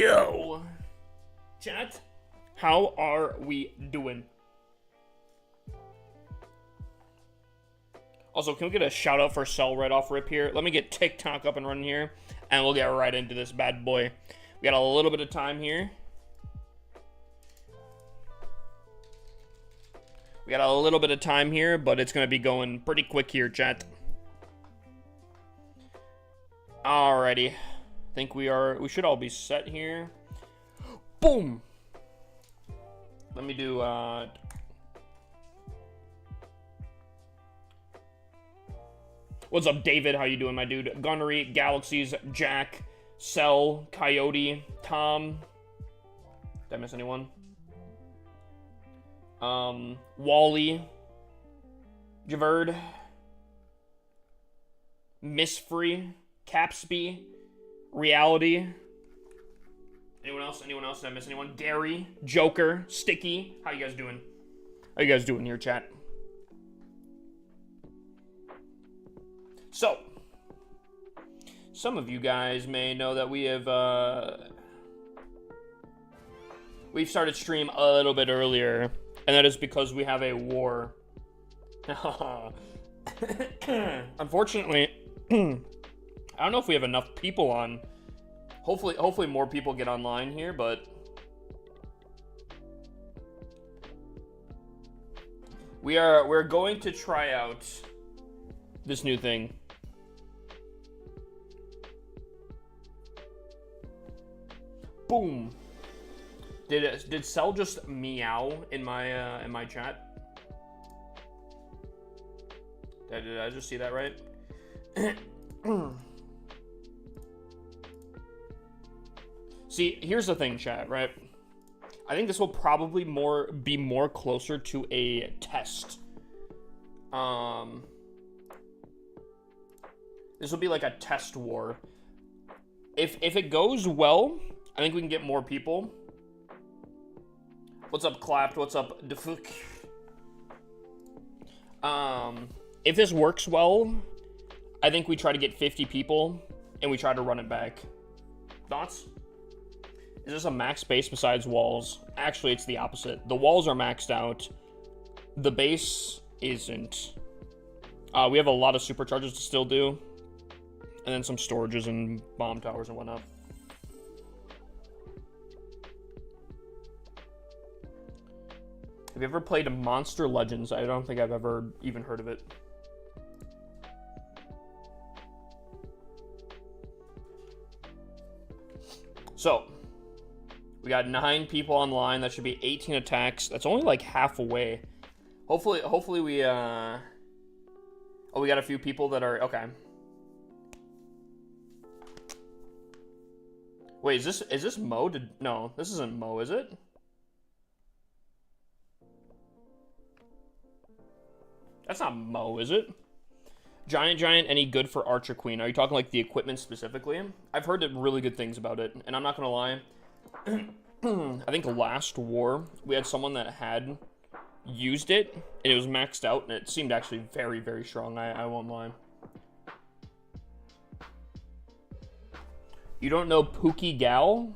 Yo, chat, how are we doing? Also, can we get a shout out for Cell right off rip here? Let me get TikTok up and running here, and we'll get right into this bad boy. We got a little bit of time here. But it's going to be going pretty quick here, chat. Alrighty. I think we should all be set here. Boom! Let me do, What's up, David? How you doing, my dude? Gunnery, Galaxies, Jack, Cell, Coyote, Tom. Did I miss anyone? Wally, Javerd, Misfree, Capsby, Reality. Anyone else? Did I miss anyone? Gary, Joker, Sticky. How you guys doing? How you guys doing here, chat? So, some of you guys may know that we've started stream a little bit earlier, and that is because we have a war. Unfortunately, I don't know if we have enough people on. Hopefully more people get online here, but we're going to try out this new thing. Boom. Did Cell just meow in my chat? Did I just see that right? See, here's the thing, chat, right? I think this will probably be more closer to a test. This will be like a test war. If it goes well, I think we can get more people. What's up, Clapped? What's up, Defuk? If this works well, I think we try to get 50 people, and we try to run it back. Thoughts? Is this a max base besides walls? Actually, it's the opposite. The walls are maxed out. The base isn't. We have a lot of supercharges to still do. And then some storages and bomb towers and whatnot. Have you ever played Monster Legends? I don't think I've ever even heard of it. So, we got 9 people online. That should be 18 attacks. That's only like half away. Hopefully we, Oh, we got a few people that are, okay. Wait, is this Mo? No, this isn't Mo, is it? That's not Mo, is it? Giant, any good for Archer Queen? Are you talking like the equipment specifically? I've heard really good things about it, and I'm not gonna lie. I think last war, we had someone that had used it, and it was maxed out, and it seemed actually very, very strong, I won't lie. You don't know Pookie Gal?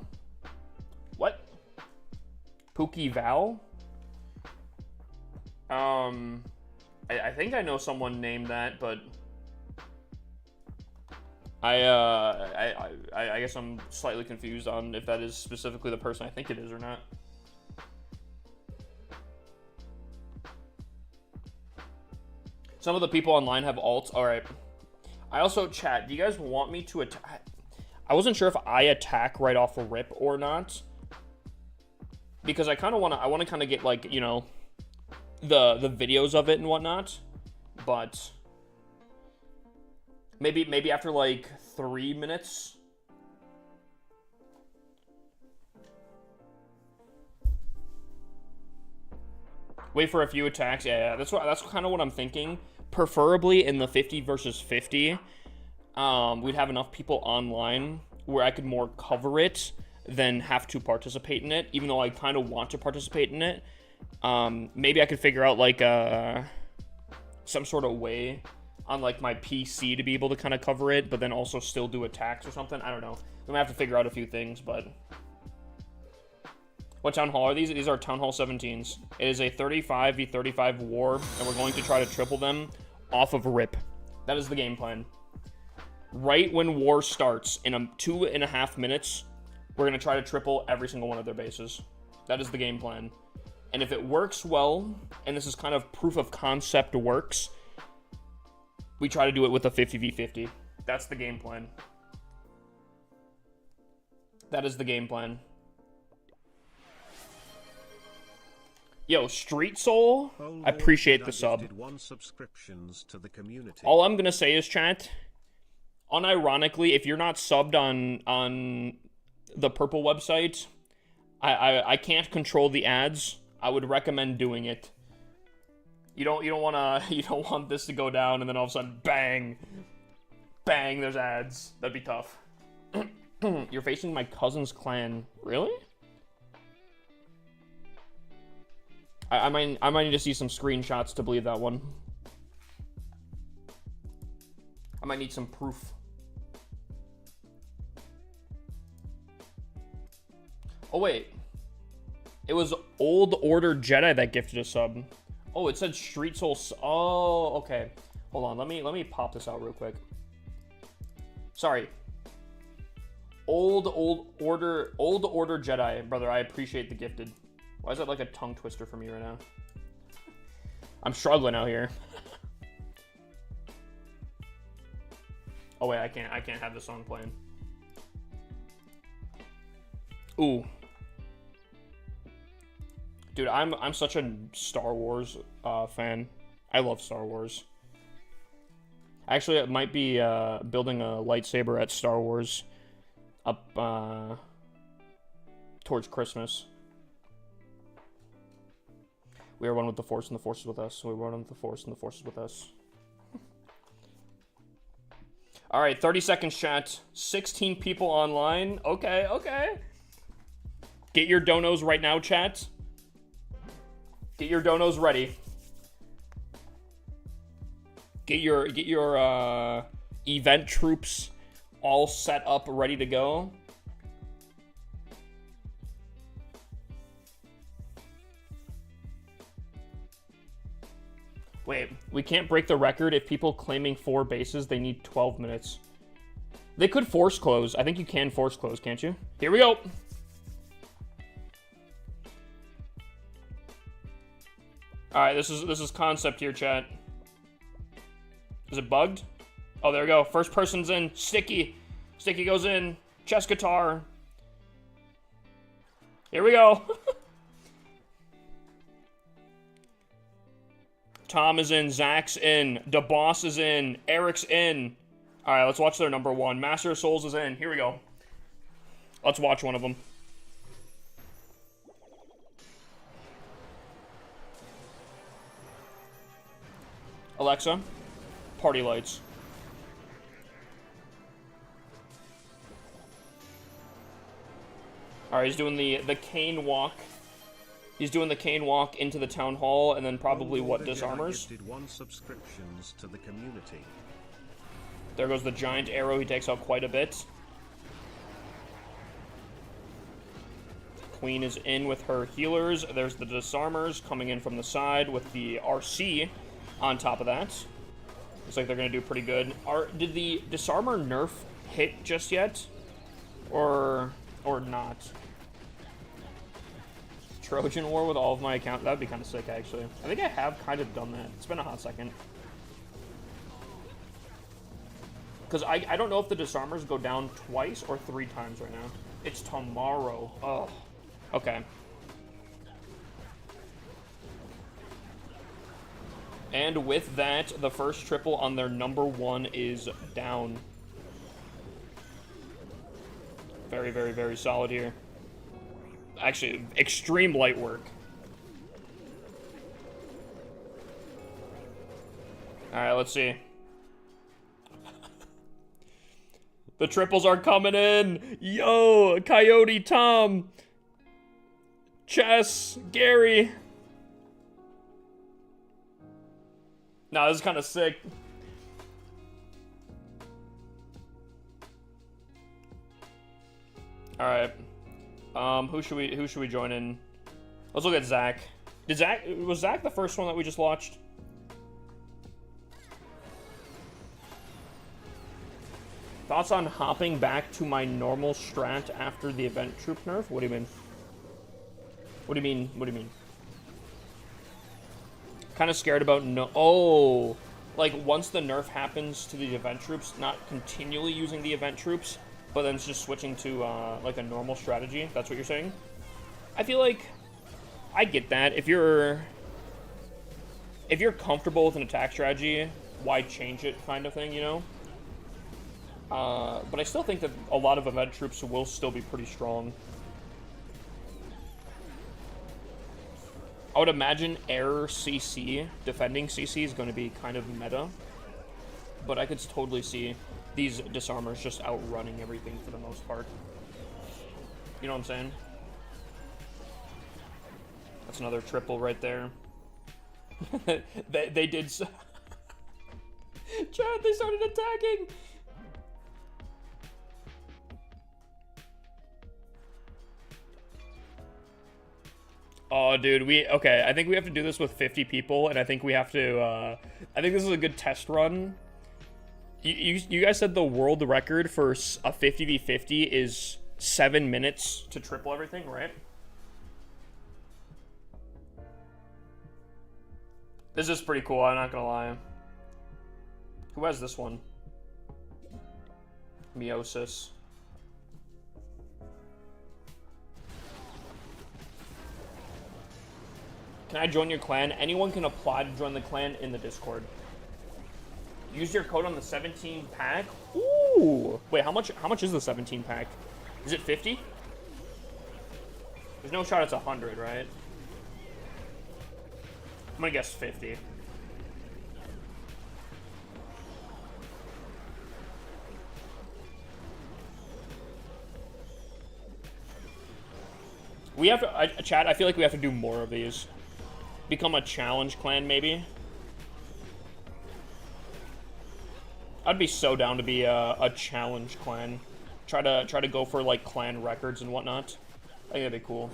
What? Pookie Val? I think I know someone named that, but I guess I'm slightly confused on if that is specifically the person I think it is or not. Some of the people online have alts. All right. I also, chat, do you guys want me to attack? I wasn't sure if I attack right off a rip or not, because I want to kind of get, like, you know, the videos of it and whatnot, but maybe after like 3 minutes. Wait for a few attacks. Yeah, that's kind of what I'm thinking. Preferably in the 50 versus 50. We'd have enough people online where I could more cover it than have to participate in it, even though I kind of want to participate in it. Maybe I could figure out like some sort of way on like my PC to be able to kind of cover it, but then also still do attacks or something. I don't know. I'm gonna have to figure out a few things, but what Town Hall are these? These are Town Hall 17s. It is a 35v35 war, and we're going to try to triple them off of RIP. That is the game plan. Right when war starts, in 2.5 minutes, we're going to try to triple every single one of their bases. That is the game plan. And if it works well, and this is kind of proof of concept works, we try to do it with a 50v50. That's the game plan. That is the game plan. Yo, Street Soul, I appreciate the sub. All I'm gonna say is, chat, unironically, if you're not subbed on the Purple website, I can't control the ads. I would recommend doing it. You don't want this to go down and then all of a sudden bang, there's ads. That'd be tough. You're facing my cousin's clan, really? I might need to see some screenshots to believe that one. I might need some proof. Oh wait, it was Old Order Jedi that gifted a sub. Oh, it said Street Soul. Oh, okay. Hold on, let me pop this out real quick. Sorry. Old Order Jedi, brother. I appreciate the gifted. Why is that like a tongue twister for me right now? I'm struggling out here. Oh wait, I can't have this song playing. Ooh. Dude, I'm such a Star Wars fan. I love Star Wars. Actually, it might be building a lightsaber at Star Wars up towards Christmas. We are one with the Force, and the Force is with us. We are one with the Force, and the Force is with us. All right, 30 seconds, chat. 16 people online. Okay, okay. Get your donos right now, chat. Get your donos ready. Get your event troops all set up, ready to go. Wait, we can't break the record if people claiming 4 bases, they need 12 minutes. They could force close. I think you can force close, can't you? Here we go. Alright, this is concept here, chat. Is it bugged? Oh, there we go. First person's in. Sticky. Sticky goes in. Chess guitar. Here we go. Tom is in. Zach's in. DeBoss is in. Eric's in. Alright, let's watch their number 1. Master of Souls is in. Here we go. Let's watch one of them. Alexa, party lights. Alright, he's doing the cane walk. He's doing the cane walk into the town hall, and then probably what, disarmors? There goes the giant arrow. He takes out quite a bit. Queen is in with her healers. There's the disarmers coming in from the side with the RC on top of that. Looks like they're going to do pretty good. Did the disarmer nerf hit just yet? Or not? Trojan War with all of my accounts. That would be kind of sick, actually. I think I have kind of done that. It's been a hot second. Because I don't know if the disarmers go down twice or 3 times right now. It's tomorrow. Oh. Okay. And with that, the first triple on their number 1 is down. Very, very, very solid here. Actually, extreme light work. Alright, let's see. The triples are coming in! Yo! Coyote Tom! Chess! Gary! Nah, this is kind of sick. All right. Who should we join in? Let's look at Zach. Was Zach the first one that we just watched? Thoughts on hopping back to my normal strat after the event troop nerf? What do you mean? What do you mean? What do you mean? Kind of scared about oh, like once the nerf happens to the event troops, not continually using the event troops, but then it's just switching to like a normal strategy. That's what you're saying? I feel like I get that. If you're comfortable with an attack strategy, why change it, kind of thing, you know? But I still think that a lot of event troops will still be pretty strong. I would imagine air CC, defending CC, is going to be kind of meta. But I could totally see these disarmers just outrunning everything for the most part. You know what I'm saying? That's another triple right there. they did so. Chad, they started attacking! Oh, dude, okay, I think we have to do this with 50 people, and I think we have to, I think this is a good test run. You guys said the world record for a 50v50 is 7 minutes to triple everything, right? This is pretty cool, I'm not gonna lie. Who has this one? Meiosis. Can I join your clan? Anyone can apply to join the clan in the Discord. Use your code on the 17 pack. Ooh. Wait, how much is the 17 pack? Is it 50? There's no shot it's 100, right? I'm gonna guess 50. We have to, chat, I feel like we have to do more of these. Become a challenge clan, maybe. I'd be so down to be a challenge clan. Try to go for like clan records and whatnot. I think that'd be cool.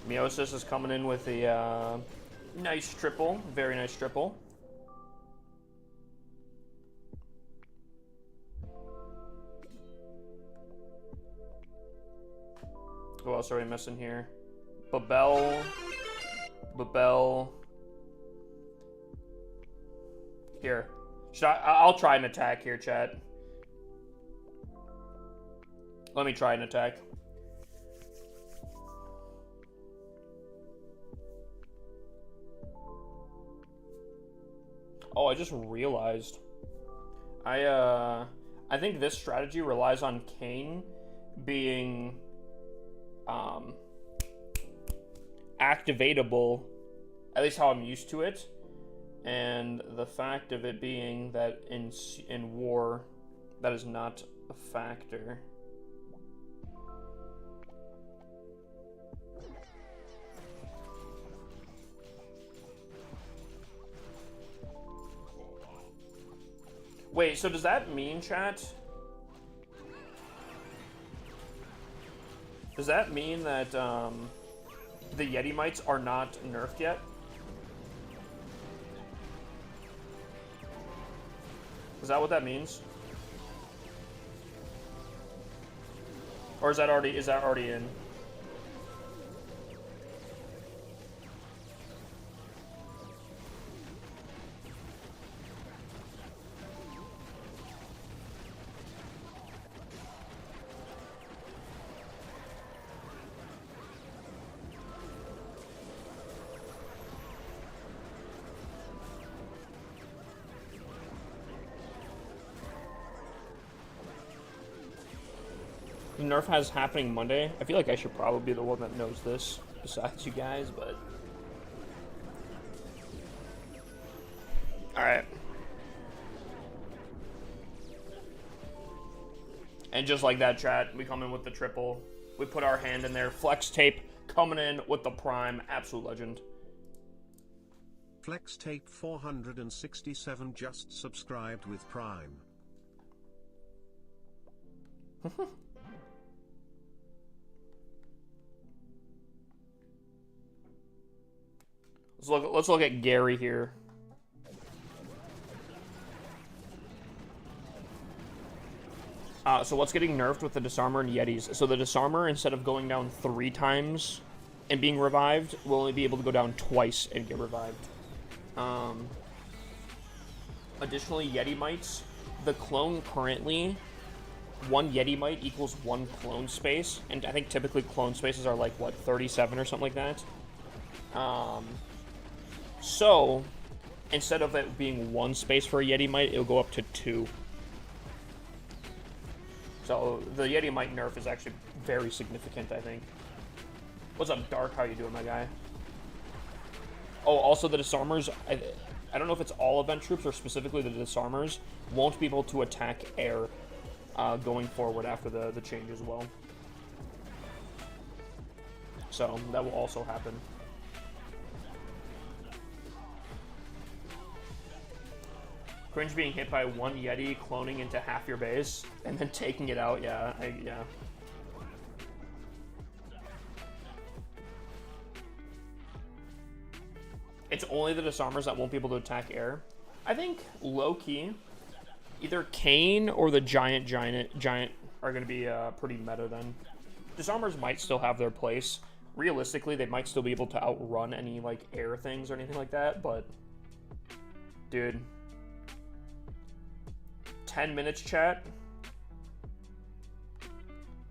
Meiosis is coming in with a nice triple, very nice triple. Who else are we missing here? Babel. Here. I'll try an attack here, chat. Let me try an attack. Oh, I just realized. I think this strategy relies on Kayn being activatable, at least how I'm used to it, and the fact of it being that in war, that is not a factor. Wait, so does that mean, chat? Does that mean that the Yeti Mites are not nerfed yet? Is that what that means? Or is that already in? Nerf has happening Monday. I feel like I should probably be the one that knows this, besides you guys, but... Alright. And just like that, chat, we come in with the triple. We put our hand in there. Flex tape coming in with the prime. Absolute legend. Flex Tape 467 just subscribed with Prime. Let's look at Gary here. So what's getting nerfed with the Disarmer and Yetis? So the Disarmer, instead of going down 3 times and being revived, will only be able to go down twice and get revived. Additionally, Yeti Mites. The clone currently, 1 Yeti Mite equals 1 clone space. And I think typically clone spaces are like, what, 37 or something like that? So, instead of it being 1 space for a Yeti Mite, it'll go up to 2. So, the Yeti Mite nerf is actually very significant, I think. What's up, Dark? How you doing, my guy? Oh, also the Disarmers, I don't know if it's all event troops or specifically the Disarmers, won't be able to attack air going forward after the change as well. So, that will also happen. Cringe being hit by 1 Yeti, cloning into half your base, and then taking it out, yeah, yeah. It's only the Disarmers that won't be able to attack air. I think, low-key, either Kane or the Giant are going to be pretty meta then. Disarmers might still have their place. Realistically, they might still be able to outrun any, like, air things or anything like that, but... Dude... 10 minutes, chat.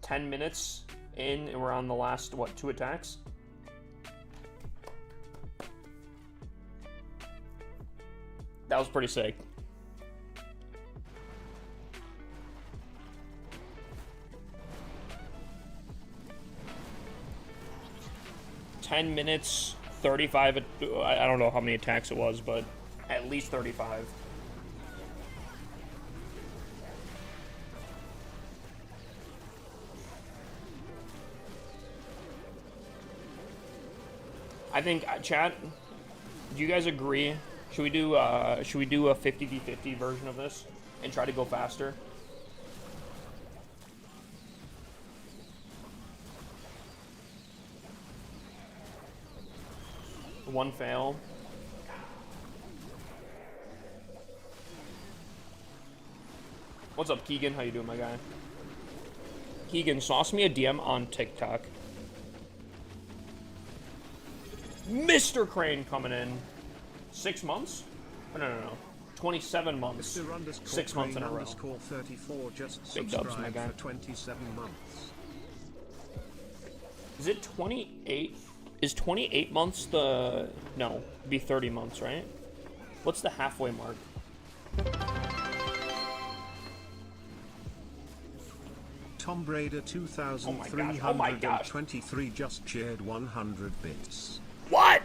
10 minutes in, and we're on the last, what, 2 attacks? That was pretty sick. $10 minutes, 35, I don't know how many attacks it was, but at least 35. I think, chat, do you guys agree? Should we do a 50v50 version of this and try to go faster? One fail. What's up, Keegan? How you doing, my guy? Keegan, sauce me a DM on TikTok. Mr. Crane coming in. 6 months? Oh, no. 27 months. 6 months in a row. 34 just Big dubs, my guy. for 27 months. Is it 28? Is 28 months the... No, it'd be 30 months, right? What's the halfway mark? Tom Brady 2323 just shared 100 bits. What?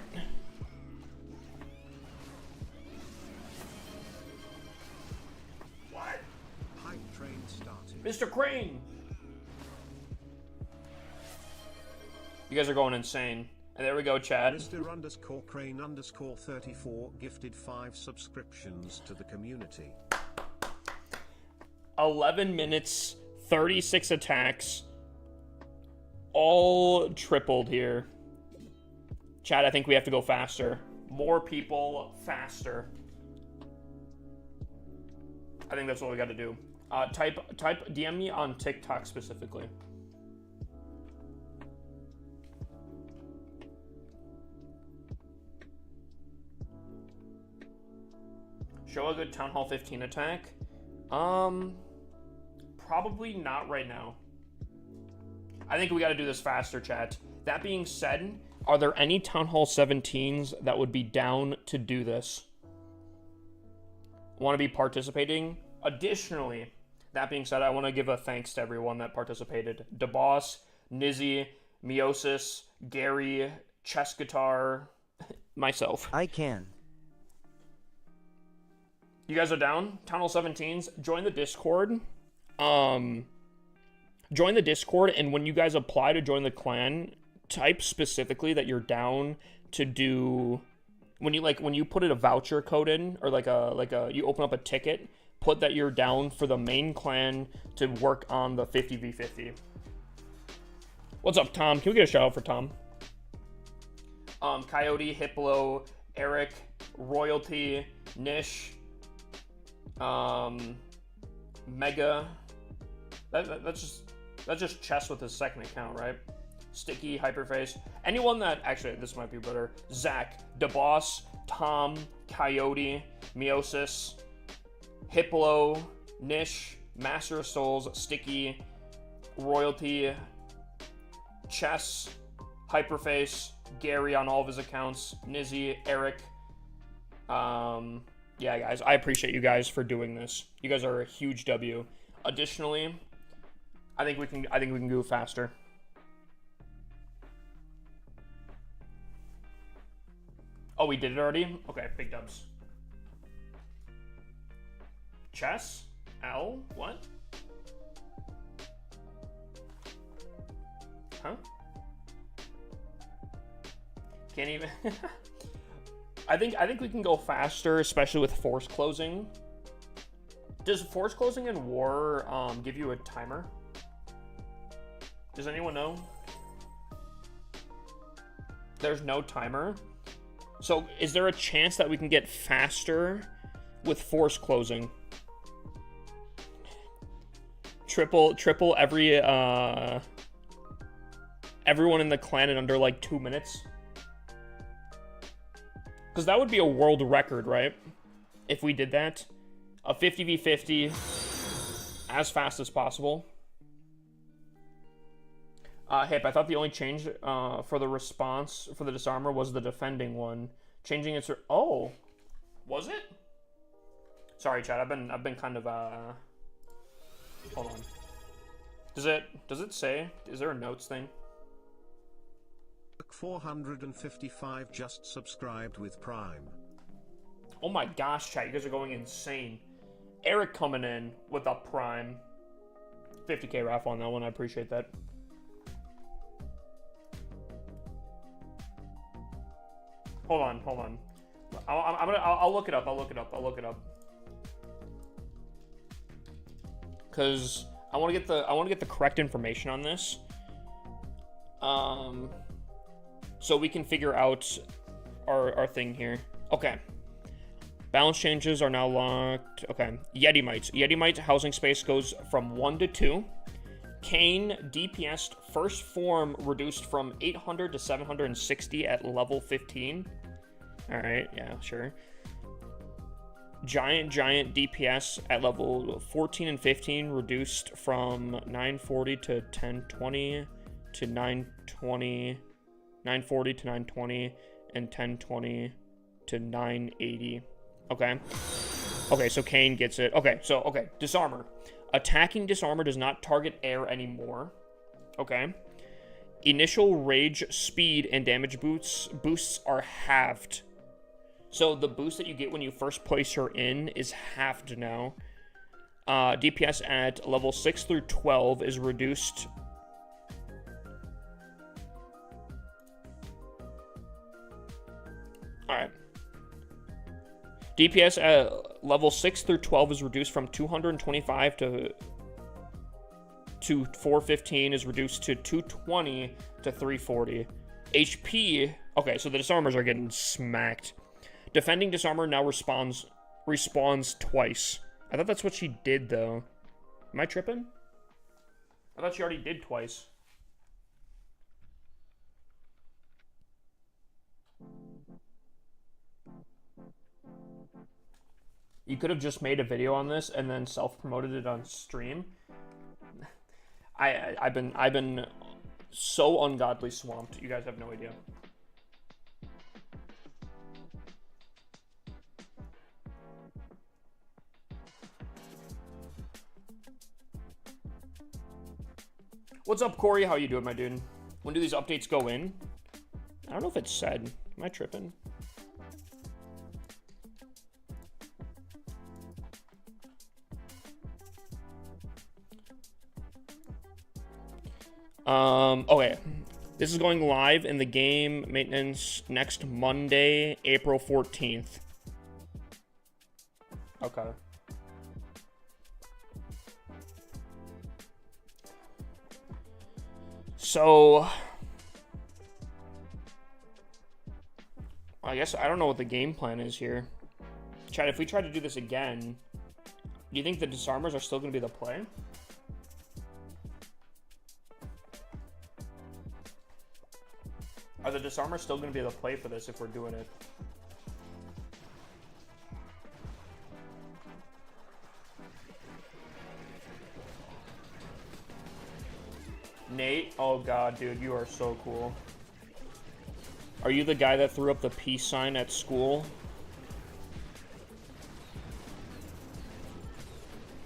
What? Hype train started. Mr. Crane! You guys are going insane. And there we go, Chad. Mr. Crane 34 gifted 5 subscriptions to the community. 11 minutes, 36 attacks. All tripled here. Chad, I think we have to go faster. More people, faster. I think that's what we got to do. Type DM me on TikTok specifically. Show a good Town Hall 15 attack. Probably not right now. I think we got to do this faster, chat. That being said, are there any Town Hall 17s that would be down to do this? Want to be participating? Additionally, that being said, I want to give a thanks to everyone that participated. DeBoss, Nizzy, Meiosis, Gary, Chess Guitar, myself. I can. You guys are down? Town Hall 17s? Join the Discord. Join the Discord, and when you guys apply to join the clan, type specifically that you're down to do when you put a voucher code in, or you open up a ticket, put that you're down for the main clan to work on the 50v50. What's up, Tom? Can we get a shout out for Tom? Coyote, Hiplo, Eric, Royalty, Nish, Mega. That's just Chess with his second account, right? Sticky, Hyperface. Anyone that, actually, this might be better. Zach, DeBoss, Tom, Coyote, Meiosis, Hiplo, Nish, Master of Souls, Sticky, Royalty, Chess, Hyperface, Gary on all of his accounts, Nizzy, Eric. Yeah, guys, I appreciate you guys for doing this. You guys are a huge W. Additionally, I think we can go faster. Oh, we did it already? Okay, big dubs. Chess? L? What? Huh? Can't even... I think we can go faster, especially with force closing. Does force closing in war give you a timer? Does anyone know? There's no timer. So is there a chance that we can get faster with force closing? Triple every everyone in the clan in under like 2 minutes. Because that would be a world record, right? If we did that. A 50v50 as fast as possible. Hip, I thought the only change for the response for the disarmor was the defending one. Changing its... Oh! Was it? Sorry, Chad. I've been kind of... Hold on. Does it say? Is there a notes thing? 455 just subscribed with Prime. Oh my gosh, chat, you guys are going insane. Eric coming in with a Prime. 50k raffle on that one, I appreciate that. Hold on. I'll look it up. Cause I want to get the correct information on this. So we can figure out our thing here. Okay. Balance changes are now locked. Okay. Yeti Mites housing space goes from 1 to 2. Kayn DPS first form reduced from 800 to 760 at level 15. Alright, yeah, sure. Giant DPS at level 14 and 15 reduced from 940 to 1020 to 920. 940 to 920 and 1020 to 980. Okay. Okay, so Kayn gets it. Okay, disarmor. Attacking disarmor does not target air anymore. Okay. Initial rage, speed, and damage boosts are halved. So the boost that you get when you first place her in is halved now. DPS at level 6 through 12 is reduced. Alright. DPS at level 6 through 12 is reduced from 225 to 415 is reduced to 220 to 340. HP, okay, so the disarmors are getting smacked. Defending disarmor now respawns twice. I thought that's what she did, though. Am I tripping? I thought she already did twice. You could have just made a video on this and then self-promoted it on stream. I've been so ungodly swamped. You guys have no idea. What's up, Corey? How you doing, my dude? When do these updates go in? I don't know if it's said. Am I tripping? Okay. This is going live in the game maintenance next Monday, April 14th. Okay. So, I guess I don't know what the game plan is here. Chad, if we try to do this again, do you think the disarmers are still going to be the play? Are the disarmers still going to be the play for this if we're doing it? Nate? Oh god, dude, you are so cool. Are you the guy that threw up the peace sign at school?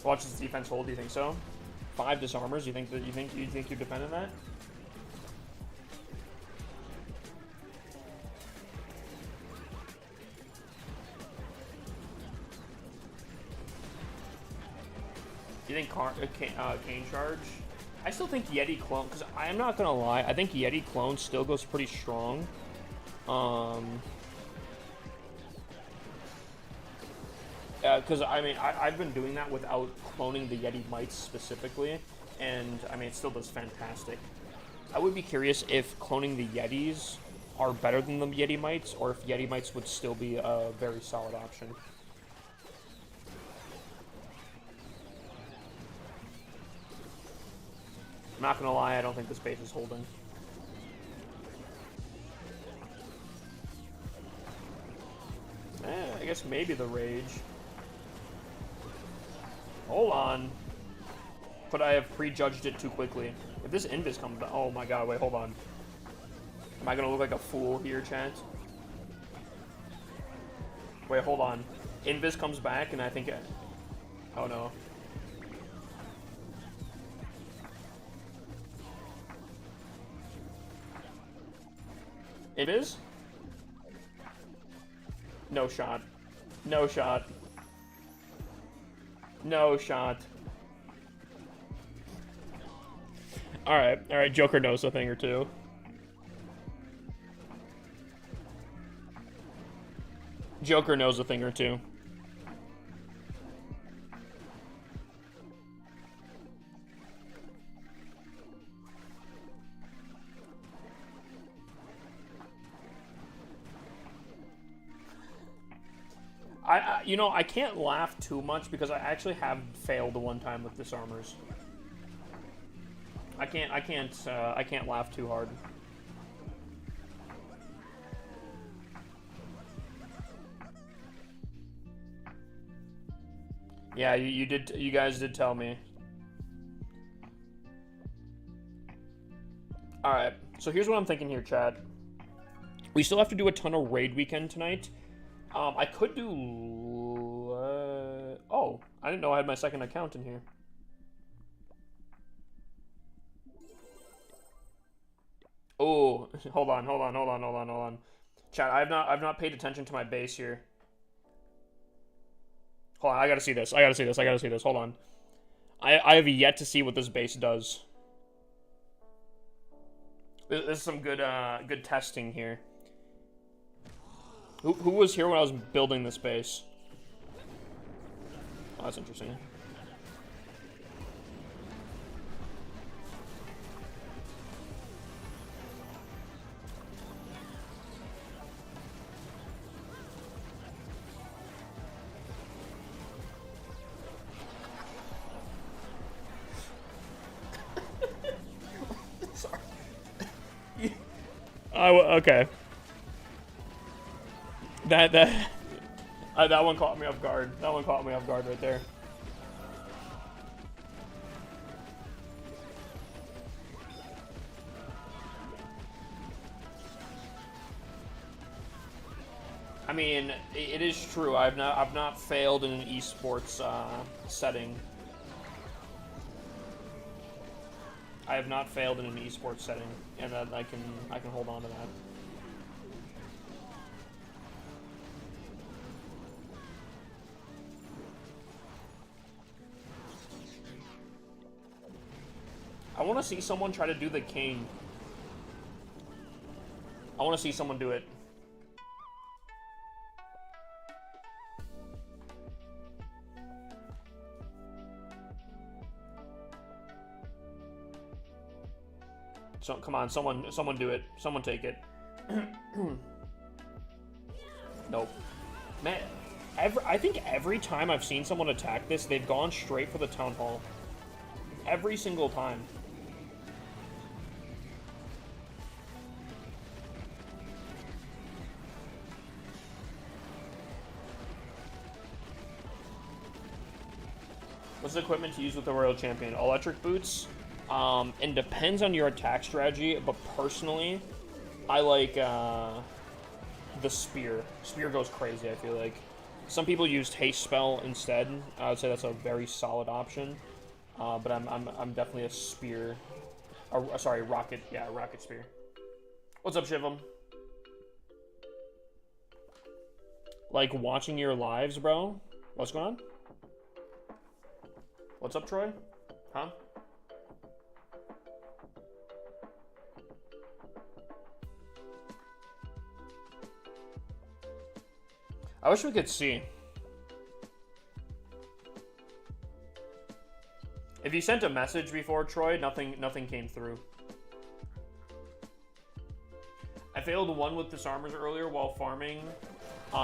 Watch this defense hold, do you think so? 5 disarmers, you think you're defending that? You think Cane Charge? I still think Yeti Clone, because I'm not gonna lie, I think Yeti Clone still goes pretty strong. Because I mean, I've been doing that without cloning the Yeti Mites specifically, and I mean, it still does fantastic. I would be curious if cloning the Yetis are better than the Yeti Mites, or if Yeti Mites would still be a very solid option. I'm not gonna lie, I don't think this base is holding. I guess maybe the Rage. Hold on. But I have prejudged it too quickly. If this Invis comes back, oh my god, wait, hold on. Am I gonna look like a fool here, chat? Wait, hold on. Invis comes back and I think oh no. It is? No shot. No shot. No shot. Alright, Joker knows a thing or two. Joker knows a thing or two. You know, I can't laugh too much because I actually have failed one time with disarmers. I can't laugh too hard. Yeah, you guys did tell me. Alright, so here's what I'm thinking here, Chad. We still have to do a ton of raid weekend tonight. I could do... oh, I didn't know I had my second account in here. Oh, hold on. Chat, I've not paid attention to my base here. Hold on, I gotta see this. Hold on. I have yet to see what this base does. This is some good testing here. Who was here when I was building this base? Oh, that's interesting. Sorry. Okay. That one caught me off guard. That one caught me off guard right there. I mean, it is true. I've not failed in an esports setting. I have not failed in an esports setting, and I can hold on to that. I want to see someone try to do the cane. I want to see someone do it. So come on, someone do it. Someone take it. Nope. Man, I think every time I've seen someone attack this, they've gone straight for the Town Hall. Every single time. What's the equipment to use with the Royal Champion? Electric boots. And depends on your attack strategy, but personally, I like the spear. Spear goes crazy, I feel like. Some people used haste spell instead. I would say that's a very solid option. But I'm definitely a spear. Sorry, rocket. Yeah, rocket spear. What's up, Shivam? Like watching your lives, bro. What's going on? What's up, Troy? Huh? I wish we could see. If you sent a message before, Troy, nothing came through. I failed one with disarmers earlier while farming.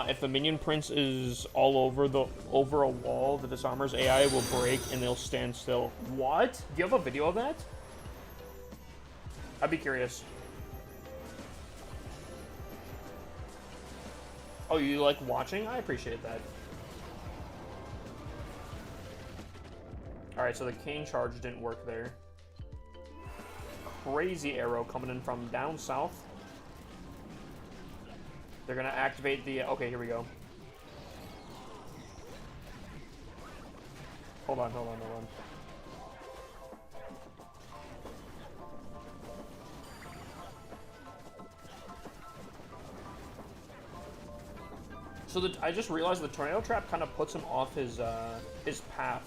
If the minion prince is all over a wall, the disarmer's AI will break and they'll stand still. What? Do you have a video of that? I'd be curious. Oh, you like watching? I appreciate that. Alright, so the cane charge didn't work there. Crazy arrow coming in from down south. They're gonna activate the... Okay, here we go. Hold on. So I just realized the tornado trap kind of puts him off his path,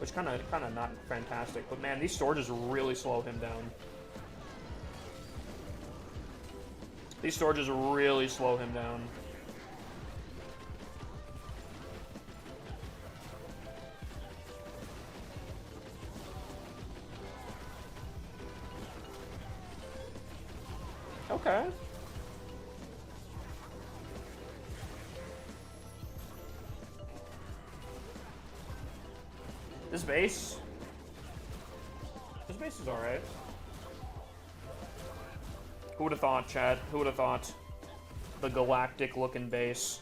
which kind of not fantastic. But man, these storages really slow him down. These storages really slow him down. Okay. This base is alright. Who would have thought, Chad? Who would have thought? The galactic looking base.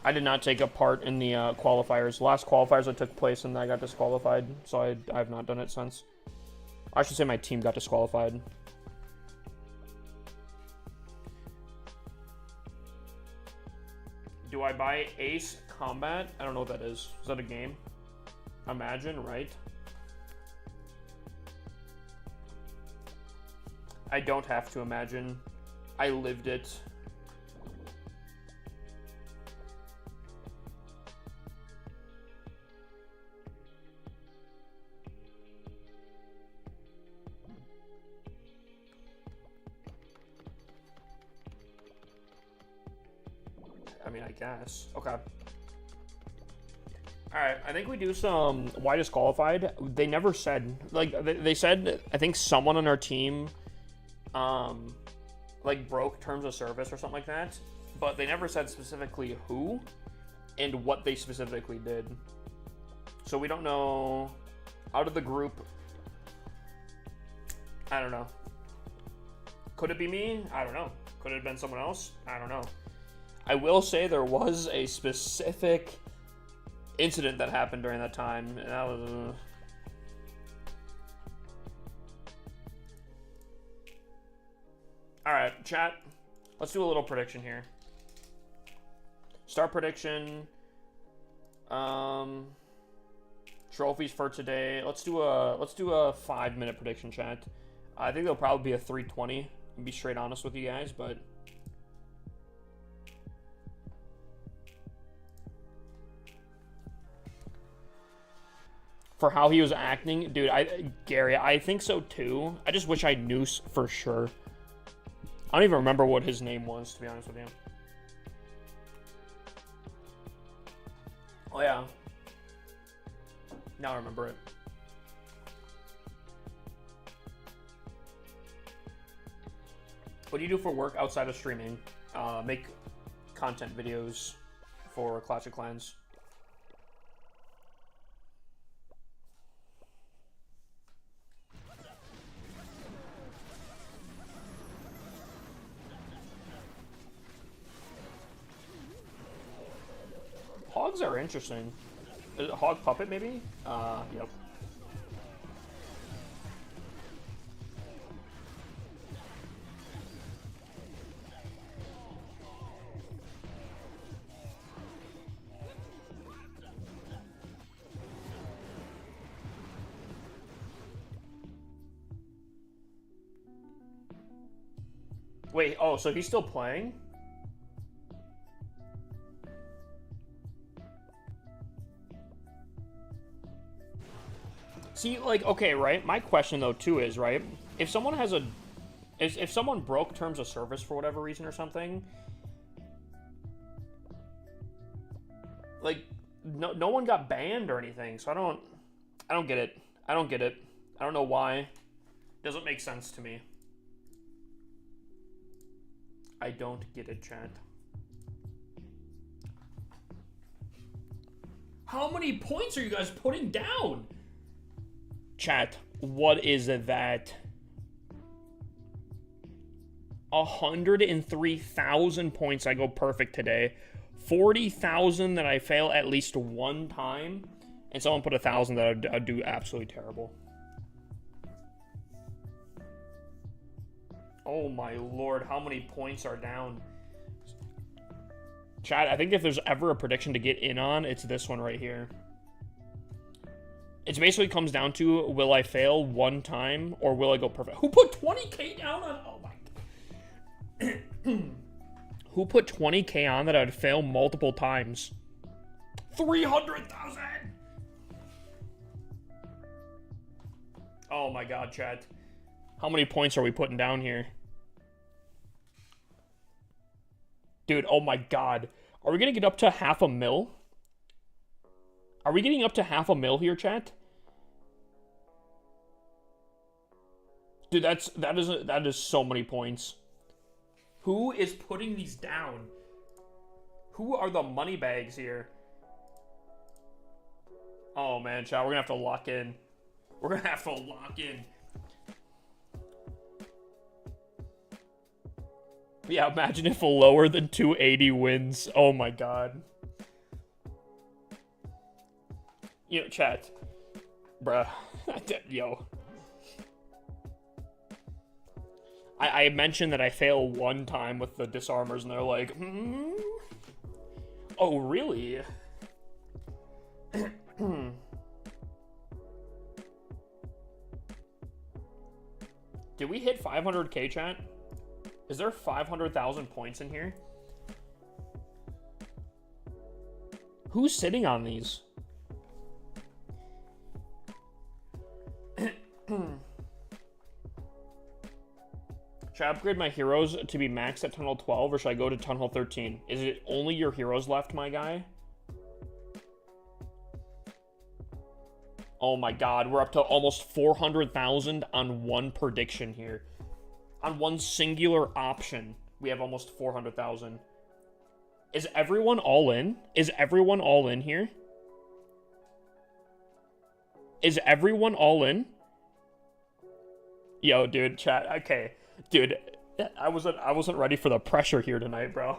I did not take a part in the qualifiers. Last qualifiers that took place and I got disqualified, so I have not done it since. I should say my team got disqualified. Do I buy Ace Combat? I don't know what that is. Is that a game? Imagine, right? I don't have to imagine. I lived it. I mean, I guess. Okay. Alright, I think we do some why disqualified. They never said, like, they said, I think someone on our team, like, broke terms of service or something like that, but they never said specifically who and what they specifically did. So we don't know. Out of the group, I don't know. Could it be me? I don't know. Could it have been someone else? I don't know. I will say there was a specific incident that happened during that time, and that was... Alright, chat. Let's do a little prediction here. Start prediction. Trophies for today. Let's do a 5-minute prediction, chat. I think there'll probably be a 3:20. I'll be straight honest with you guys, but... For how he was acting, dude, Gary, I think so too. I just wish I knew for sure. I don't even remember what his name was, to be honest with you. Oh yeah. Now I remember it. What do you do for work outside of streaming? Make content videos for Clash of Clans. Hogs are interesting. Is it Hog Puppet, maybe? Yep. Wait, oh, so he's still playing? See, like, okay, right? My question, though, too, is, right? If someone has a... If someone broke terms of service for whatever reason or something... Like, no one got banned or anything, so I don't get it. I don't get it. I don't know why. Doesn't make sense to me. I don't get it, chat. How many points are you guys putting down? Chat, what is that? 103,000 points I go perfect today. 40,000 that I fail at least one time. And someone put 1,000 that I'd do absolutely terrible. Oh my lord, how many points are down? Chat, I think if there's ever a prediction to get in on, it's this one right here. It basically comes down to, will I fail one time, or will I go perfect? Who put 20k down on... Oh my... Who put 20k on that I'd fail multiple times? 300,000! Oh my god, chat. How many points are we putting down here? Dude, oh my god. Are we gonna get up to 500,000? Are we getting up to 500,000 here, chat? Dude, that is so many points. Who is putting these down? Who are the money bags here? Oh man, chat, we're gonna have to lock in. We're gonna have to lock in. Yeah, imagine if lower than 280 wins. Oh my god. You know, chat. Bruh. Yo. I mentioned that I fail one time with the disarmers, and they're like, hmm? Oh, really? Did we hit 500k, chat? Is there 500,000 points in here? Who's sitting on these? Should I upgrade my heroes to be maxed at Tunnel 12, or should I go to Tunnel 13? Is it only your heroes left, my guy? Oh my god, we're up to almost 400,000 on one prediction here. On one singular option, we have almost 400,000. Is everyone all in? Is everyone all in here? Is everyone all in? Yo, dude, chat. Okay, dude, I wasn't ready for the pressure here tonight, bro.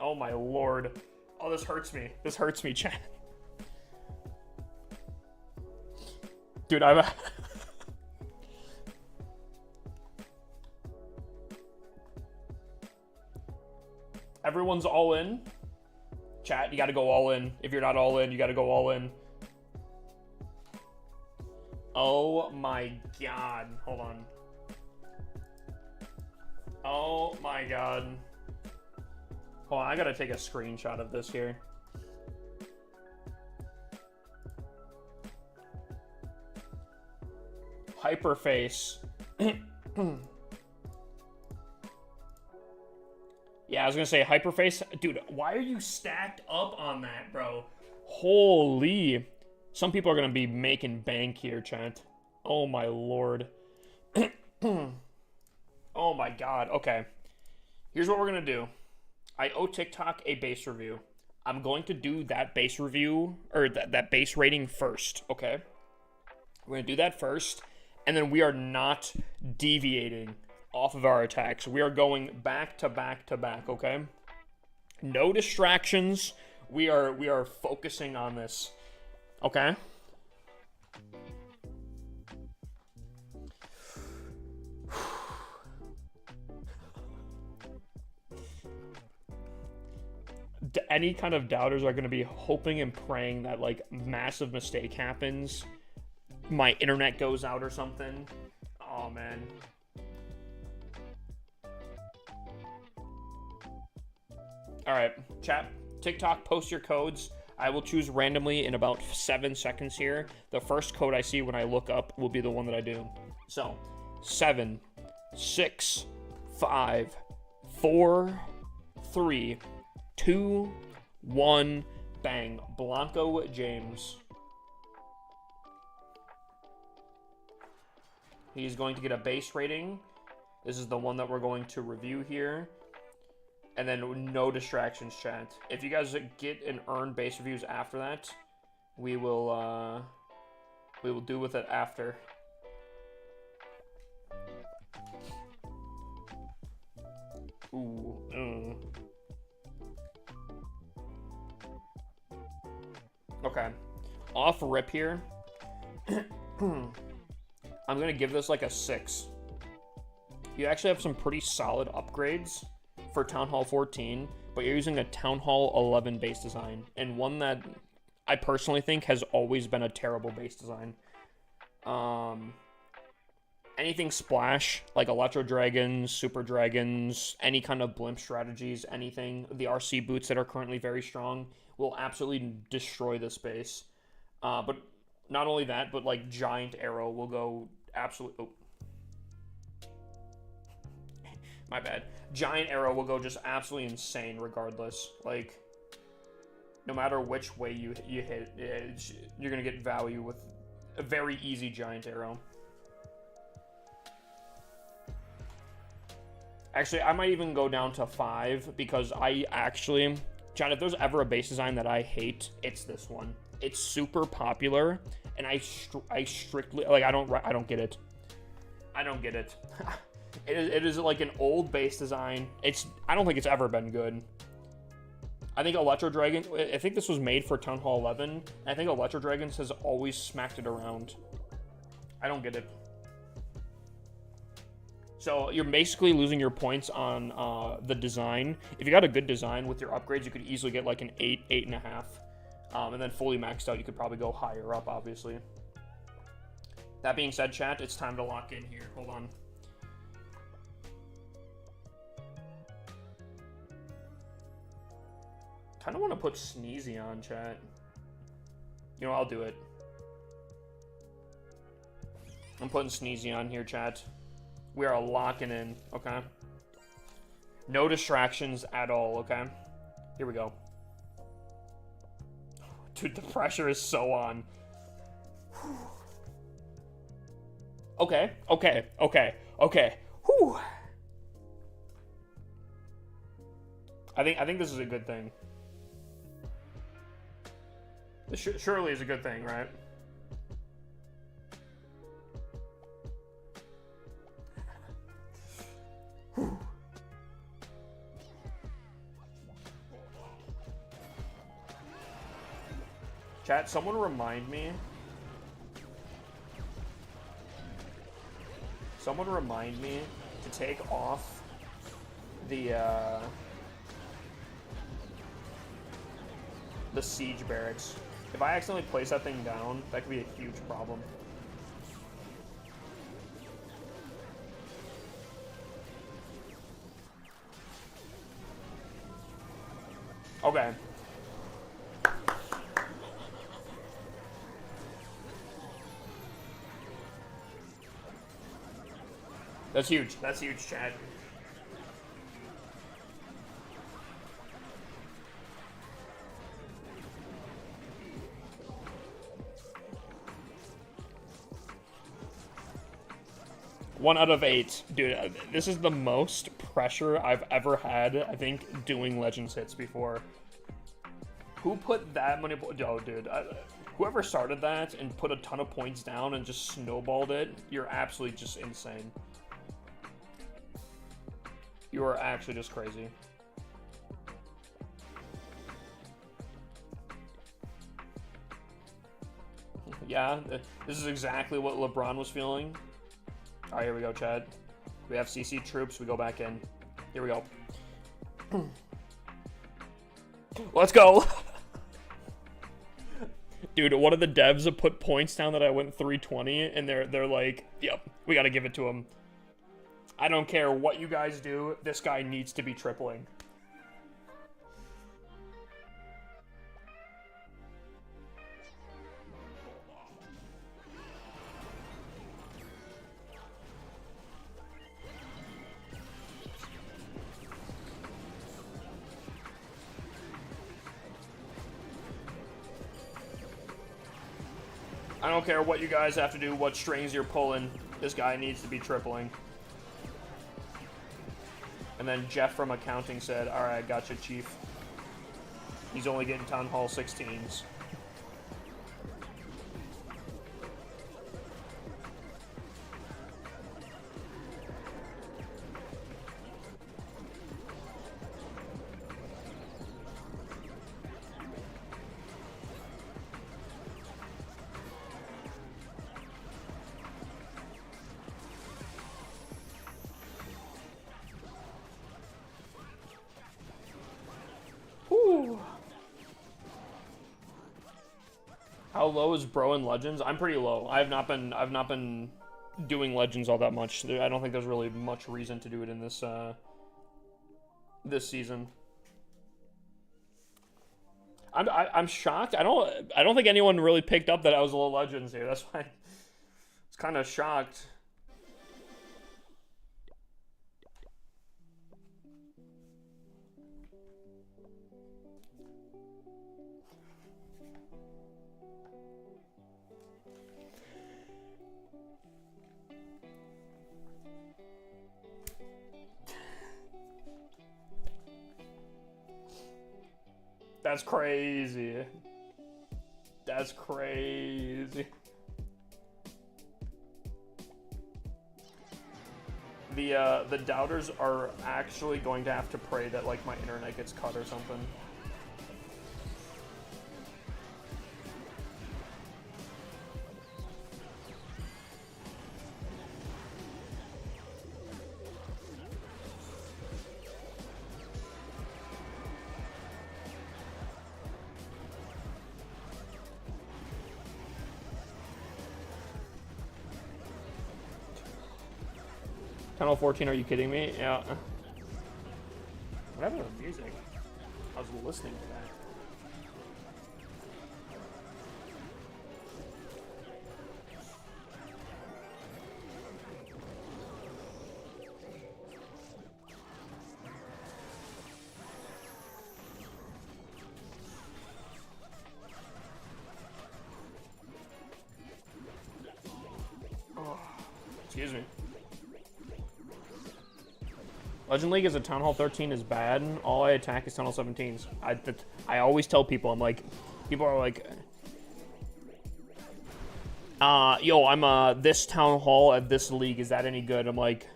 Oh my lord. Oh, this hurts me. This hurts me, chat. Dude, I'm... Everyone's all in. Chat, you gotta go all in. If you're not all in, you gotta go all in. Oh my god. Hold on. Oh my god. Hold on, I gotta take a screenshot of this here. Hyperface. Yeah, I was gonna say Hyperface. Dude, why are you stacked up on that, bro? Holy. Some people are gonna be making bank here, chat. Oh my lord. Oh my god. Okay. Here's what we're gonna do. I owe TikTok a base review. I'm going to do that base review, or that base rating first, okay? We're gonna do that first, and then we are not deviating off of our attacks. We are going back to back to back, okay? No distractions. We are focusing on this, okay? Any kind of doubters are going to be hoping and praying that like massive mistake happens, my internet goes out or something. Oh man. All right, chat, TikTok, post your codes. I will choose randomly in about 7 seconds here. The first code I see when I look up will be the one that I do. So 7, 6, 5, 4, 3, 2, 1, bang. Blanco James. He's going to get a base rating. This is the one that we're going to review here. And then no distractions, chat. If you guys get and earn base reviews after that, we will do with it after. Ooh. Okay. Off rip here. I'm gonna give this like a 6. You actually have some pretty solid upgrades for Town Hall 14, but you're using a Town Hall 11 base design, and one that I personally think has always been a terrible base design. Anything splash, like Electro Dragons, Super Dragons, any kind of blimp strategies, anything, the RC boots that are currently very strong, will absolutely destroy this base. But not only that, but like Giant Arrow will go absolutely... Oh. My bad. Giant Arrow will go just absolutely insane regardless. Like, no matter which way you hit, you're going to get value with a very easy Giant Arrow. Actually, I might even go down to 5 because I actually... John, if there's ever a base design that I hate, it's this one. It's super popular, and I strictly... Like, I don't get it. I don't get it. It is like an old base design. I don't think it's ever been good. I think Electro Dragon... I think this was made for Town Hall 11. I think Electro Dragons has always smacked it around. I don't get it. So you're basically losing your points on the design. If you got a good design with your upgrades, you could easily get like an 8, 8.5. And then fully maxed out, you could probably go higher up, obviously. That being said, chat, it's time to lock in here. Hold on. Kind of want to put Sneezy on, chat. You know, I'll do it. I'm putting Sneezy on here, chat. We are locking in, okay? No distractions at all, okay? Here we go. Dude, the pressure is so on. Okay. Whew. I think this is a good thing. This surely is a good thing, right? Chat, someone remind me. Someone remind me to take off the siege barracks. If I accidentally place that thing down, that could be a huge problem. Okay. That's huge. That's huge, Chad. One out of 8. Dude, this is the most pressure I've ever had, I think, doing Legends hits before. Who put that many... Oh, dude. Whoever started that and put a ton of points down and just snowballed it, you're absolutely just insane. You are actually just crazy. Yeah, this is exactly what LeBron was feeling. All right, here we go, Chad. We have CC troops. We go back in. Here we go. Let's go. Dude, one of the devs have put points down that I went 320, and they're like, yep, we got to give it to him. I don't care what you guys do. This guy needs to be tripling. I don't care what you guys have to do, what strings you're pulling. This guy needs to be tripling. And then Jeff from accounting said, alright, gotcha, Chief. He's only getting Town Hall 16s. How low is bro in Legends? I'm pretty low. I've not been doing Legends all that much. I don't think there's really much reason to do it in this this season. I'm shocked. I don't think anyone really picked up that I was low Legends here. That's why I was kind of shocked. That's crazy. That's crazy. The doubters are actually going to have to pray that like my internet gets cut or something. Channel 14, are you kidding me? Yeah. What happened to the music? I was listening to that. Oh, excuse me. Legend League as a Town Hall 13 is bad. All I attack is Town Hall 17s. I always tell people, I'm like, people are like, yo, I'm this Town Hall at this league. Is that any good? I'm like,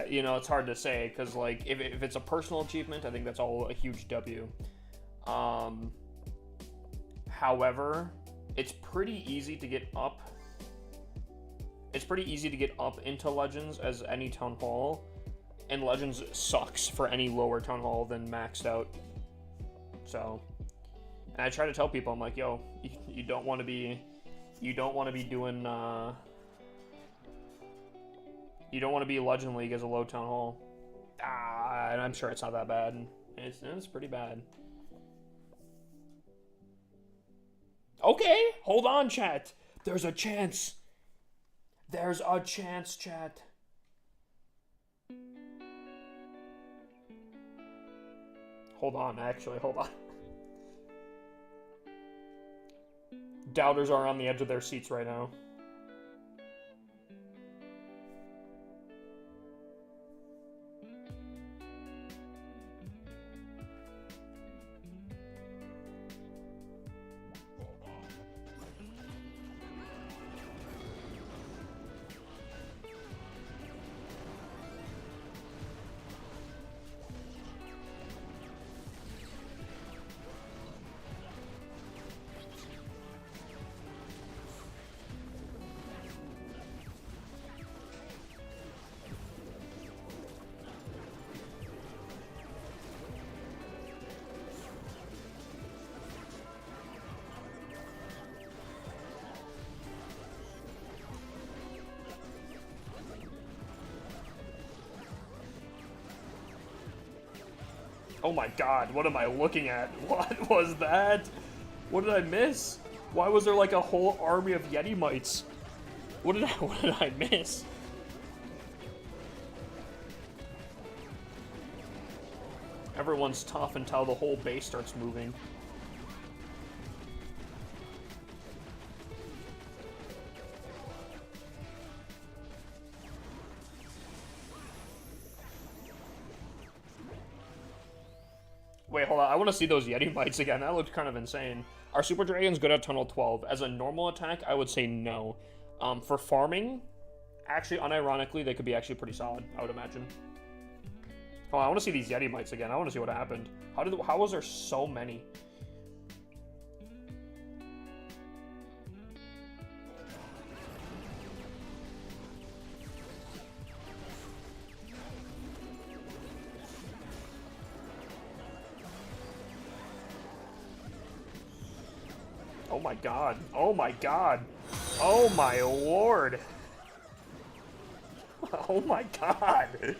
you know, it's hard to say because like if it's a personal achievement, I think that's all a huge W. However, it's pretty easy to get up. It's pretty easy to get up into Legends as any Town Hall, and Legends sucks for any lower Town Hall than maxed out. So, and I try to tell people, I'm like, yo, you don't want to be doing, you don't want to be Legend League as a low Town Hall. And I'm sure it's not that bad. It's pretty bad. Okay, hold on, chat. There's a chance. There's a chance, chat. Hold on, actually, hold on. Doubters are on the edge of their seats right now. Oh my god, what am I looking at? What was that? What did I miss? Why was there like a whole army of Yeti mites? What did I miss? Everyone's tough until the whole base starts moving. Wait, hold on. I want to see those Yeti bites again. That looked kind of insane. Are Super Dragons good at Tunnel 12? As a normal attack, I would say no. For farming, actually, unironically, they could be actually pretty solid, I would imagine. Oh, I want to see these Yeti mites again. I want to see what happened. How was there so many? Oh my god. Oh my god. Oh my lord. Oh my god.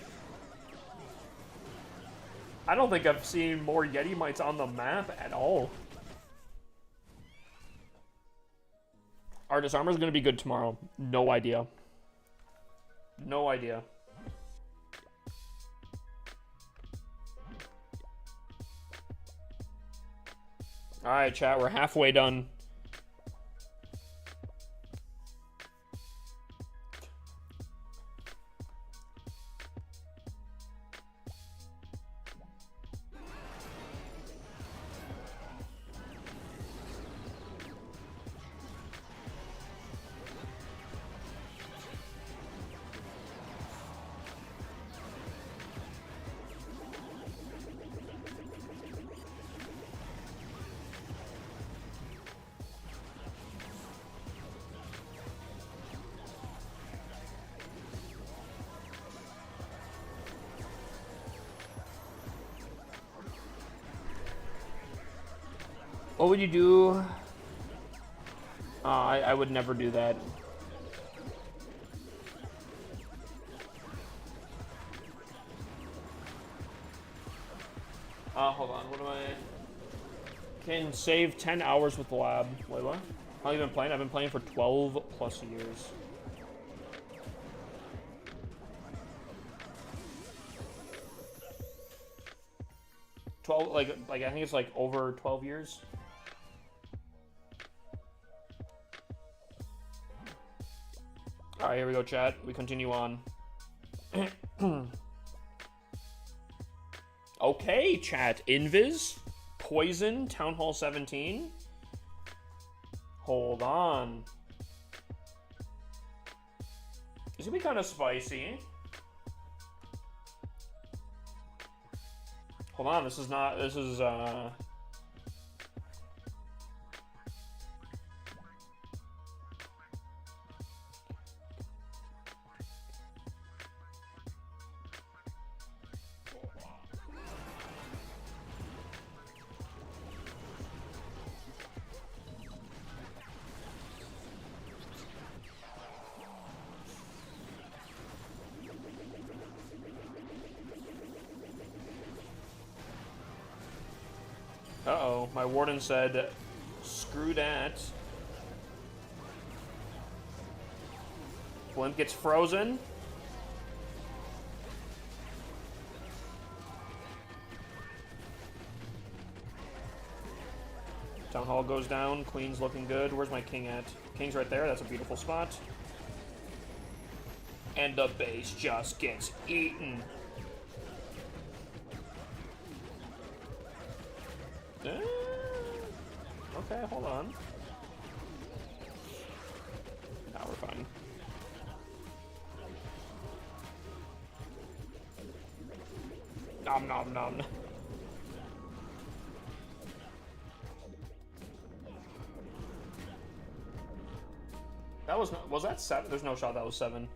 I don't think I've seen more Yeti mites on the map at all. Our disarmer's gonna be good tomorrow. No idea. No idea. Alright, chat, we're halfway done. What would you do? I would never do that. Hold on. What am I? Can save 10 hours with the lab. Wait, what? How long have you been playing? I've been playing for 12 plus years. 12, like I think it's like over 12 years. All right, here we go, chat. We continue on. Okay, chat. Invis, Poison, Town Hall 17. Hold on. It's gonna be kind of spicy. Hold on, this is not, this is, uh-oh, my warden said, screw that. Blimp gets frozen. Town Hall goes down. Queen's looking good. Where's my king at? King's right there. That's a beautiful spot. And the base just gets eaten. Okay, hold on. Now we're fine. Nom nom nom. That was that 7? There's no shot that was 7.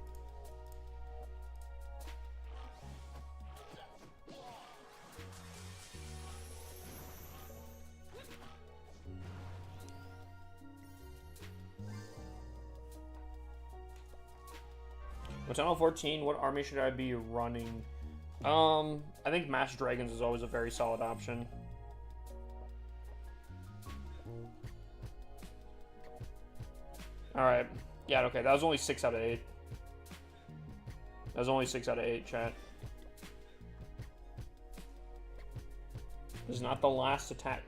Channel 14, what army should I be running? I think Masked Dragons is always a very solid option. Alright. Yeah, okay, that was only 6 out of 8. That was only 6 out of 8, chat. This is not the last attack.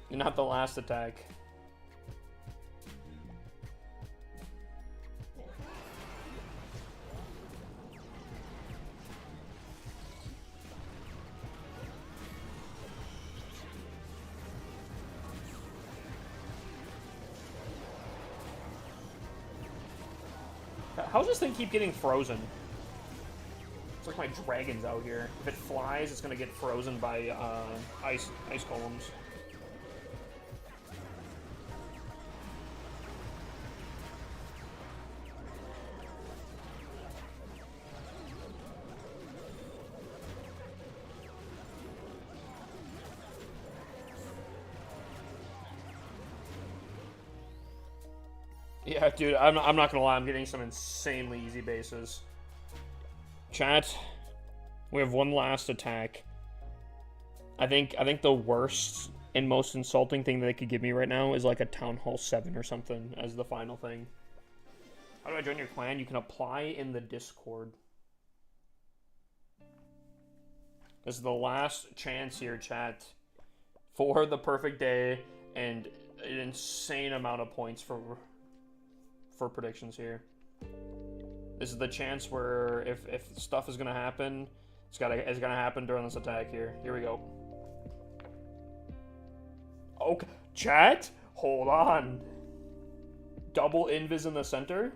Not the last attack. How's this thing keep getting frozen? It's like my dragon's out here. If it flies, it's gonna get frozen by ice golems. Yeah, dude, I'm not gonna lie, I'm getting some insanely easy bases. Chat, we have one last attack. I think the worst and most insulting thing that they could give me right now is like a Town Hall 7 or something as the final thing. How do I join your clan? You can apply in the Discord. This is the last chance here, chat, for the perfect day and an insane amount of points for predictions here. This is the chance where if stuff is gonna happen, it's gonna happen during this attack here. Here we go. Okay, chat, hold on. Double invis in the center.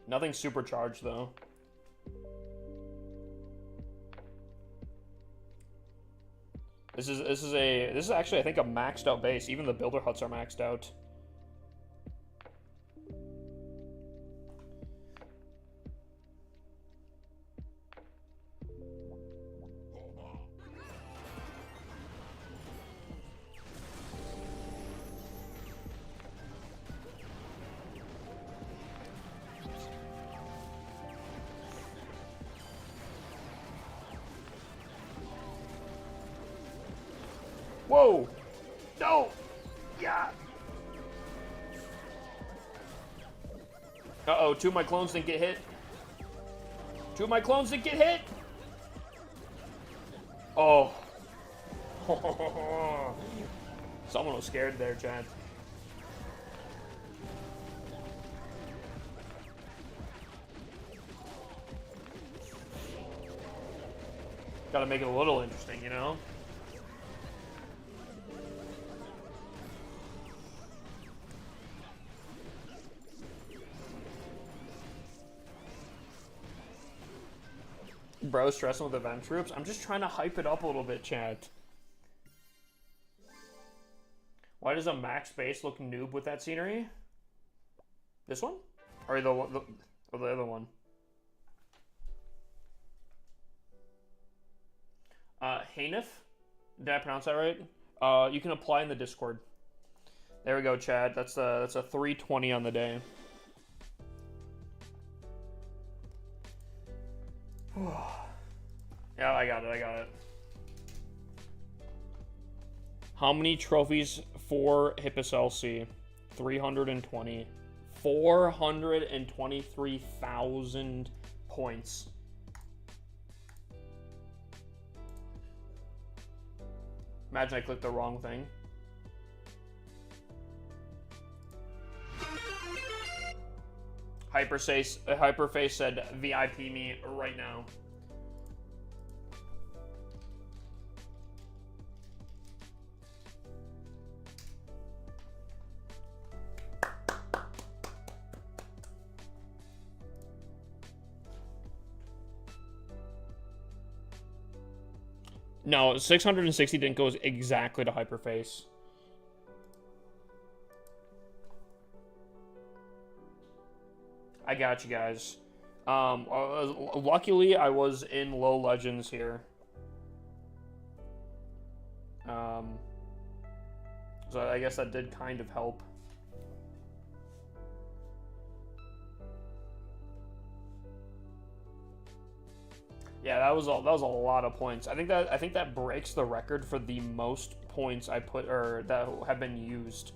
Nothing supercharged though. This is actually, I think, a maxed out base. Even the builder huts are maxed out. Whoa! No! Yeah! Uh-oh, 2 of my clones didn't get hit. 2 of my clones didn't get hit! Oh. Someone was scared there, chat. Gotta make it a little interesting, you know? Bro, stressing with event troops. I'm just trying to hype it up a little bit, chat. Why does a max base look noob with that scenery? This one? Or the other one? Hanif? Did I pronounce that right? You can apply in the Discord. There we go, Chad. That's a 320 on the day. Yeah, I got it. How many trophies for Hippocell C? 320. 423,000 points. Imagine I clicked the wrong thing. Hyperface said VIP me right now. No, 660 didn't go exactly to Hyperface. I got you guys. Luckily, I was in low legends here. So I guess that did kind of help. Yeah, that was a lot of points. I think that breaks the record for the most points I put or that have been used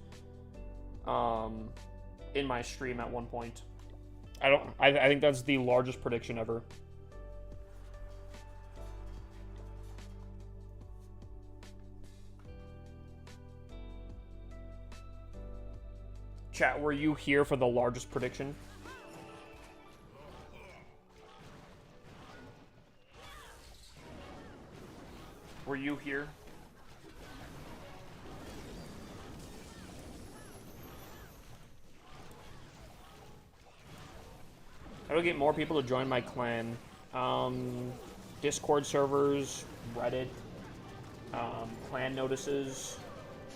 in my stream at one point. I think that's the largest prediction ever. Chat, were you here for the largest prediction? Were you here? How do I get more people to join my clan? Discord servers, Reddit, clan notices,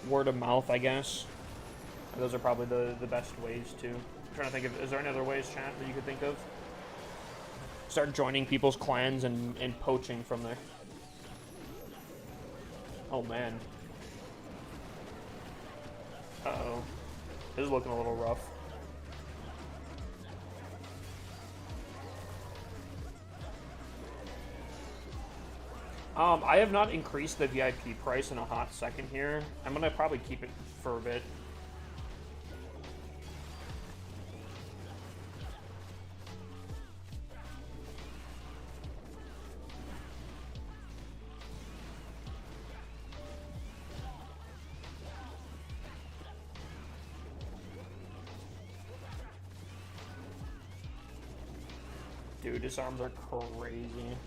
word of mouth, I guess. Those are probably the best ways to. I'm trying to think of, is there any other ways, chat, that you could think of? Start joining people's clans and poaching from there. Oh man. Uh-oh. This is looking a little rough. I have not increased the VIP price in a hot second here. I'm gonna probably keep it for a bit. Dude, disarms are crazy.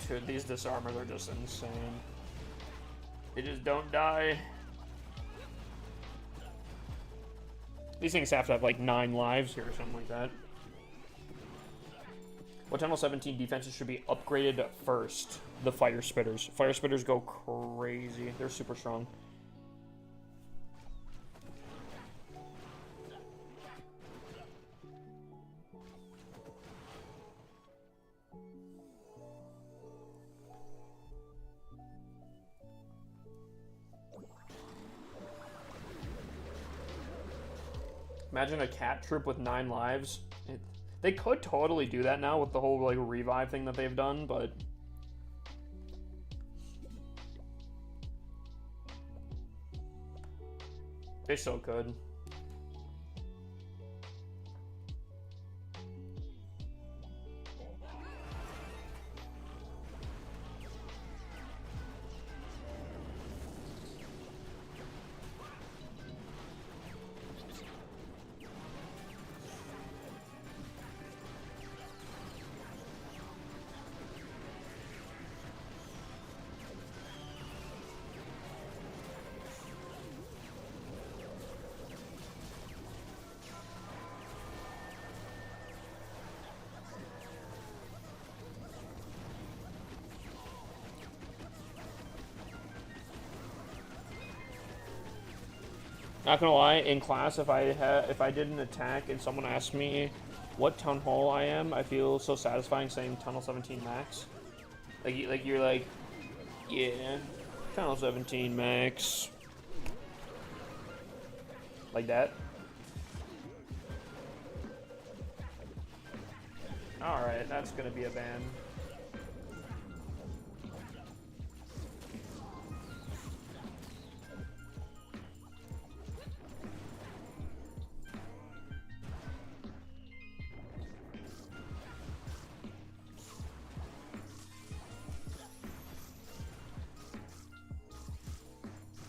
Dude, these disarmors are just insane. They just don't die. These things have to have like 9 lives here or something like that. What Tunnel 17 defenses should be upgraded first? The Fire Spitters. Fire Spitters go crazy. They're super strong. Imagine a cat troop with 9 lives. They could totally do that now with the whole like revive thing that they've done, but they still could. Not gonna lie, in class, if I did an attack and someone asked me what Town Hall I am, I feel so satisfying saying Tunnel 17 Max. Like you're like, yeah, Tunnel 17 Max. Like that. Alright, that's gonna be a ban.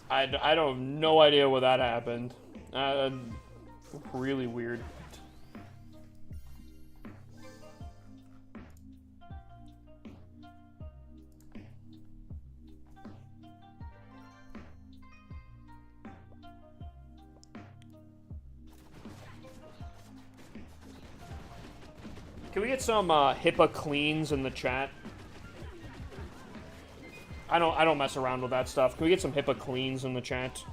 I don't have no idea what that happened. Really weird. Can we get some HIPAA cleans in the chat? I don't mess around with that stuff. Can we get some HIPAA cleans in the chat?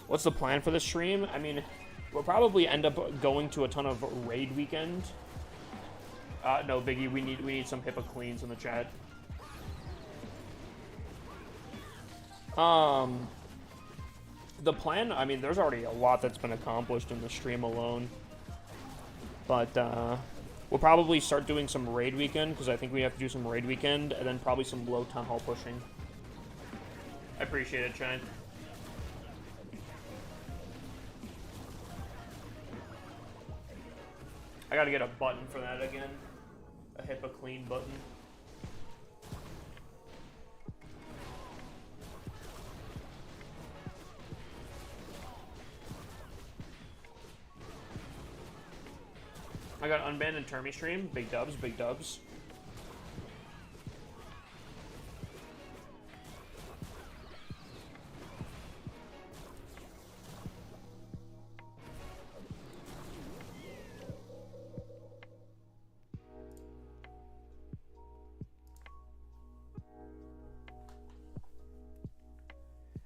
What's the plan for this stream? I mean, we'll probably end up going to a ton of raid weekend. No, Biggie, we need some HIPAA cleans in the chat. The plan, I mean, there's already a lot that's been accomplished in the stream alone. But, we'll probably start doing some raid weekend, because I think we have to do some raid weekend, and then probably some low town hall pushing. I appreciate it, Chine. I gotta get a button for that again. A HIPAA clean button. I got unbanned and Termy stream. Big dubs, big dubs.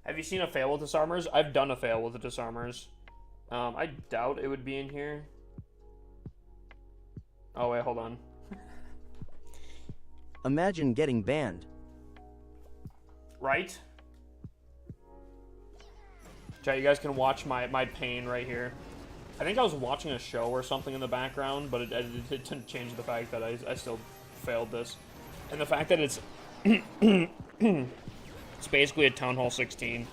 Have you seen a fail with disarmers? I've done a fail with the disarmers. I doubt it would be in here. Oh, wait, hold on. Imagine getting banned. Right? Chat, you guys can watch my pain right here. I think I was watching a show or something in the background, but it didn't change the fact that I still failed this. And the fact that it's... it's basically a Town Hall 16.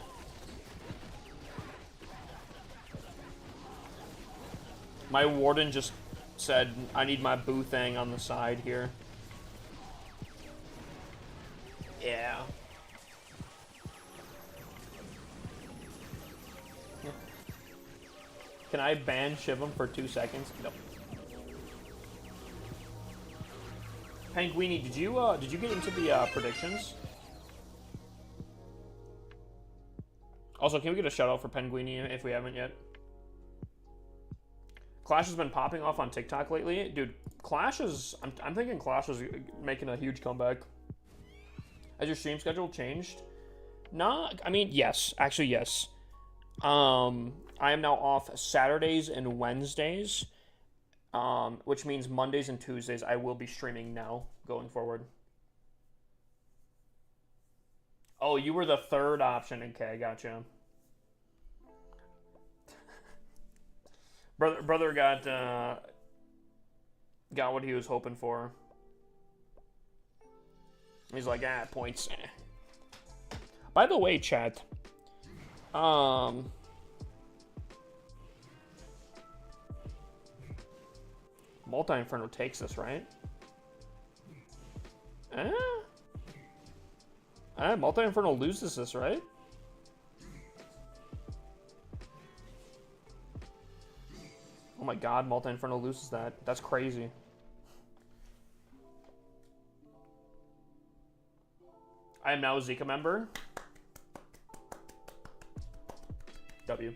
My warden just said, I need my boo thing on the side here. Yeah. Can I ban Shivam for 2 seconds? Nope. Penguini, did you get into the predictions? Also, can we get a shout out for Penguini if we haven't yet? Clash has been popping off on TikTok lately. Dude, Clash is... I'm thinking Clash is making a huge comeback. Has your stream schedule changed? Nah, I mean, yes. Actually, yes. I am now off Saturdays and Wednesdays. Which means Mondays and Tuesdays I will be streaming now, going forward. Oh, you were the third option. Okay, gotcha. Brother got what he was hoping for. He's like, points. By the way, chat. Multi-Inferno takes this, right? Multi-Inferno loses this, right? Oh my god, Multi-Inferno loses that. That's crazy. I am now a Zika member. W.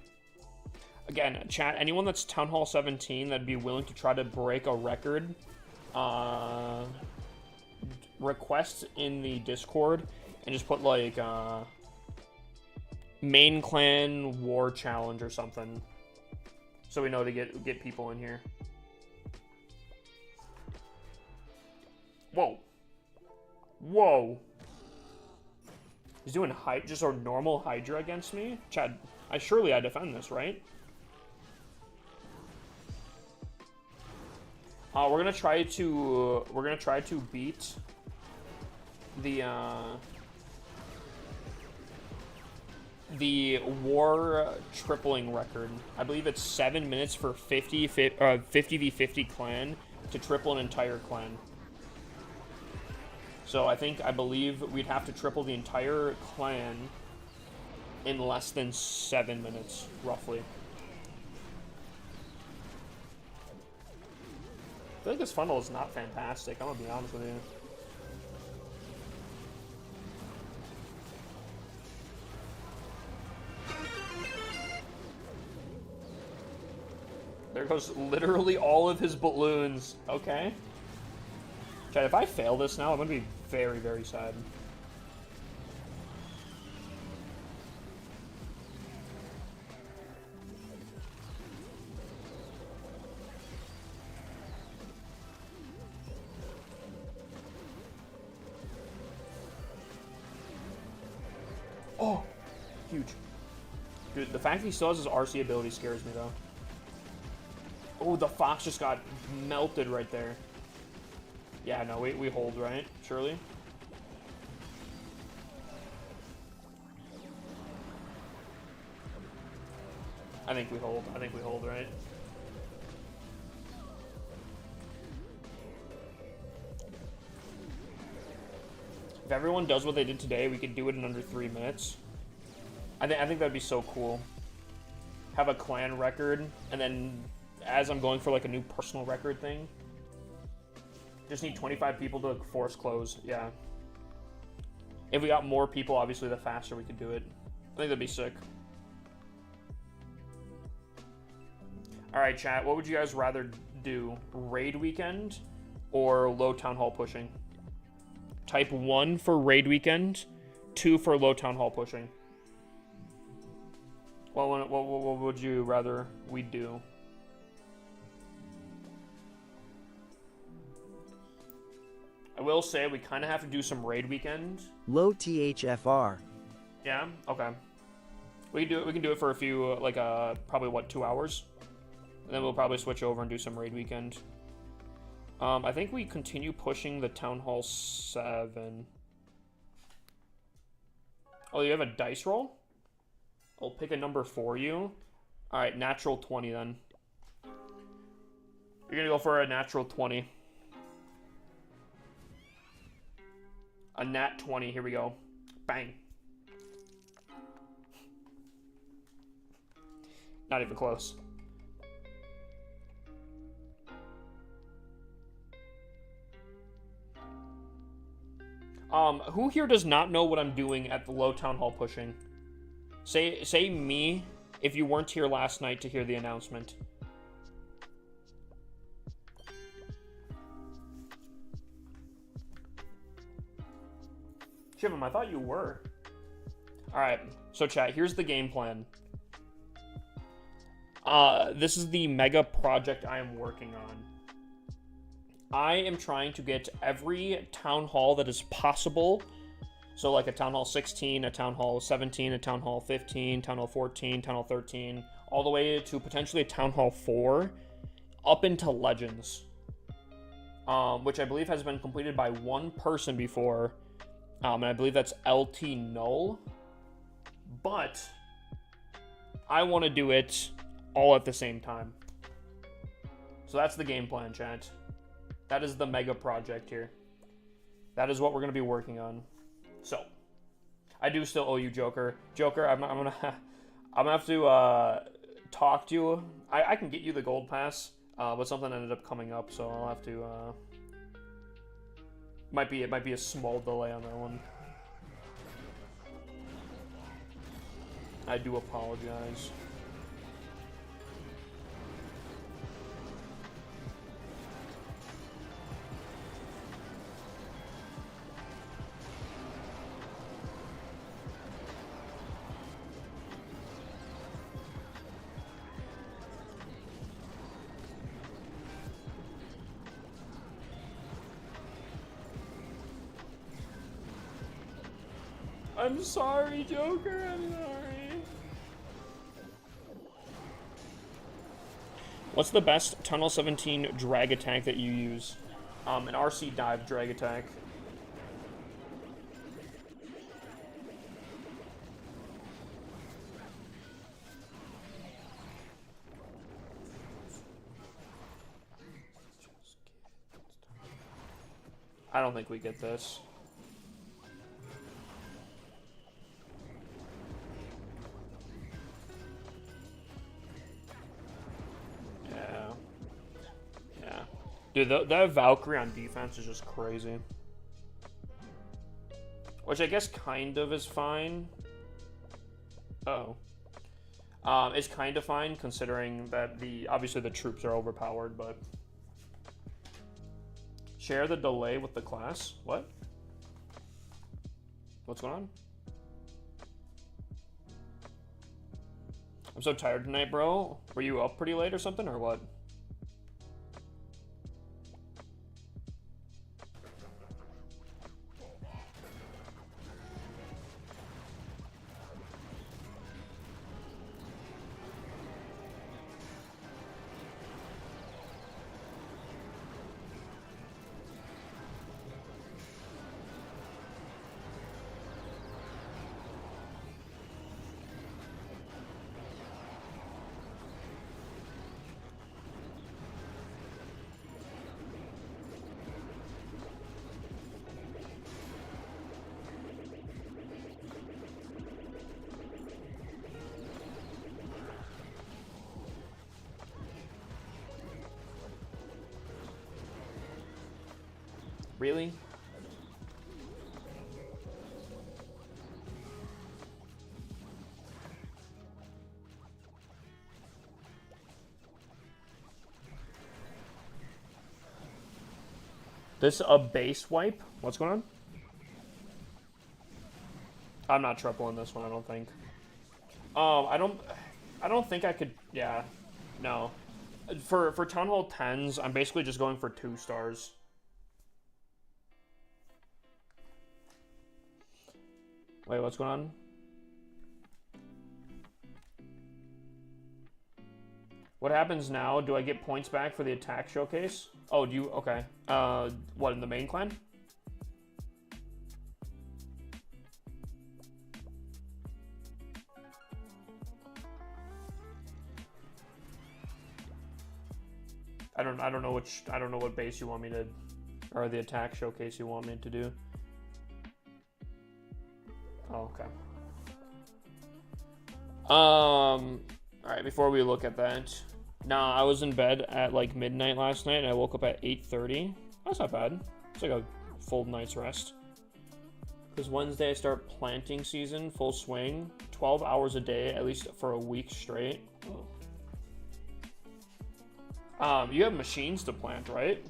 Again, chat, anyone that's Town Hall 17 that'd be willing to try to break a record, request in the Discord and just put like, main clan war challenge or something. So we know to get people in here. Whoa. Whoa. He's doing just a normal Hydra against me? Chad, Surely I defend this, right? We're gonna try to beat the war tripling record. I believe it's 7 minutes for 50 v 50 clan to triple an entire clan. So I believe we'd have to triple the entire clan in less than 7 minutes, roughly. I feel like this funnel is not fantastic, I'm gonna be honest with you. There goes literally all of his balloons. Okay. Chad, if I fail this now, I'm gonna be very, very sad. Oh, huge. Dude, the fact that he still has his RC ability scares me, though. Oh, the fox just got melted right there. Yeah, no, we hold, right? Surely? I think we hold. I think we hold, right? If everyone does what they did today, we could do it in under 3 minutes. I think that'd be so cool. Have a clan record, and then as I'm going for like a new personal record thing, just need 25 people to force close. Yeah. If we got more people, obviously, the faster we could do it. I think that'd be sick. All right, chat. What would you guys rather do? Raid weekend or low town hall pushing? Type 1 for raid weekend, 2 for low town hall pushing. What would you rather we do? I will say we kind of have to do some raid weekend. Low THFR. Yeah. Okay. We can do it. We can do it for a few, probably what, 2 hours, and then we'll probably switch over and do some raid weekend. I think we continue pushing the Town Hall 7. Oh, you have a dice roll? I'll pick a number for you. Alright, natural 20 then. You're gonna go for a natural 20. A nat 20, here we go. Bang. Not even close. Who here does not know what I'm doing at the low town hall pushing? Say me if you weren't here last night to hear the announcement. Shivam, I thought you were. Alright, so chat, here's the game plan. This is the mega project I am working on. I am trying to get every town hall that is possible. So like a town hall 16, a town hall 17, a town hall 15, town hall 14, town hall 13, all the way to potentially a town hall 4, up into Legends. Which I believe has been completed by one person before. And I believe that's LT Null. But I want to do it all at the same time. So that's the game plan, chat. That is the mega project here. That is what we're going to be working on. So, I do still owe you, Joker. Joker, I'm gonna have to talk to you. I can get you the gold pass, but something ended up coming up, so I'll have to. It might be a small delay on that one. I do apologize. I'm sorry, Joker, I'm sorry. What's the best Tunnel 17 drag attack that you use? An RC dive drag attack. I don't think we get this. Yeah. Yeah. Dude, that Valkyrie on defense is just crazy. Which I guess kind of is fine. Uh-oh. It's kind of fine considering that obviously the troops are overpowered, but... Share the delay with the class? What? What's going on? I'm so tired tonight, bro. Were you up pretty late or something, or what? Really? This a base wipe? What's going on? I'm not tripling this one, I don't think. I don't think I could, yeah, no. For Town Hall 10s, I'm basically just going for 2 stars. Wait, what's going on? What happens now? Do I get points back for the attack showcase? Oh, do you? Okay. What, in the main clan? I don't know what base you want me to, or the attack showcase you want me to do. Oh, okay. Alright, before we look at that. Nah, I was in bed at like midnight last night and I woke up at 8:30. That's not bad. It's like a full night's rest. Because Wednesday I start planting season, full swing. 12 hours a day, at least for a week straight. You have machines to plant, right?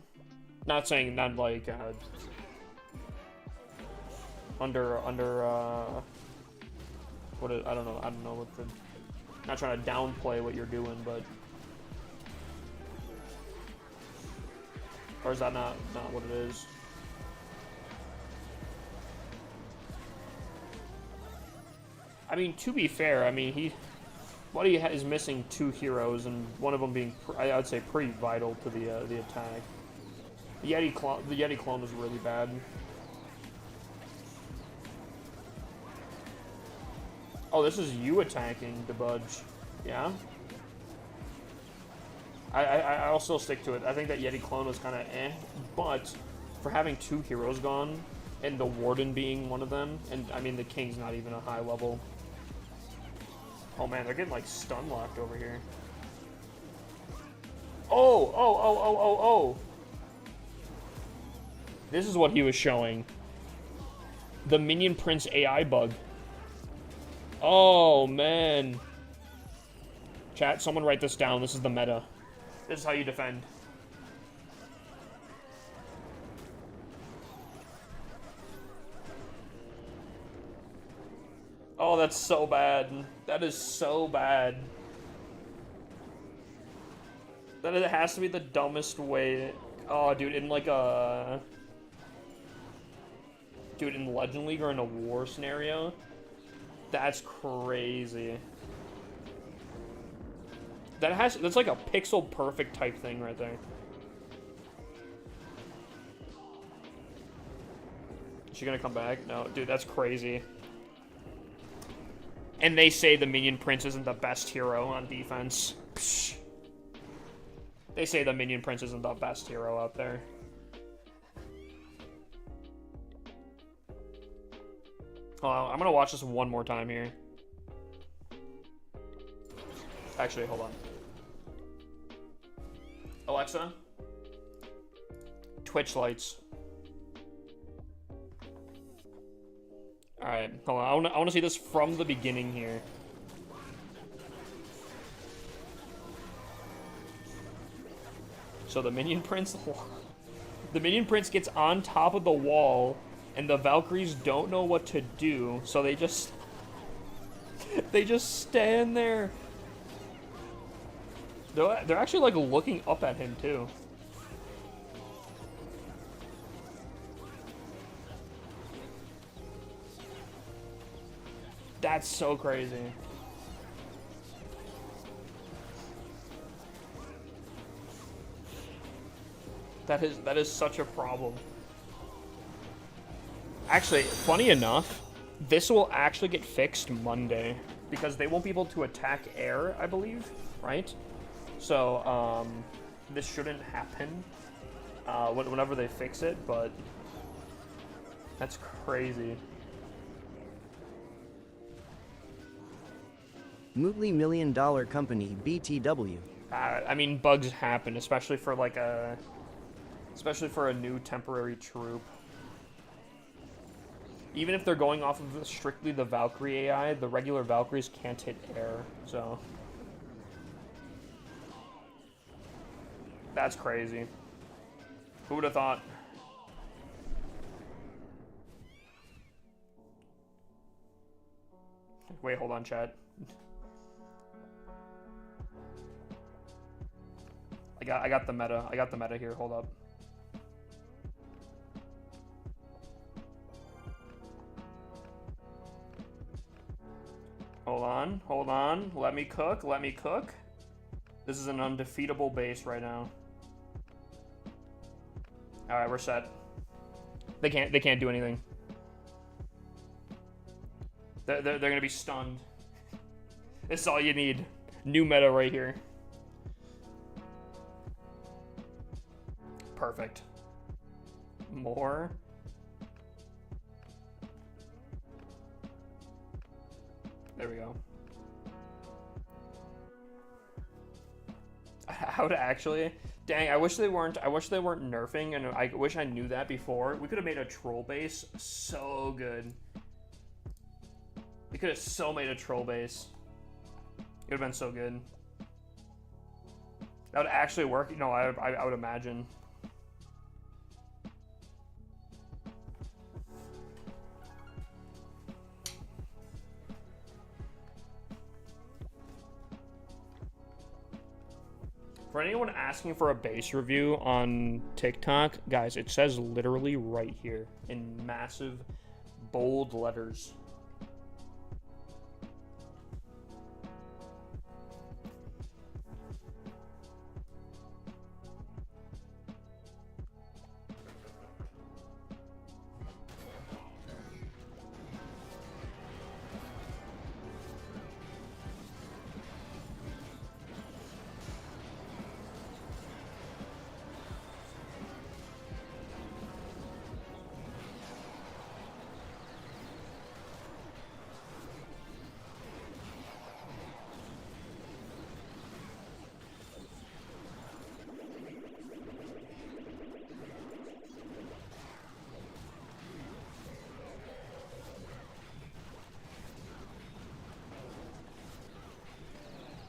Not saying, not like, what is, I don't know what the, not trying to downplay what you're doing, but, or is that not what it is? I mean, to be fair, I mean, Buddy is missing 2 heroes, and one of them being, I'd say, pretty vital to the attack. The Yeti clone was really bad. Oh, this is you attacking the Budge. Yeah? I'll still stick to it. I think that Yeti clone was kind of eh, but for having 2 heroes gone, and the Warden being one of them, and I mean the King's not even a high level. Oh man, they're getting like stun locked over here. Oh! This is what he was showing. The Minion Prince AI bug. Oh, man. Chat, someone write this down. This is the meta. This is how you defend. Oh, that's so bad. That is so bad. It has to be the dumbest way. Oh, dude, in like a... Dude, in Legend League or in a war scenario? That's crazy. That's like a pixel perfect type thing right there. Is she gonna come back? No, dude, that's crazy. And they say the Minion Prince isn't the best hero on defense. Psh. They say the Minion Prince isn't the best hero out there. Hold on, I'm gonna watch this one more time here. Actually, hold on. Alexa, Twitch lights. All right, hold on. I want to see this from the beginning here. So the Minion Prince, gets on top of the wall, and the Valkyries don't know what to do, so they just stand there. They're actually like looking up at him too. That's so crazy. That is such a problem. Actually, funny enough, this will actually get fixed Monday because they won't be able to attack air, I believe, right? So, this shouldn't happen whenever they fix it, but that's crazy. Mootly $1 million company BTW. I mean, bugs happen, especially for like a new temporary troop. Even if they're going off of strictly the Valkyrie AI, the regular Valkyries can't hit air, so that's crazy. Who would have thought? Wait, hold on, chat. I got the meta. I got the meta here. Hold up. Hold on. Let me cook. This is an undefeatable base right now. All right, we're set. They can't do anything. They're gonna be stunned. This is all you need. New meta right here. Perfect. More. There we go. How to actually? Dang, I wish they weren't nerfing, and I wish I knew that before. We could have made a troll base so good. We could have so made a troll base. It would have been so good. That would actually work. No, I would imagine. For anyone asking for a base review on TikTok, guys, it says literally right here in massive, bold letters.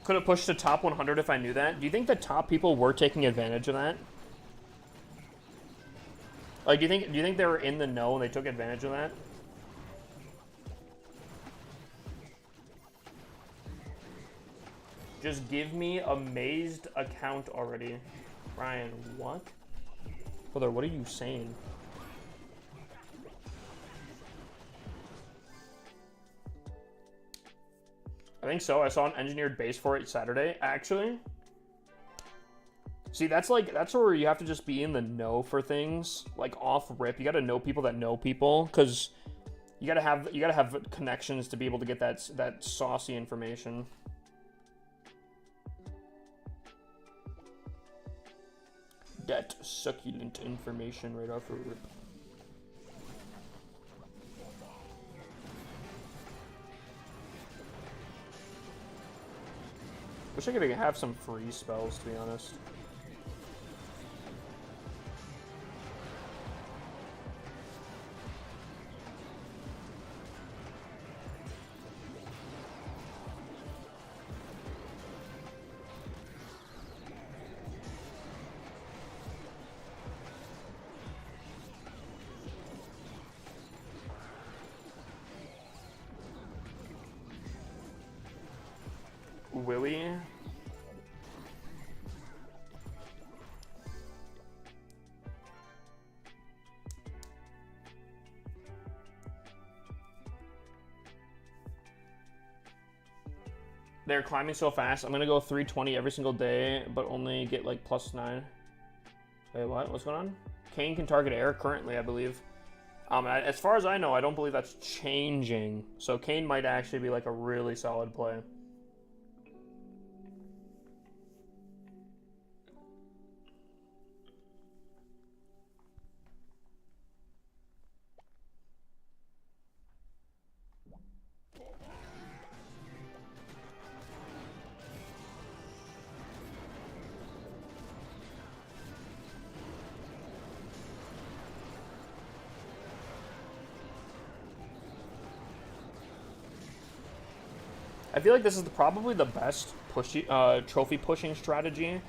Could have pushed to top 100 if I knew that. Do you think the top people were taking advantage of that? Like, do you think they were in the know and they took advantage of that? Just give me amazed account already. Ryan, what? Brother, what are you saying? I think so. I saw an engineered base for it Saturday, actually. See, that's where you have to just be in the know for things, like off rip. You got to know people that know people, because you gotta have connections to be able to get that saucy information. That succulent information right off the rip. Wish I could have some free spells, to be honest. Willie? They're climbing so fast. I'm gonna go 320 every single day, but only get like +9. Wait, what? What's going on? Kayn can target air currently, I believe. As far as I know, I don't believe that's changing. So Kayn might actually be like a really solid play. I feel like this is probably the best trophy pushing strategy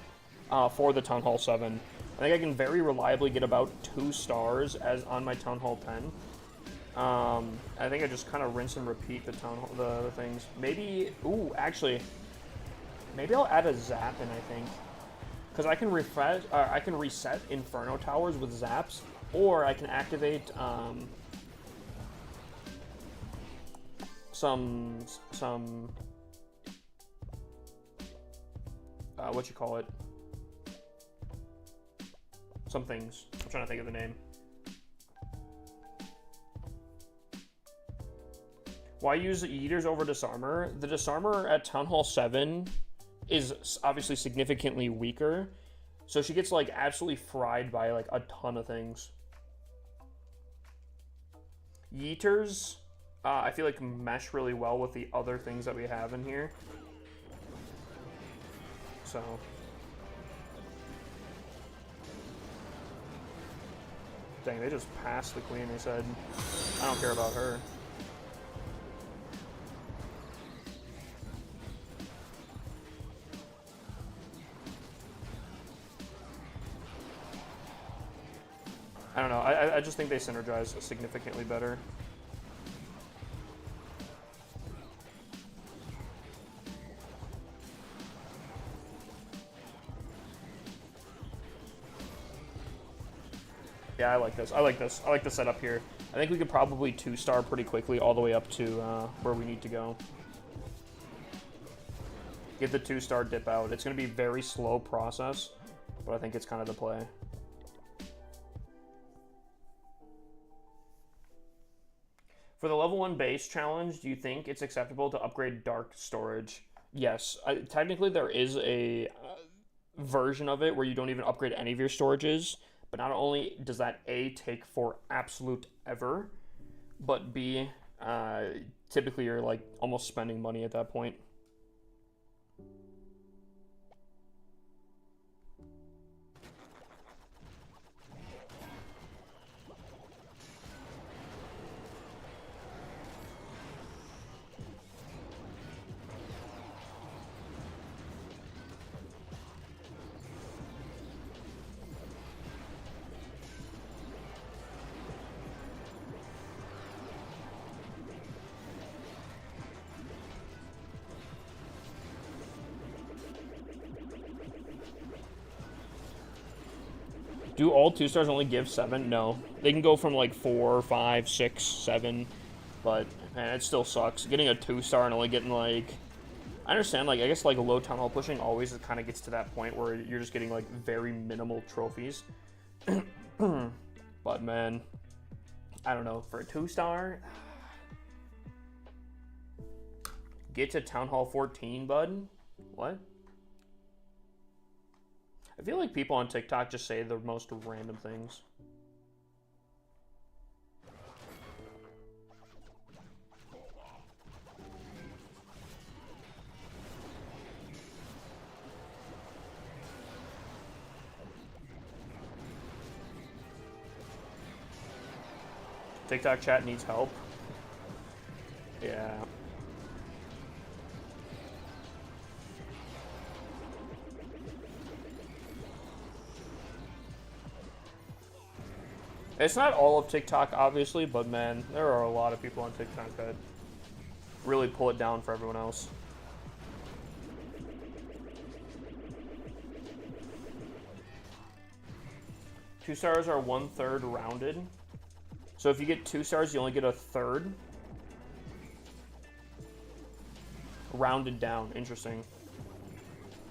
for the Town Hall 7. I think I can very reliably get about 2 stars as on my Town Hall 10. I think I just kind of rinse and repeat the things. Maybe, ooh, actually, maybe I'll add a zap in, I think. Because I can I can reset Inferno Towers with zaps, or I can activate some what you call it? Some things. I'm trying to think of the name. Why use Eaters over Disarmor? The Disarmor at Town Hall 7 is obviously significantly weaker, so she gets like absolutely fried by like a ton of things. Yeeters, I feel like mesh really well with the other things that we have in here. So dang, they just passed the queen. They said, I don't care about her. I don't know. I just think they synergize significantly better. Yeah, I like this. I like this. I like the setup here. I think we could probably 2-star pretty quickly all the way up to where we need to go. Get the 2-star dip out. It's going to be a very slow process, but I think it's kind of the play. For the level 1 base challenge, do you think it's acceptable to upgrade dark storage? Yes. Technically, there is a version of it where you don't even upgrade any of your storages, but not only does that A, take for absolute ever, but B, typically you're like almost spending money at that point. Do all 2-stars only give 7? No. They can go from like 4, 5, 6, 7, but man, it still sucks. Getting a 2-star and only getting like I understand, like, I guess, like, low town hall pushing always kind of gets to that point where you're just getting, like, very minimal trophies. But, man, I don't know. For a 2-star, get to Town Hall 14, bud? What? I feel like people on TikTok just say the most random things. TikTok chat needs help. Yeah. It's not all of TikTok, obviously, but man, there are a lot of people on TikTok that really pull it down for everyone else. Two stars are 1/3 rounded. So if you get 2 stars, you only get 1/3. Rounded down. Interesting.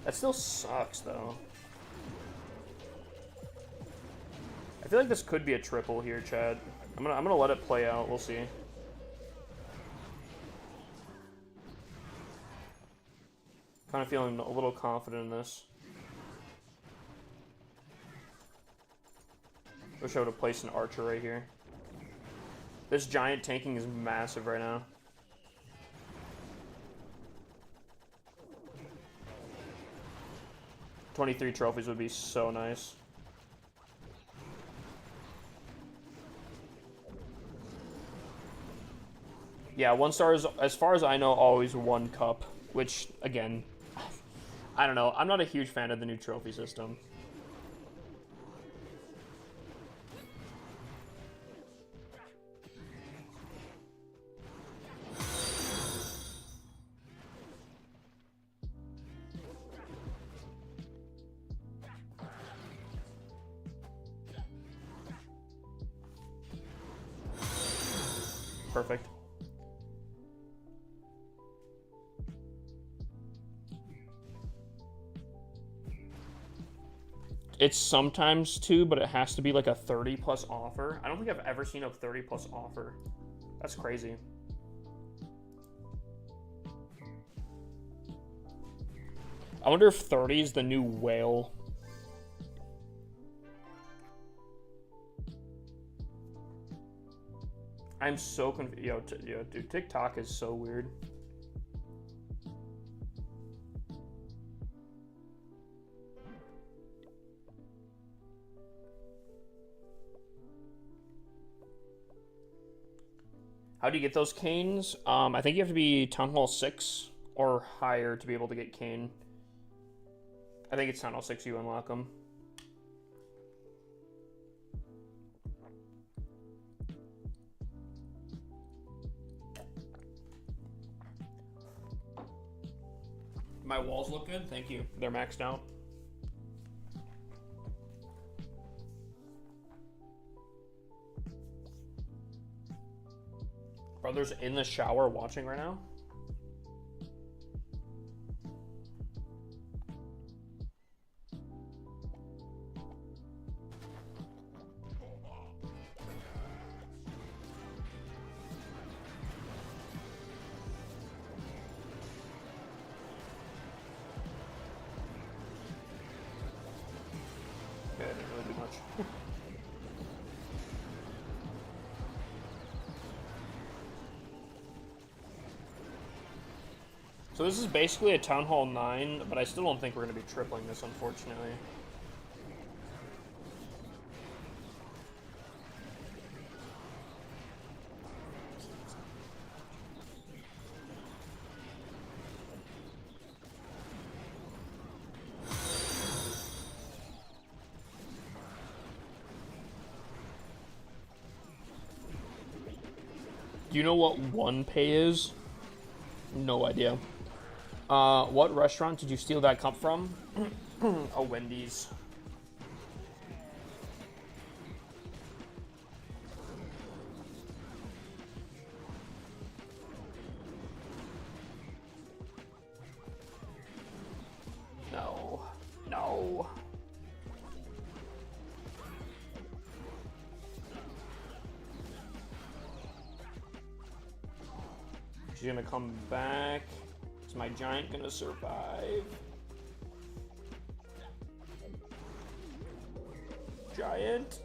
That still sucks, though. I feel like this could be a triple here, Chad. I'm gonna let it play out. We'll see. Kind of feeling a little confident in this. Wish I would have placed an archer right here. This giant tanking is massive right now. $23 trophies would be so nice. Yeah, 1 star is, as far as I know, always 1 cup, which, again, I don't know. I'm not a huge fan of the new trophy system. Perfect. It's sometimes 2, but it has to be like a 30+ offer. I don't think I've ever seen a 30+ offer. That's crazy. I wonder if 30 is the new whale. I'm so confused. Yo, dude, TikTok is so weird. How do you get those canes? I think you have to be Town Hall 6 or higher to be able to get cane. I think it's Town Hall 6 you unlock them. My walls look good, thank you. They're maxed out. Brother's in the shower watching right now. Okay, I didn't really do much. So this is basically a Town Hall 9, but I still don't think we're going to be tripling this, unfortunately. Do you know what 1 pay is? No idea. What restaurant did you steal that cup from? A Wendy's. No. She's gonna come back. Is my giant gonna survive? Giant.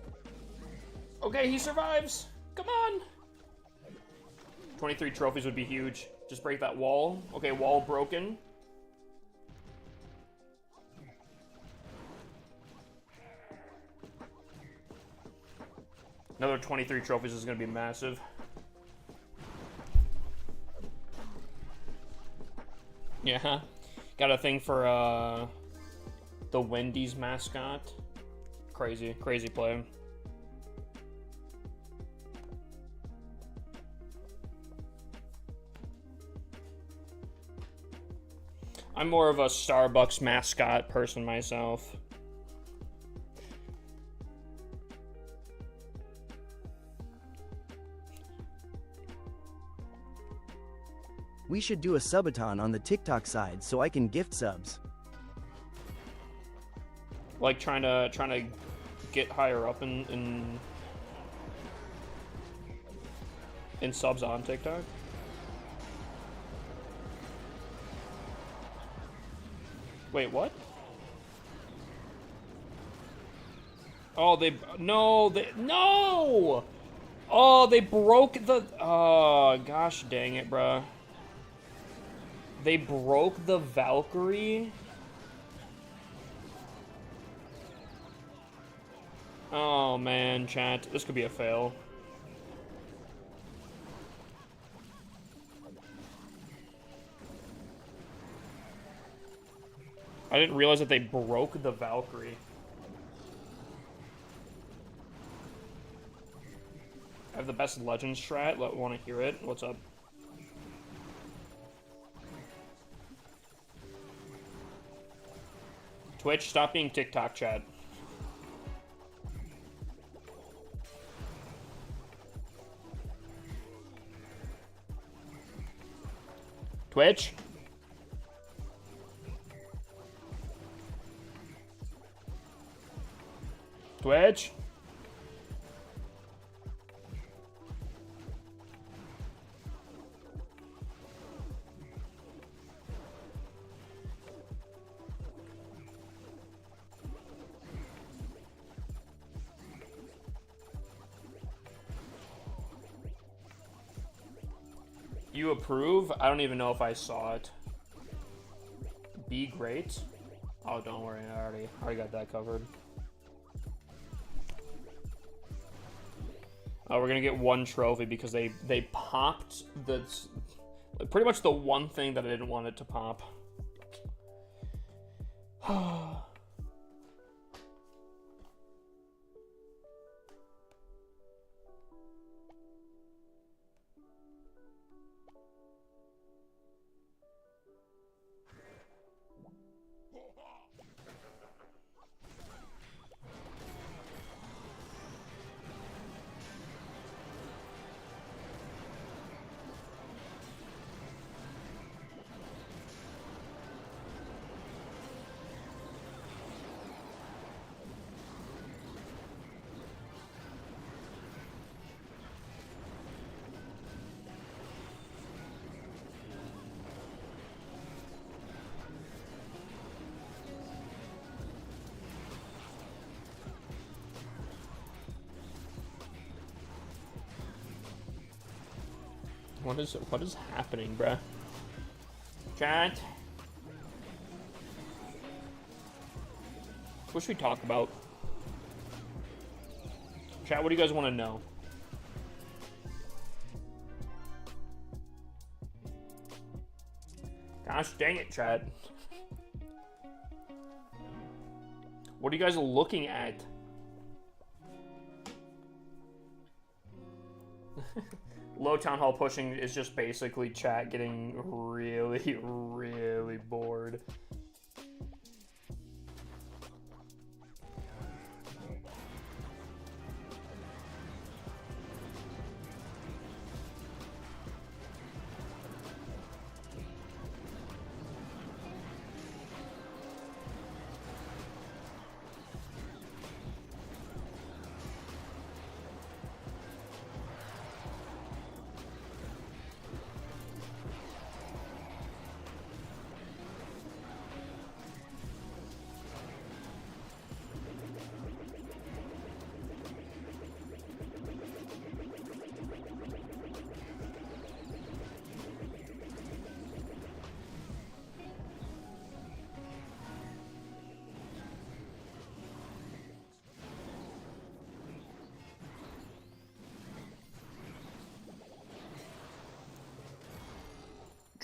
Okay, he survives. Come on. 23 trophies would be huge. Just break that wall. Okay, wall broken. Another 23 trophies is going to be massive. Yeah. Got a thing for the Wendy's mascot. Crazy, crazy play. I'm more of a Starbucks mascot person myself. We should do a subathon on the TikTok side so I can gift subs. Like trying to get higher up in subs on TikTok. Wait, what? Oh, no! Oh, they broke the, oh, gosh dang it, bruh. They broke the Valkyrie? Oh, man, chat. This could be a fail. I didn't realize that they broke the Valkyrie. I have the best legend strat. Want to hear it? What's up? Twitch, stop being TikTok, chat. Twitch? Twitch? You approve? I don't even know if I saw it. Be great? Oh, don't worry, I already got that covered. Oh, we're gonna get one trophy because they popped the pretty much the one thing that I didn't want it to pop. What is happening, bruh? Chat. What should we talk about? Chat, what do you guys want to know? Gosh dang it, chat. What are you guys looking at? Low town hall pushing is just basically chat getting really, really bored.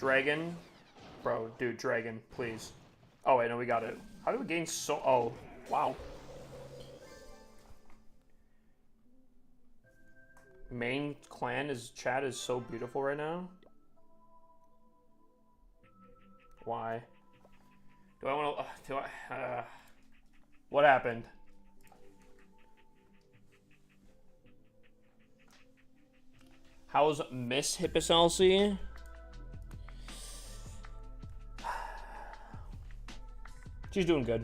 Dragon. Bro, dude, Dragon, please. Oh, wait, no, we got it. How do we gain so... Oh, wow. Main clan is... Chat is so beautiful right now. Why? Do I want to... Do I... what happened? How's Miss Hippus LC? She's doing good.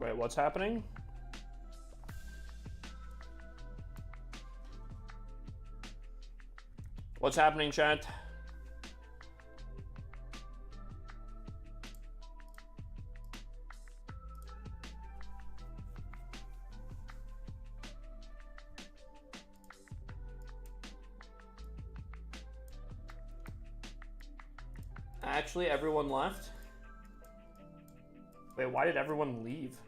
Wait, what's happening? What's happening, chat? Actually, everyone left? Wait, why did everyone leave?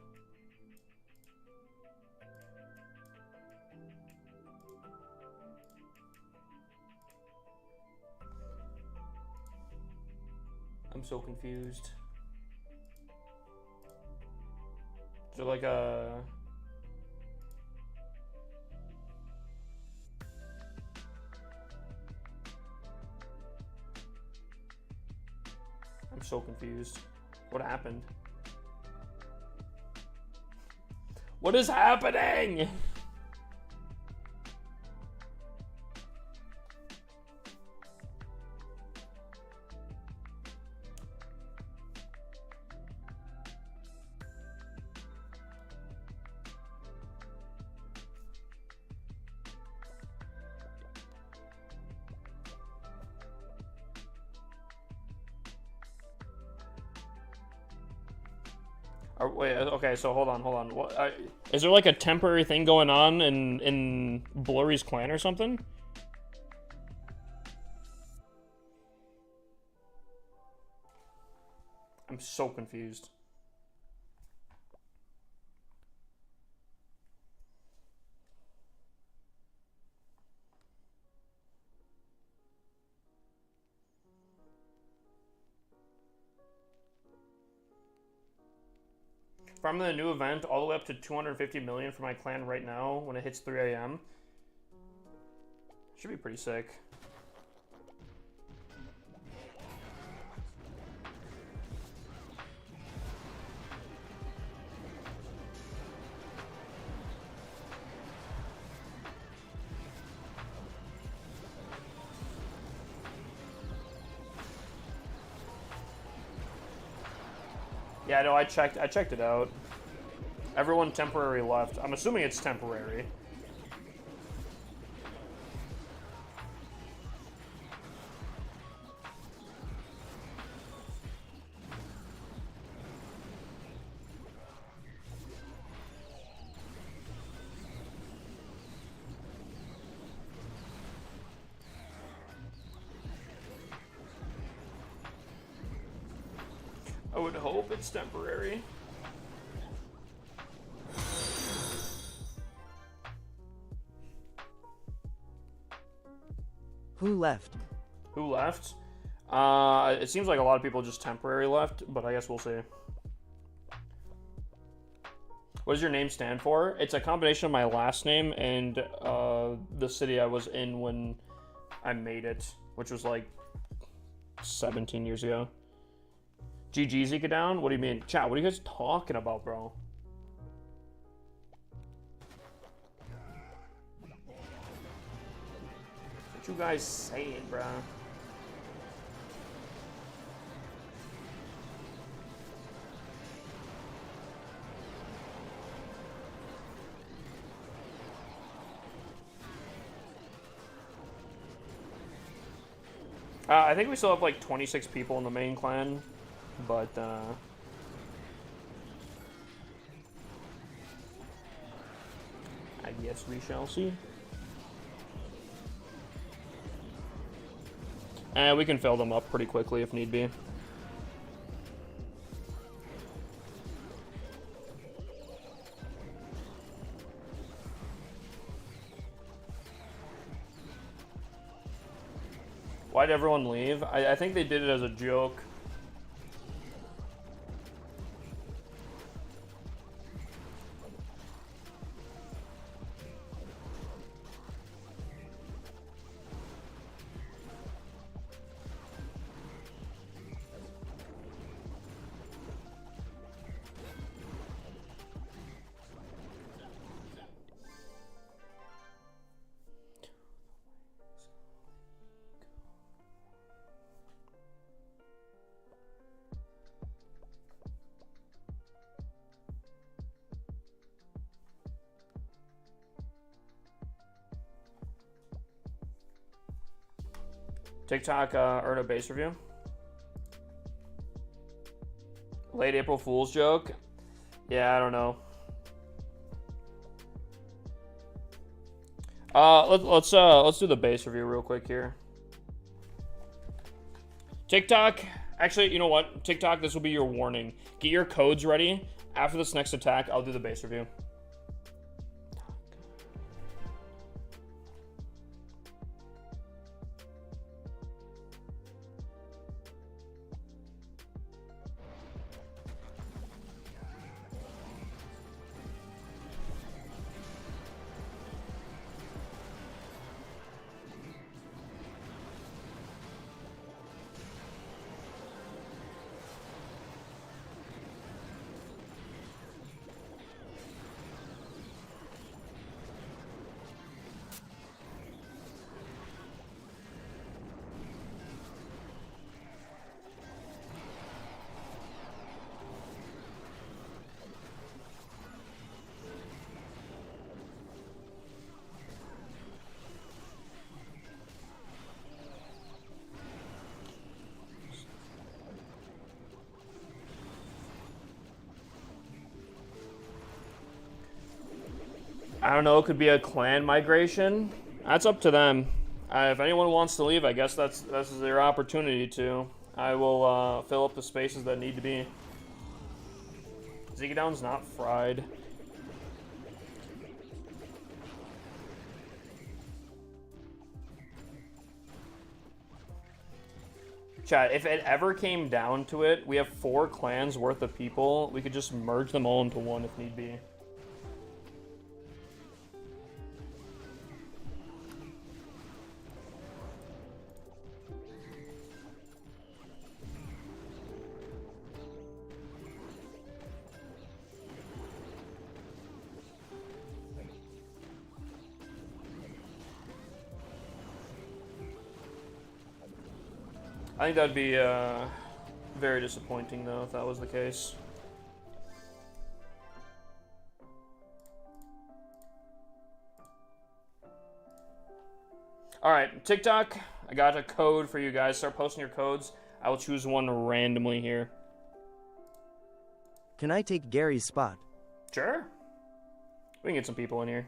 I'm so confused. Is there like a... I'm so confused. What happened? What is happening? Wait, okay, so hold on. What is there like a temporary thing going on in Blurry's clan or something? I'm so confused. From the new event all the way up to 250 million for my clan right now when it hits 3 a.m. Should be pretty sick. Yeah, no, I checked it out. Everyone temporary left. I'm assuming it's temporary. I would hope it's temporary. Who left? Who left? It seems like a lot of people just temporary left, but I guess we'll see. What does your name stand for? It's a combination of my last name and the city I was in when I made it, which was like 17 years ago. GG Zika down? What do you mean? Chat, what are you guys talking about, bro? What you guys saying, bro? I think we still have like 26 people in the main clan, but I guess we shall see. And we can fill them up pretty quickly if need be. Why'd everyone leave? I think they did it as a joke. TikTok earned a base review. Late April Fool's joke. Yeah, I don't know. Let's do the base review real quick here. TikTok, actually, you know what? TikTok, this will be your warning. Get your codes ready. After this next attack, I'll do the base review. I don't know, it could be a clan migration. That's up to them. If anyone wants to leave, I guess that's their opportunity to. I will fill up the spaces that need to be. Zegadown's not fried. Chat, if it ever came down to it, we have 4 clans worth of people. We could just merge them all into one if need be. I think that'd be very disappointing, though, if that was the case. Alright, TikTok, I got a code for you guys. Start posting your codes. I will choose one randomly here. Can I take Gary's spot? Sure. We can get some people in here.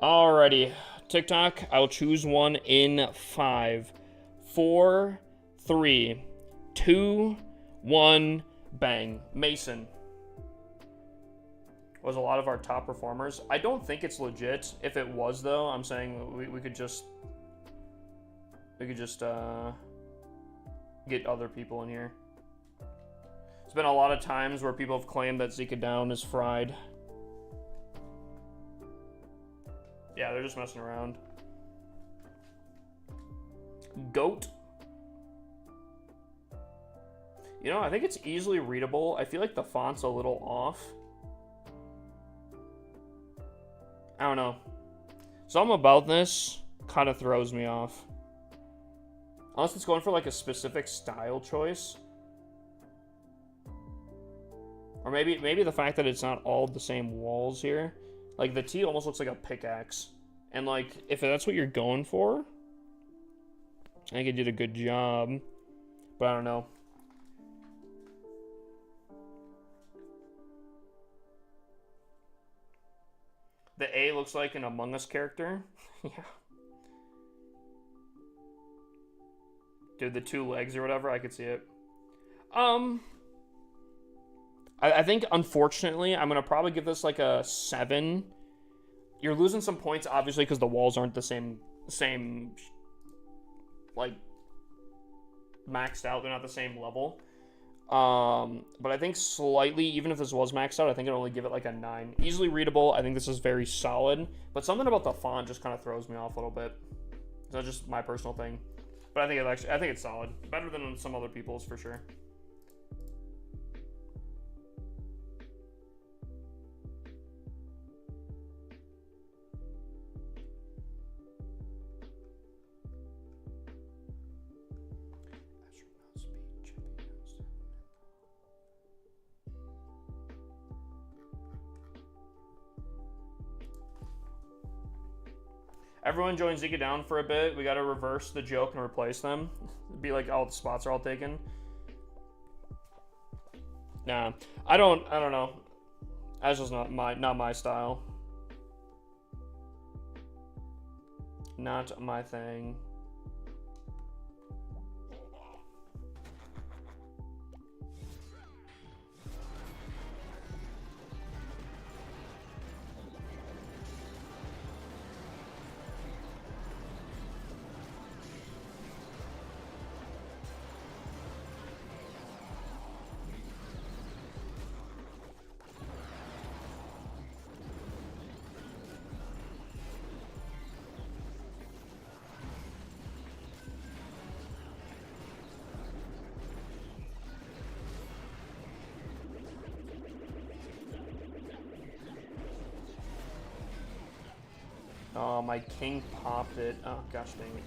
Alrighty. TikTok, I will choose one in 5, 4, 3, 2, 1, bang. Mason was a lot of our top performers. I don't think it's legit. If it was, though, I'm saying we could just get other people in here. There's been a lot of times where people have claimed that Zegadown is fried. Yeah, they're just messing around. Goat. You know, I think it's easily readable. I feel like the font's a little off. I don't know. Something about this kind of throws me off. Unless it's going for like a specific style choice. Or maybe the fact that it's not all the same walls here. Like, the T almost looks like a pickaxe. And, like, if that's what you're going for, I think it did a good job. But I don't know. The A looks like an Among Us character. Yeah. Dude, the 2 legs or whatever, I could see it. I think, unfortunately, I'm going to probably give this like a 7. You're losing some points, obviously, because the walls aren't the same, like, maxed out. They're not the same level. But I think slightly, even if this was maxed out, I think I'd only give it like a 9. Easily readable. I think this is very solid. But something about the font just kind of throws me off a little bit. That's just my personal thing. But I think it's solid. Better than some other people's for sure. Everyone join Zika down for a bit. We got to reverse the joke and replace them. It'd be like, oh, the spots are all taken. Nah, I don't know. That's just not my style. Not my thing. Oh, my king popped it. Oh, gosh dang it.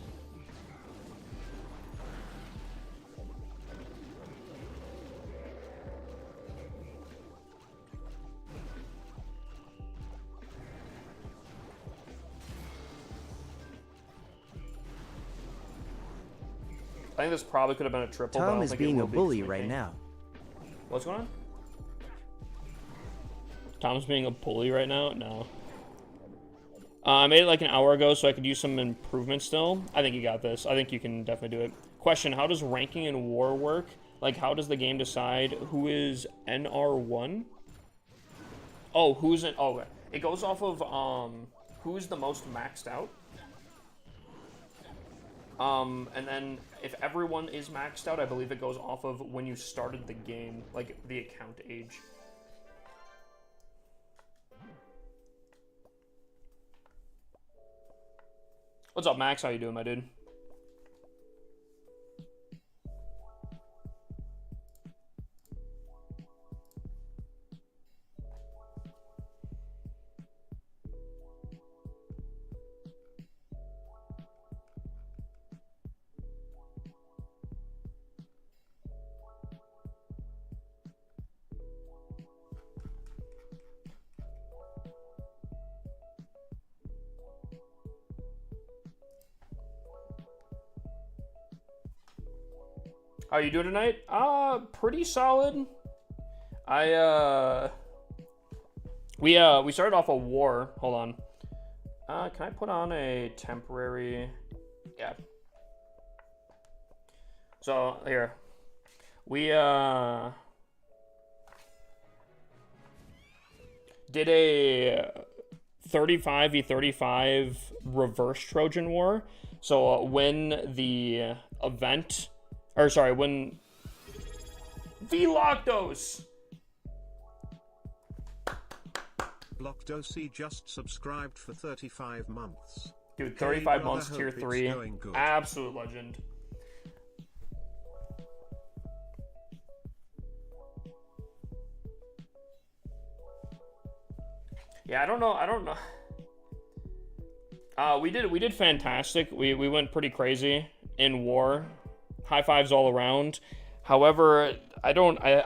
I think this probably could have been a triple. Tom is being a bully right now. What's going on? Tom's being a bully right now? No. I made it like an hour ago, so I could use some improvements still. I think you got this. I think you can definitely do it. Question, how does ranking in war work? Like, how does the game decide who is NR1? Oh, who's in... Oh, it goes off of, who's the most maxed out. And then if everyone is maxed out, I believe it goes off of when you started the game, like the account age. What's up, Max? How you doing, my dude? How you doing tonight? Pretty solid. We started off a war. Hold on. Can I put on a temporary? Yeah. So here, we did a 35v35 reverse Trojan War. So when the event. Or sorry, when Vloctos. Blockdosey just subscribed for 35 months. Dude, 35 months, tier 3. Absolute legend. Yeah, I don't know. We did fantastic. We went pretty crazy in war. High fives all around. However, I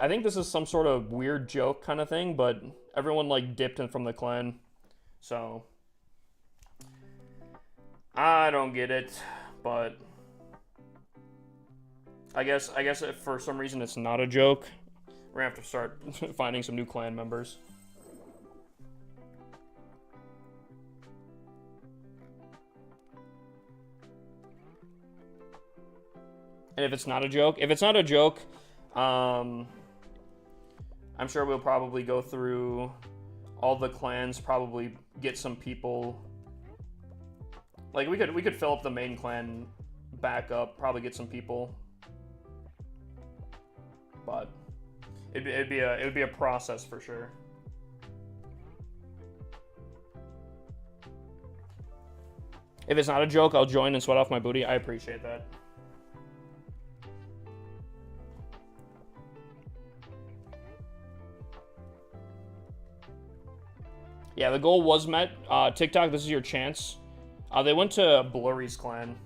think this is some sort of weird joke kind of thing, but everyone like dipped in from the clan. So I don't get it, but I guess if for some reason it's not a joke, we're gonna have to start finding some new clan members. And if it's not a joke, I'm sure we'll probably go through all the clans, probably get some people. Like we could fill up the main clan back up, probably get some people. But it would be a process for sure. If it's not a joke, I'll join and sweat off my booty. I appreciate that. Yeah, the goal was met. TikTok, this is your chance. They went to Blurry's clan.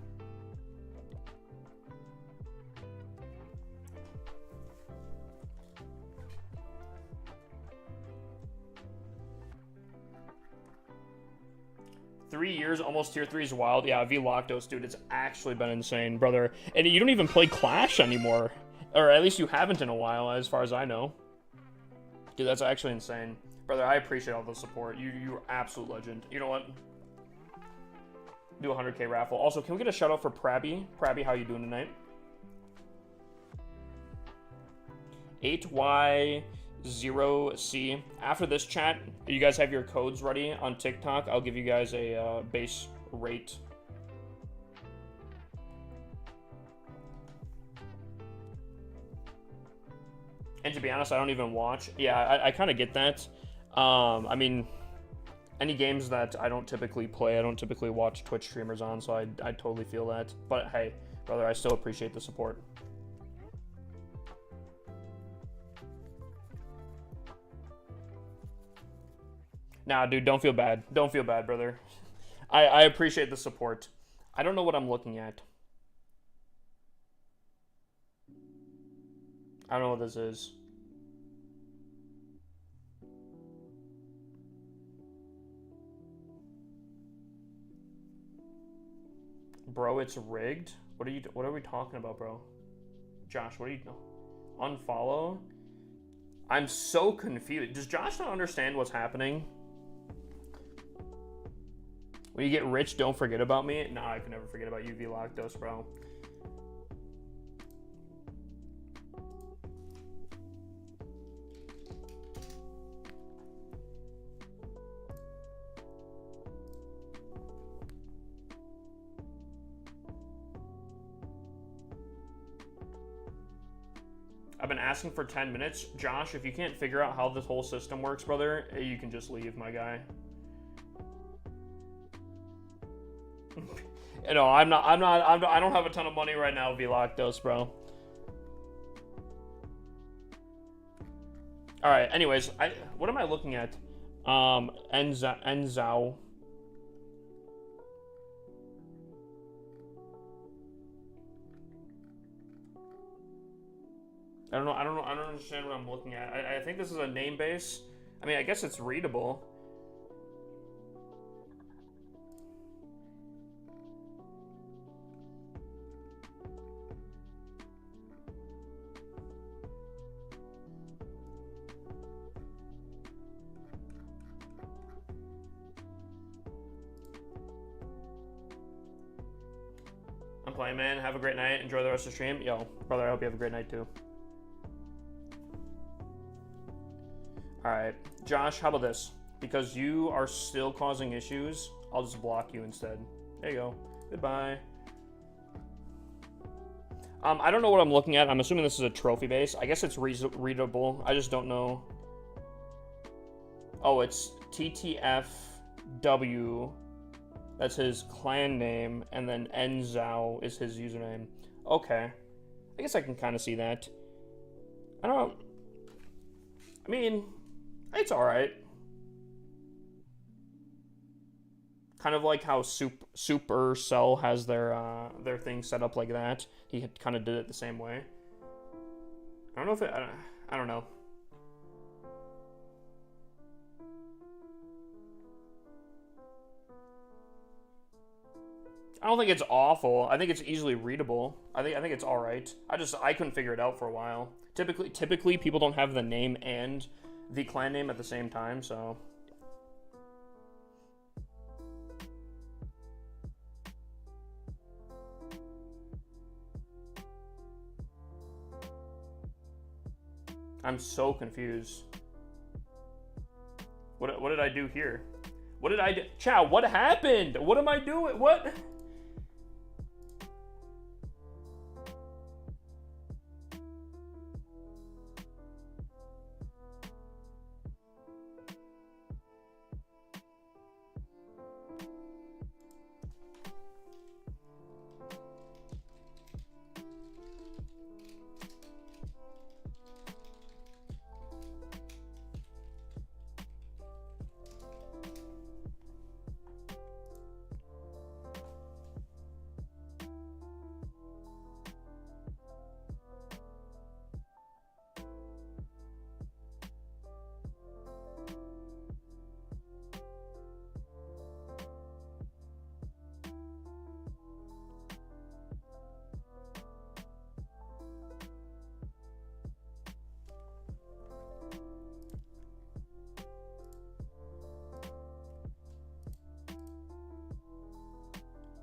Years, almost tier 3 is wild. Yeah, Vloctos, dude, it's actually been insane, brother. And you don't even play Clash anymore. Or at least you haven't in a while, as far as I know. Dude, that's actually insane. Brother, I appreciate all the support. You're absolute legend. You know what? Do a 100k raffle. Also, can we get a shout out for Prabby? Prabby, how you doing tonight? 8Y0C. After this chat, you guys have your codes ready on TikTok. I'll give you guys a base rate. And to be honest, I don't even watch. Yeah, I kind of get that. I mean, any games that I don't typically play, I don't typically watch Twitch streamers on, so I totally feel that. But hey, brother, I still appreciate the support. Nah, dude, don't feel bad. Don't feel bad, brother. I appreciate the support. I don't know what I'm looking at. I don't know what this is. Bro, it's rigged? What are we talking about, bro? Josh, what are you... Unfollow? I'm so confused. Does Josh not understand what's happening? When you get rich, don't forget about me. Nah, I can never forget about you, Vloctos, bro. I've been asking for 10 minutes. Josh, if you can't figure out how this whole system works, brother, you can just leave, my guy. You know, I don't have a ton of money right now, Vloctos, bro. Alright, anyways, what am I looking at? Enzao. I don't understand what I'm looking at. I think this is a name base. I mean, I guess it's readable. I'm playing, man. Have a great night. Enjoy the rest of the stream. Yo, brother, I hope you have a great night, too. Alright. Josh, how about this? Because you are still causing issues, I'll just block you instead. There you go. Goodbye. I don't know what I'm looking at. I'm assuming this is a trophy base. I guess it's readable. I just don't know. Oh, it's TTFW. That's his clan name. And then Enzao is his username. Okay. I guess I can kind of see that. I mean, it's alright. Kind of like how Supercell has their thing set up like that. He kind of did it the same way. I don't know if it... I don't know. I don't think it's awful. I think it's easily readable. I think it's all right. I couldn't figure it out for a while. Typically people don't have the name and the clan name at the same time, so... I'm so confused. What did I do here? What did I do? Chow, what happened? What am I doing? What?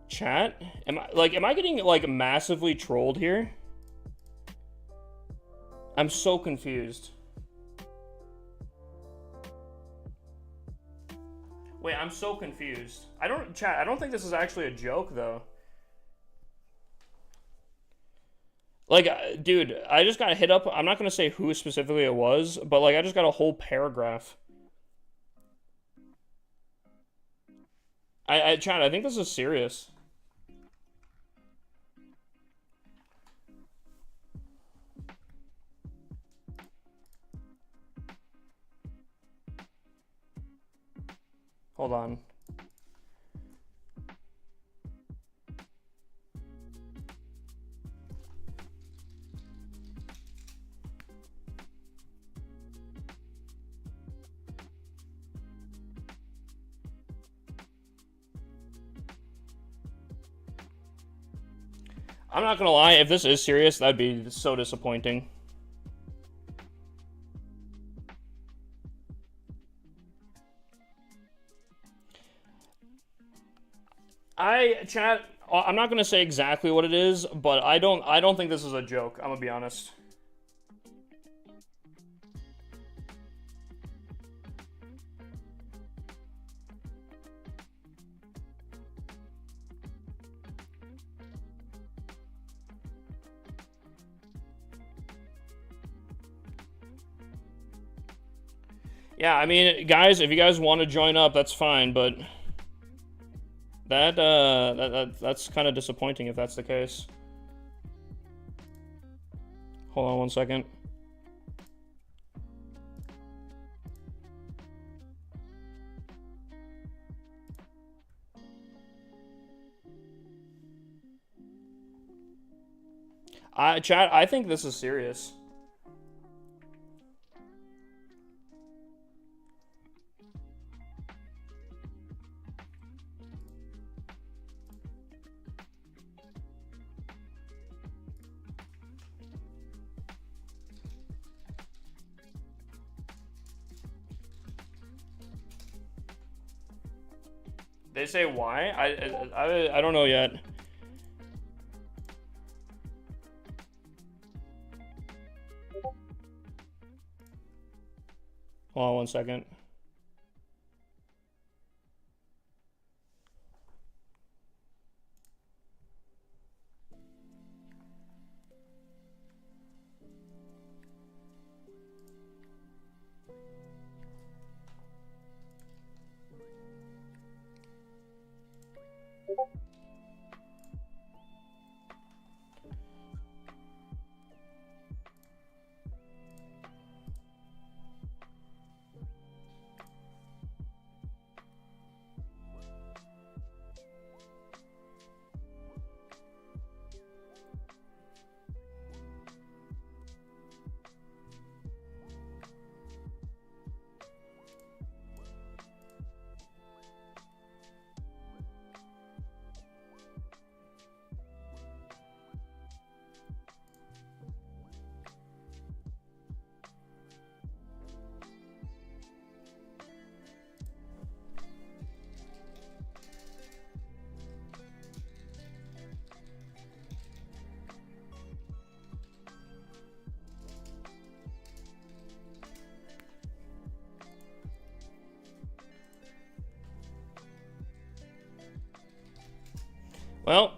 Chat? Am I getting like massively trolled here? I'm so confused. Wait, I'm so confused. I don't think this is actually a joke though. Like, dude, I just got hit up. I'm not gonna say who specifically it was, but like I just got a whole paragraph. Chat, I think this is serious. Hold on. I'm not gonna lie, if this is serious, that'd be so disappointing. Chat, I'm not gonna say exactly what it is, but I don't think this is a joke. I'm gonna be honest. Yeah, I mean, guys, if you guys want to join up, that's fine, but that's kind of disappointing if that's the case. Hold on one second. Chat, I think this is serious. They say why? I don't know yet. Hold on one second. Well,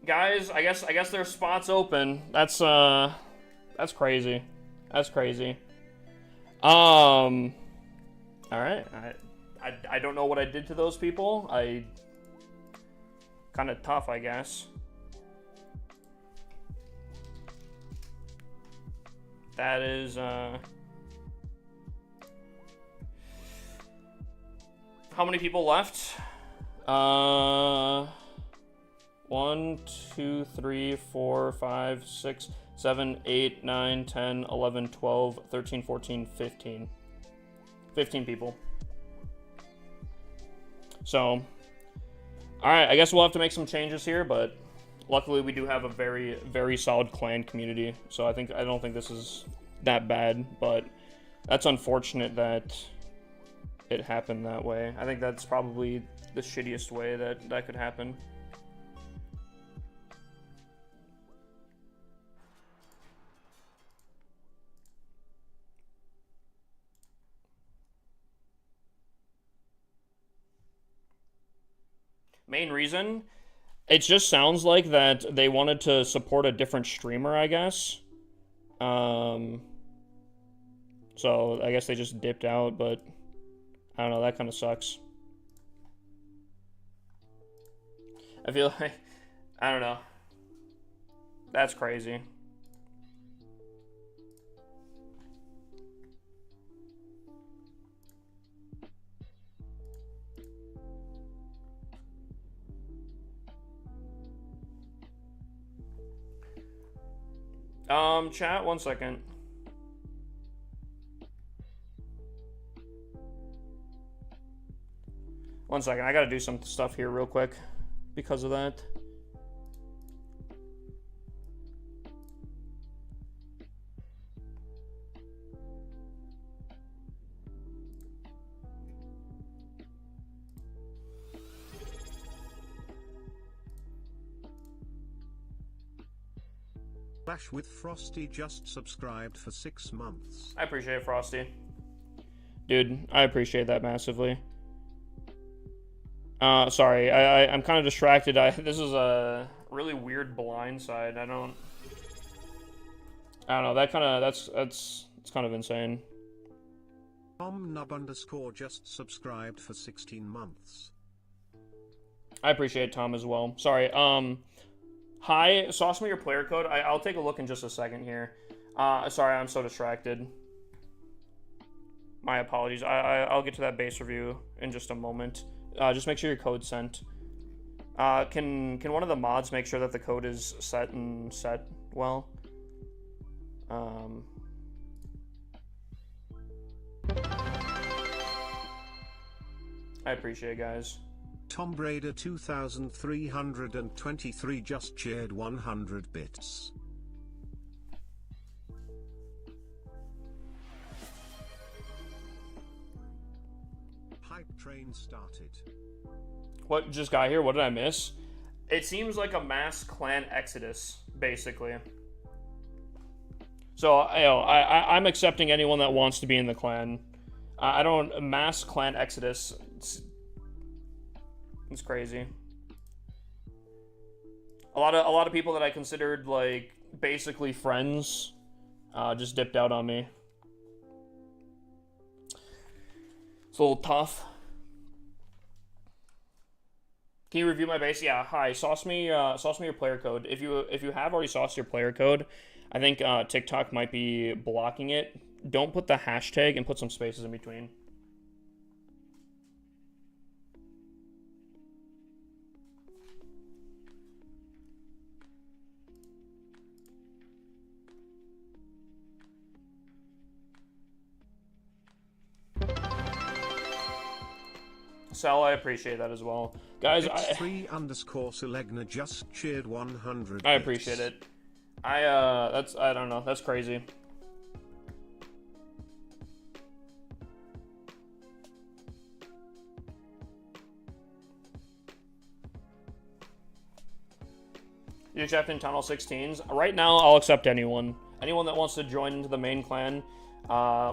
guys, I guess there's spots open. That's crazy. That's crazy. All right. I don't know what I did to those people. Kind of tough, I guess. That is how many people left? 1, 2, 3, 4, 5, 6, 7, 8, 9, 10, 11, 12, 13, 14, 15. 15 people. So, alright, I guess we'll have to make some changes here, but luckily we do have a very, very solid clan community. So I don't think this is that bad, but that's unfortunate that it happened that way. I think that's probably the shittiest way that could happen. Main reason, it just sounds like that they wanted to support a different streamer, I guess. So I guess they just dipped out, but I don't know, that kind of sucks. I feel like, I don't know. That's crazy. Chat, 1 second. One second, I gotta do some stuff here real quick because of that. Flash with Frosty just subscribed for 6 months. I appreciate it, Frosty. Dude, I appreciate that massively. Sorry, I'm kind of distracted. This is a really weird blind side. I don't know. That's kind of insane. TomNub_ just subscribed for 16 months. I appreciate Tom as well. Sorry. Hi, sauce me your player code. I'll take a look in just a second here. Sorry, I'm so distracted. My apologies. I'll get to that base review in just a moment. Just make sure your code's sent. Can one of the mods make sure that the code is set well? I appreciate it, guys. Tom Brady 2323 just cheered 100 bits. Hype train started. What just got here? What did I miss? It seems like a mass clan exodus, basically. So, I'm accepting anyone that wants to be in the clan. I don't mass clan exodus. It's crazy. A lot of people that I considered like basically friends just dipped out on me. It's a little tough. Can you review my base? Yeah. Hi. Sauce me your player code. If you have already sauced your player code, I think TikTok might be blocking it. Don't put the hashtag and put some spaces in between. Sal, I appreciate that as well. Guys, X3_Selegna just cheered 100 I appreciate it. I don't know. That's crazy. You accepting Tunnel 16s? Right now, I'll accept anyone. Anyone that wants to join into the main clan.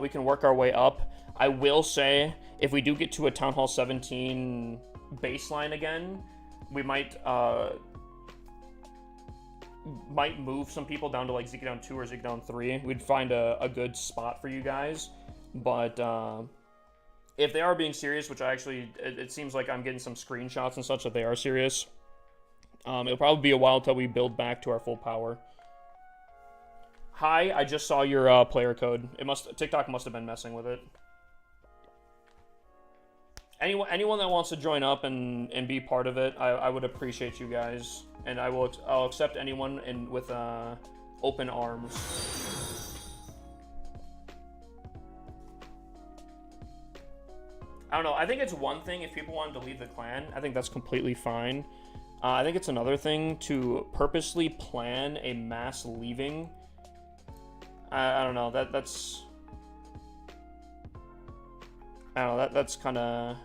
We can work our way up. I will say, if we do get to a Town Hall 17 baseline again, we might move some people down to like Zeke down 2 or Zeke down 3. We'd find a good spot for you guys. But if they are being serious, which it seems like I'm getting some screenshots and such that they are serious, it'll probably be a while till we build back to our full power. Hi, I just saw your player code. TikTok must have been messing with it. Anyone that wants to join up and be part of it, I would appreciate you guys, and I'll accept anyone with open arms. I don't know. I think it's one thing if people wanted to leave the clan. I think that's completely fine. I think it's another thing to purposely plan a mass leaving. I don't know. That's I don't know. That's kind of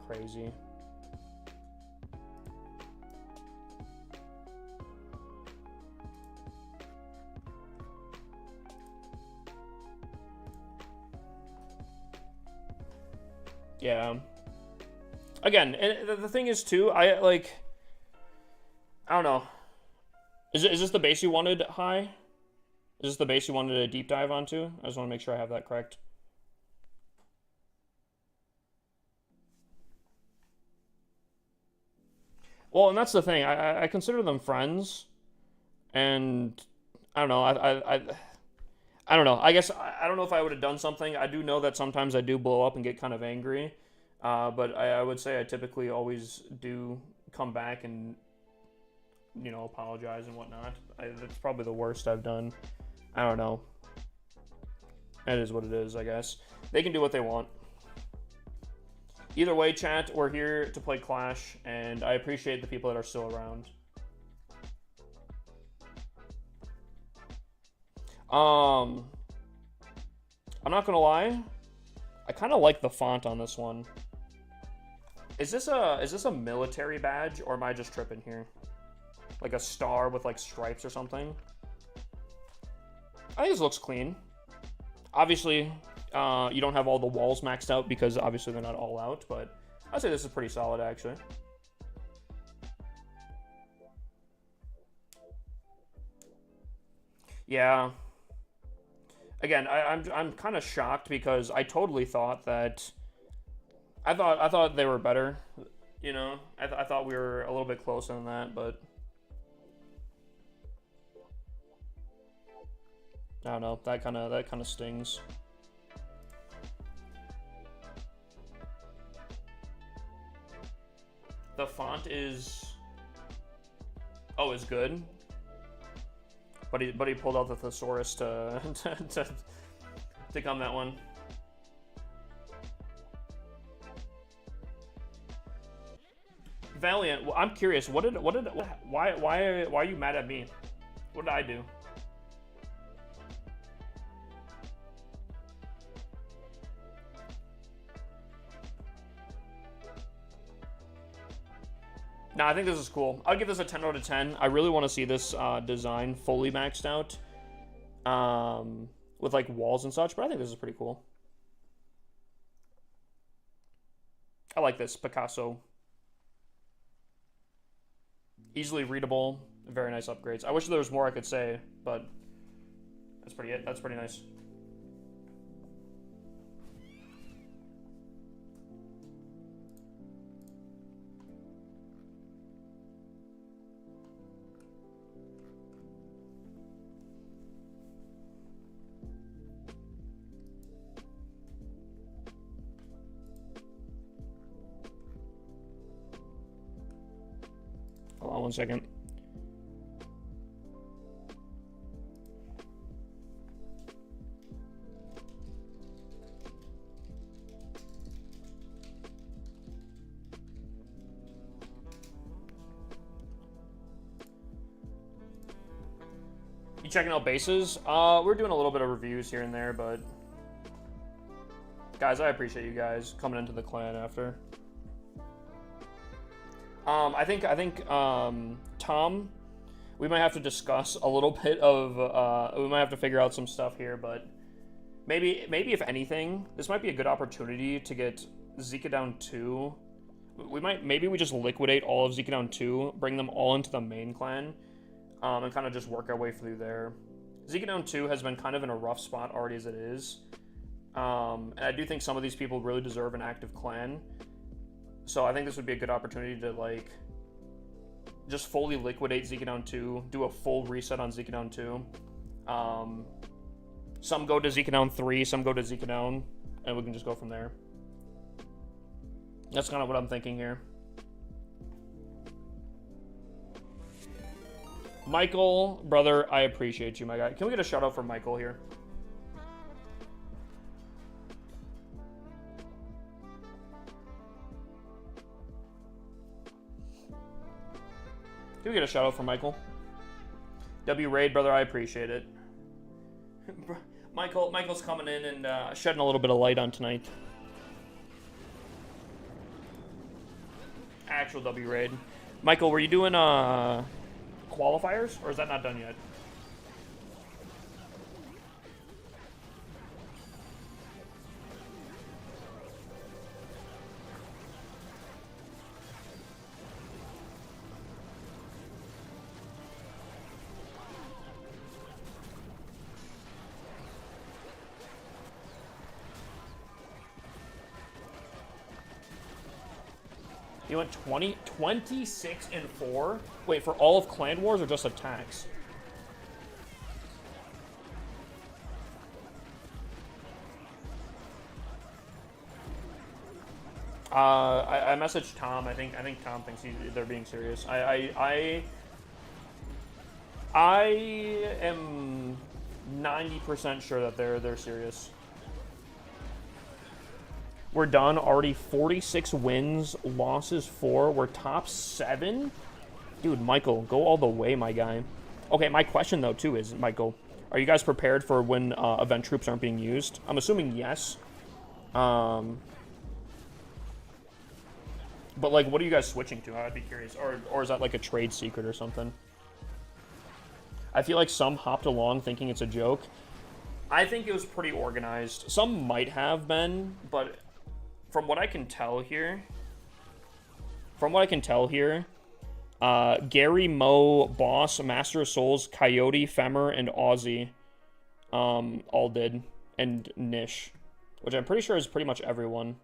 crazy. Yeah. Again, and the thing is too, I don't know. Is this the base you wanted, Hi? Is this the base you wanted to deep dive onto? I just want to make sure I have that correct. Well, and that's the thing. I consider them friends, and I don't know. I don't know. I guess I don't know if I would have done something. I do know that sometimes I do blow up and get kind of angry, but I would say I typically always do come back and, you know, apologize and whatnot. That's probably the worst I've done. I don't know. It is what it is, I guess. They can do what they want. Either way, chat, we're here to play Clash, and I appreciate the people that are still around. I'm not gonna lie, I kind of like the font on this one. Is this a military badge, or am I just tripping here? Like a star with like stripes or something? I think this looks clean. Obviously, you don't have all the walls maxed out because obviously they're not all out, but I'd say this is pretty solid actually. Yeah. Again, I'm kind of shocked because I totally thought that I thought they were better, you know. I thought we were a little bit closer than that, but I don't know. That kind of stings. The font is good. But he pulled out the thesaurus to come that one. Valiant, well, I'm curious. Why are you mad at me? What did I do? No, I think this is cool. I'll give this a 10 out of 10. I really want to see this design fully maxed out with like walls and such, but I think this is pretty cool. I like this Picasso. Easily readable, very nice upgrades. I wish there was more I could say, but that's pretty nice. Hold on 1 second. You checking out bases? We're doing a little bit of reviews here and there, but guys, I appreciate you guys coming into the clan after. I think Tom, we might have to discuss a little bit of, we might have to figure out some stuff here, but maybe if anything, this might be a good opportunity to get Zika down 2. Maybe we just liquidate all of Zika down 2, bring them all into the main clan, and kind of just work our way through there. Zika down 2 has been kind of in a rough spot already as it is. And I do think some of these people really deserve an active clan. So I think this would be a good opportunity to, like, just fully liquidate Zika down 2, do a full reset on Zika down 2. Some go to Zika down 3, some go to Zika down, and we can just go from there. That's kind of what I'm thinking here. Michael, brother, I appreciate you, my guy. Can we get a shout out for Michael here? Can we get a shout out for Michael? W Raid, brother, I appreciate it. Michael's coming in and shedding a little bit of light on tonight. Actual W Raid. Michael, were you doing qualifiers, or is that not done yet? You went 26 and 4? Wait, for all of Clan Wars or just attacks? I messaged Tom. I think Tom thinks they're being serious. I am 90% sure that they're serious. We're done already. 46 wins, losses 4. We're top 7. Dude, Michael, go all the way, my guy. Okay, my question though too is, Michael, are you guys prepared for when event troops aren't being used? I'm assuming yes. But like, what are you guys switching to? I'd be curious. Or is that like a trade secret or something? I feel like some hopped along thinking it's a joke. I think it was pretty organized. Some might have been, but from what I can tell here, Gary, Mo, Boss, Master of Souls, Coyote, Femmer, and Aussie all did, and Nish, which I'm pretty sure is pretty much everyone.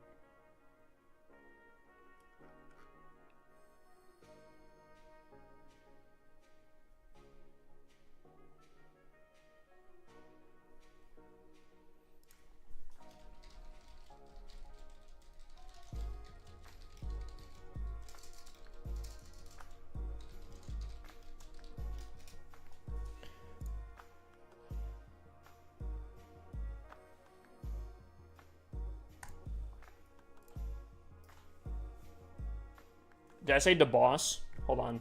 Did I say DeBoss? Hold on.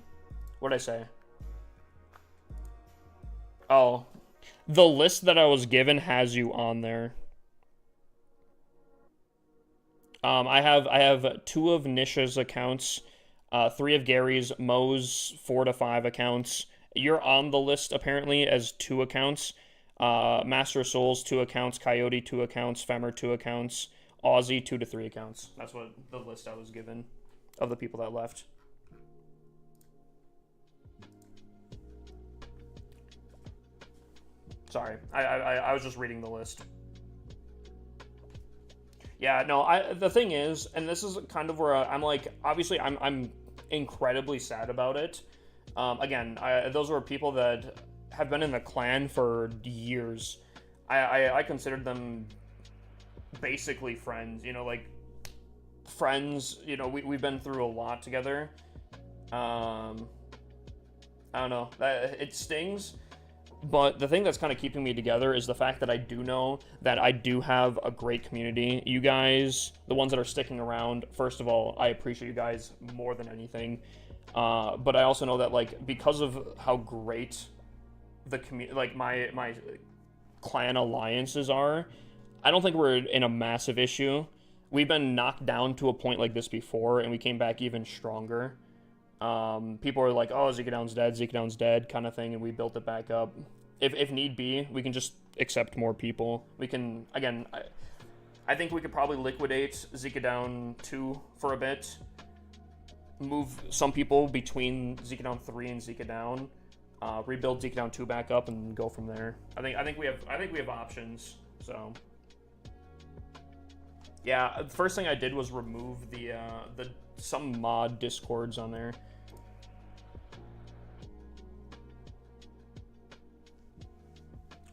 What did I say? Oh. The list that I was given has you on there. I have 2 of Nisha's accounts, 3 of Gary's, Mo's 4 to 5 accounts. You're on the list apparently as 2 accounts. Master of Souls 2 accounts, Coyote 2 accounts, Femmer 2 accounts, Aussie 2 to 3 accounts. That's what the list I was given of the people that left. Sorry, I was just reading the list. Yeah, no, the thing is, and this is kind of where I'm like, obviously I'm incredibly sad about it. Again, those were people that have been in the clan for years. I considered them basically friends, you know, like friends, you know, we've been through a lot together. I don't know, it stings. But the thing that's kind of keeping me together is the fact that I do know that I do have a great community. You guys, the ones that are sticking around, first of all, I appreciate you guys more than anything. But I also know that, like, because of how great the community, like, my clan alliances are, I don't think we're in a massive issue. We've been knocked down to a point like this before, and we came back even stronger. People are like, oh, Zika Down's dead, kind of thing, and we built it back up. If need be, we can just accept more people. We can, again, I think we could probably liquidate Zika Down 2 for a bit. Move some people between Zika Down 3 and Zika Down. Rebuild Zika Down 2 back up and go from there. I think we have options. So yeah, the first thing I did was remove some mod discords on there.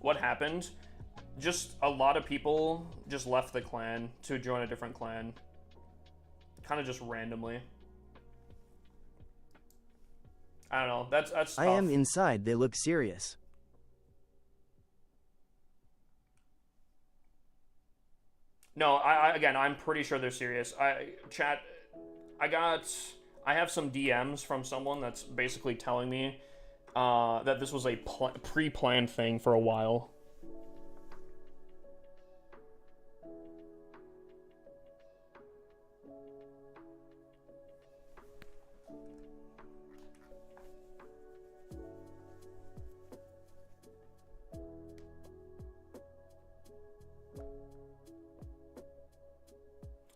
What happened? Just a lot of people just left the clan to join a different clan. Kind of just randomly. I don't know. That's tough. I am inside. They look serious. No, again, I'm pretty sure they're serious. I have some DMs from someone that's basically telling me that this was a pre-planned thing for a while.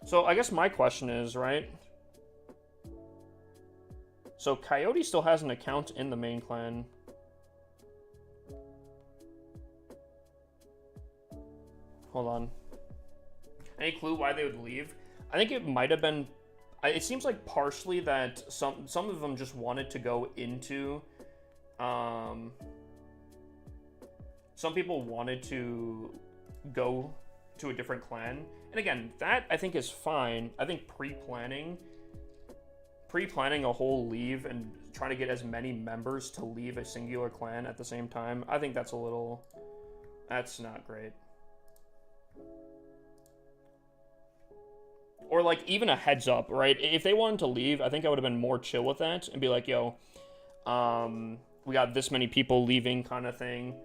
So I guess my question is, right? So Coyote still has an account in the main clan. Hold on. Any clue why they would leave? I think it might have been... It seems like partially that some of them just wanted to go into... some people wanted to go to a different clan. And again, that I think is fine. I think pre-planning a whole leave and trying to get as many members to leave a singular clan at the same time, I think that's not great. Or like even a heads up, right? If they wanted to leave, I think I would have been more chill with that and be like, yo, we got this many people leaving kind of thing.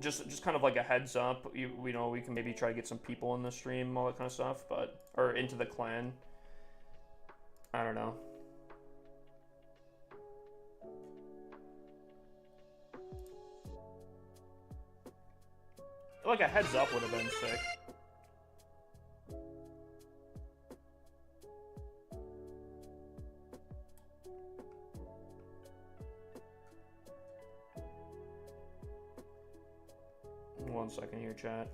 Just kind of like a heads up, you know, we can maybe try to get some people in the stream, all that kind of stuff, or into the clan. I don't know. Like a heads up would have been sick. One second here, chat.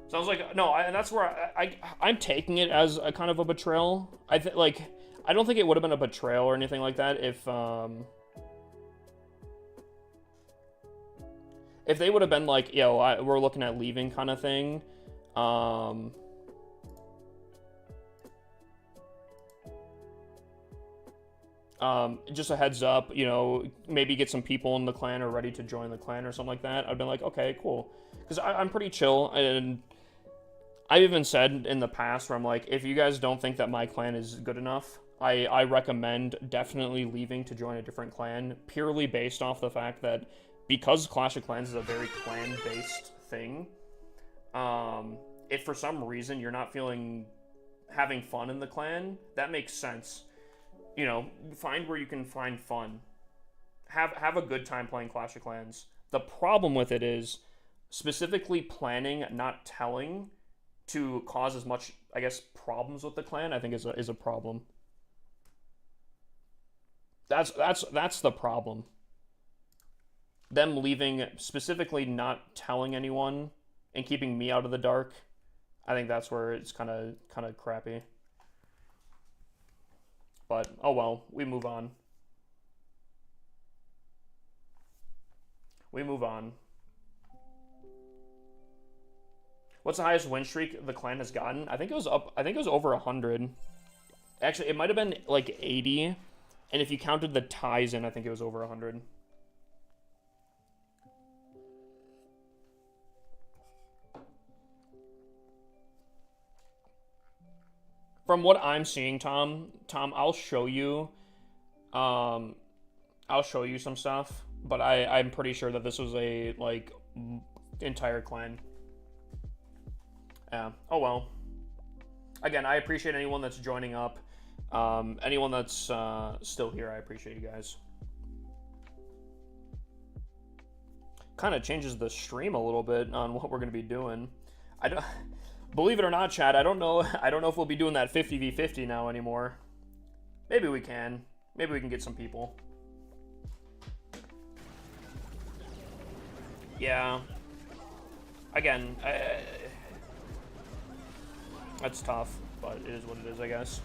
Sounds like no, and that's where I'm taking it as a kind of a betrayal. I don't think it would have been a betrayal or anything like that if they would have been like, yo, we're looking at leaving kind of thing. Just a heads up, you know, maybe get some people in the clan or ready to join the clan or something like that. I've been like, okay, cool. Because I'm pretty chill, and I've even said in the past where I'm like, if you guys don't think that my clan is good enough, I recommend definitely leaving to join a different clan, purely based off the fact that because Clash of Clans is a very clan-based thing, if for some reason you're not having fun in the clan, that makes sense. You know, find where you can find fun. Have a good time playing Clash of Clans. The problem with it is specifically planning, not telling, to cause as much, I guess, problems with the clan, I think is a problem. That's the problem. Them leaving, specifically not telling anyone and keeping me out of the dark, I think that's where it's kind of crappy. But, oh well, we move on. We move on. What's the highest win streak the clan has gotten? I think it was over 100. Actually, it might have been like 80. And if you counted the ties in, I think it was over 100. From what I'm seeing, Tom, I'll show you. I'll show you some stuff, but I'm pretty sure that this was a like entire clan. Yeah. Oh well. Again, I appreciate anyone that's joining up. Anyone that's still here, I appreciate you guys. Kind of changes the stream a little bit on what we're gonna be doing. I don't believe it or not, Chad. I don't know. I don't know if we'll be doing that 50v50 now anymore. Maybe we can. Maybe we can get some people. Yeah. Again, that's tough, but it is what it is, I guess.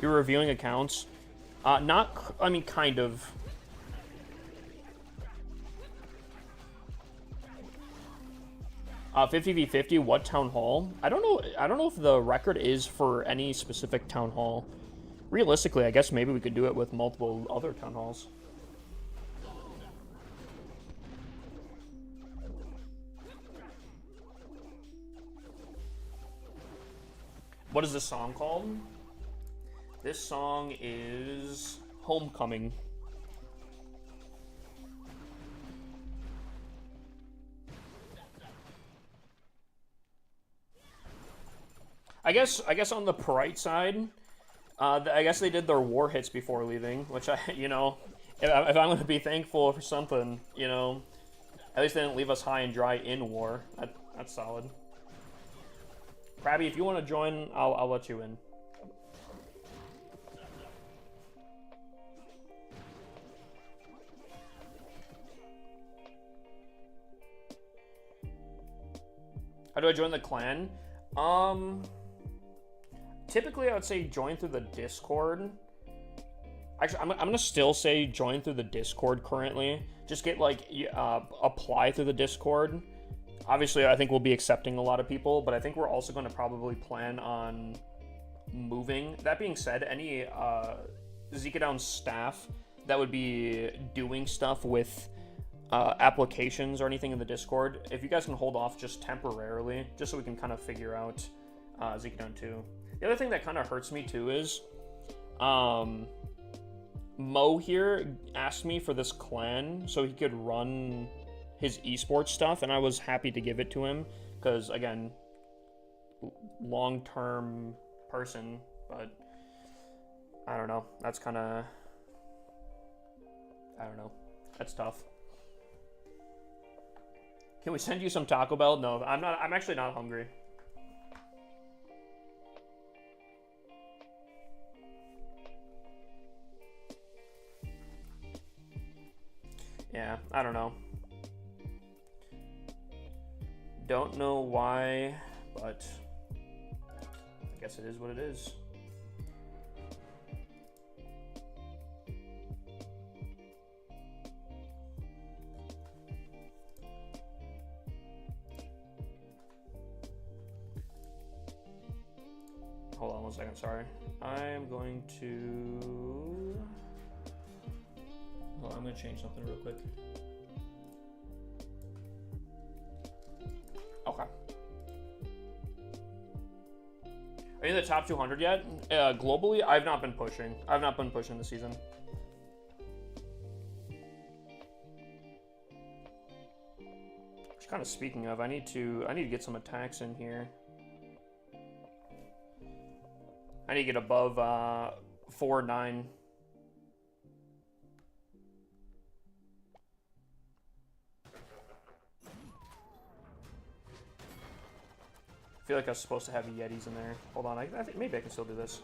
You're reviewing accounts? Not. I mean, kind of. 50v50, what town hall? I don't know. I don't know if the record is for any specific town hall. Realistically, I guess maybe we could do it with multiple other town halls. What is this song called? This song is Homecoming. I guess on the bright side, I guess they did their war hits before leaving, which you know, if I'm going to be thankful for something, you know, at least they didn't leave us high and dry in war. That's solid. Krabby, if you want to join, I'll let you in. How do I join the clan? Typically I would say join through the Discord. Actually, I'm gonna still say join through the Discord currently. Just get like apply through the Discord. Obviously, I think we'll be accepting a lot of people, but I think we're also going to probably plan on moving. That being said, any Zeekadown staff that would be doing stuff with applications or anything in the Discord, if you guys can hold off just temporarily, just so we can kind of figure out Zeekadown 2. The other thing that kind of hurts me too is Mo here asked me for this clan so he could run his esports stuff, and I was happy to give it to him because, again, long-term person, but I don't know. That's kind of, I don't know. That's tough. Can we send you some Taco Bell? No, I'm not. I'm actually not hungry. Yeah, I don't know. Don't know why, but I guess it is what it is. Hold on one second, sorry. I'm going to... Hold on, I'm going to change something real quick. Okay. Are you in the top 200 yet? Globally, I've not been pushing. I've not been pushing this season. Which, kind of speaking of, I need to get some attacks in here. I need to get above 4-9. I feel like I was supposed to have Yetis in there. Hold on, I think maybe I can still do this.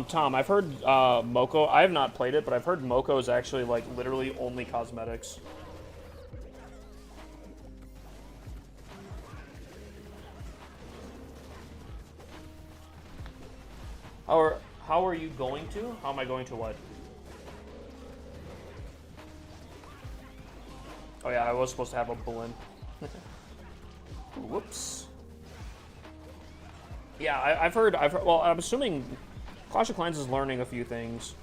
Tom, I've heard Moko. I have not played it, but I've heard Moko is actually like literally only cosmetics. How are you going to? How am I going to what? Oh yeah, I was supposed to have a balloon. Whoops. Yeah, I've heard. Well, I'm assuming Clash of Clans is learning a few things.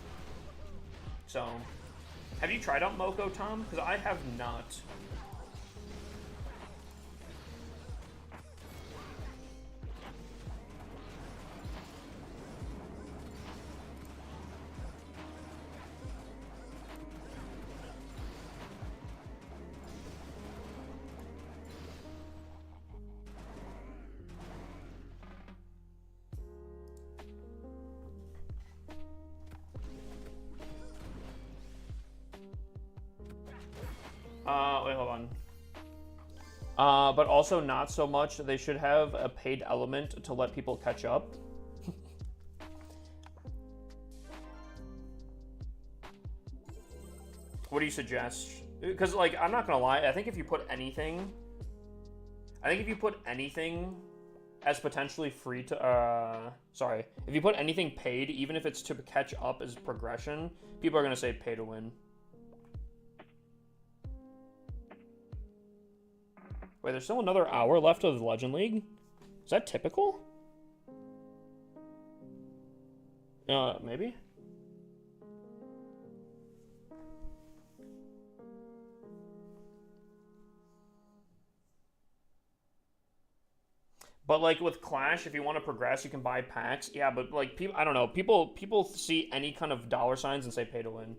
So, Have you tried out Moko, Tom? Because I have not. Wait, hold on. But also not so much. They should have a paid element to let people catch up. What do you suggest? Because, like, I'm not gonna lie. I think if you put anything as potentially free to, sorry, if you put anything paid, even if it's to catch up as progression, people are gonna say pay to win. Wait, there's still another hour left of the Legend League? Is that typical? Maybe? But like with Clash, if you want to progress, you can buy packs. Yeah, but like people, I don't know. People see any kind of dollar signs and say pay to win.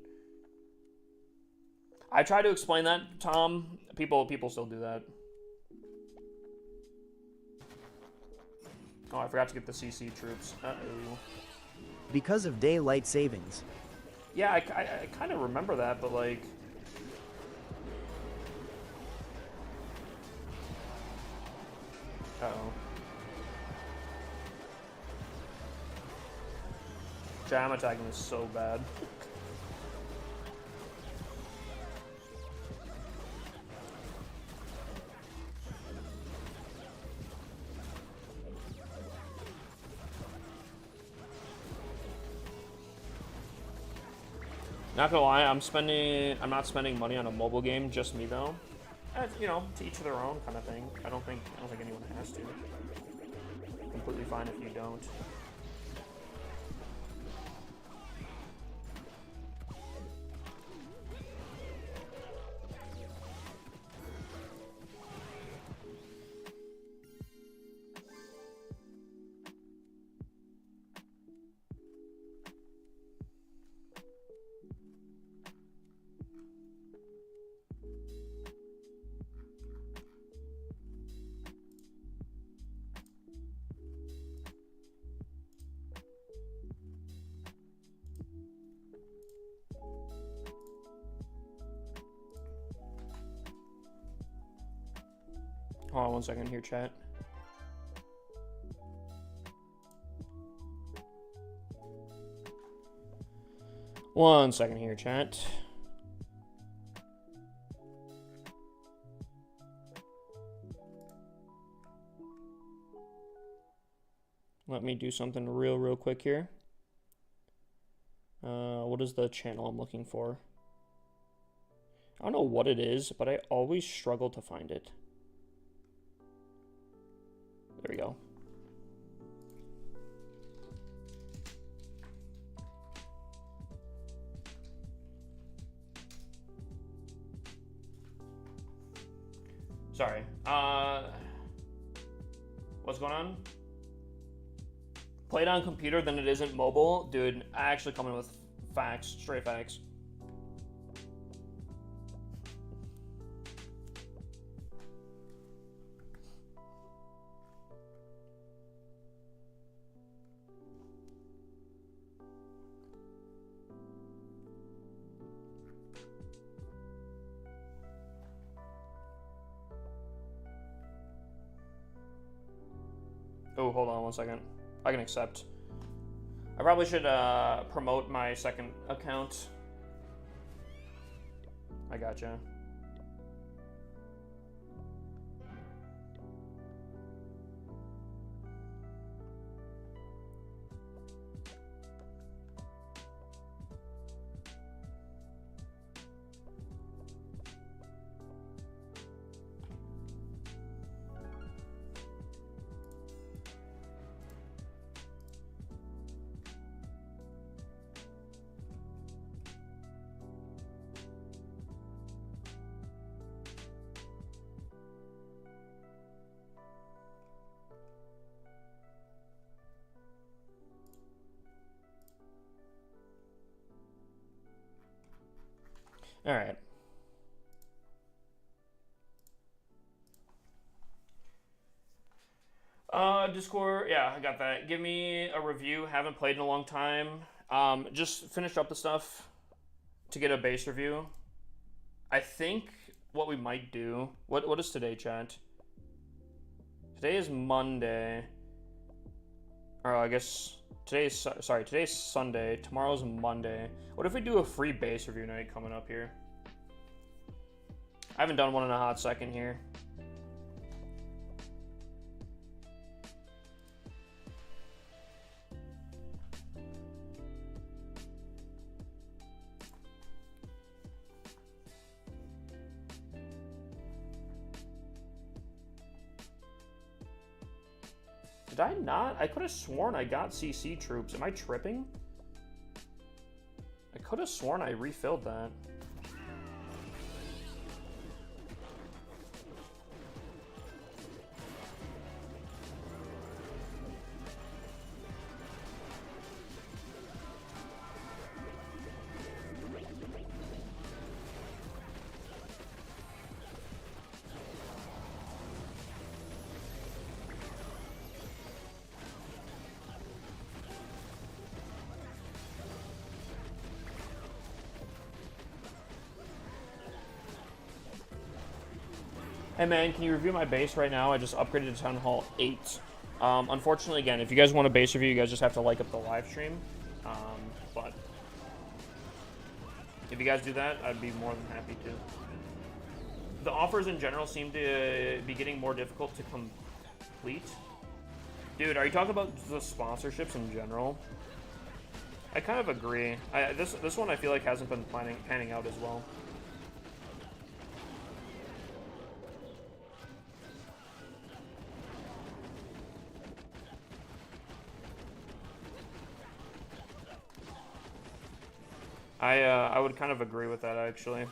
I try to explain that, Tom. People still do that. Oh, I forgot to get the CC troops. Uh-oh. Because of daylight savings. Yeah, I kind of remember that, but like... Uh-oh. Jam attacking is so bad. Not gonna lie, I'm not spending money on a mobile game, just me though. You know, to each their own kind of thing. I don't think anyone has to. Completely fine if you don't. Hold on 1 second here, chat. One second here, chat. Let me do something real quick here. What is the channel I'm looking for? I don't know what it is, but I always struggle to find it. There we go. Sorry. What's going on? Played on computer, then it isn't mobile. Dude, I actually come in with facts, straight facts. Oh, hold on 1 second. I can accept. I probably should promote my second account. I gotcha. All right. Discord, yeah, I got that. Give me a review. Haven't played in a long time. Just finished up the stuff to get a base review. I think what we might do. What is today, chat? Today is Monday. Or I guess today's Sunday. Tomorrow's Monday. What if we do a free base review night coming up here? I haven't done one in a hot second here. Did I not? I could have sworn I got CC troops. Am I tripping? I could have sworn I refilled that. Hey man, can you review my base right now? I just upgraded to Town Hall 8. Unfortunately, again, if you guys want a base review, you guys just have to like up the live stream. But if you guys do that, I'd be more than happy to. The offers in general seem to be getting more difficult to complete. Dude, are you talking about the sponsorships in general? I kind of agree. This one I feel like hasn't been panning out as well. I would kind of agree with that, actually.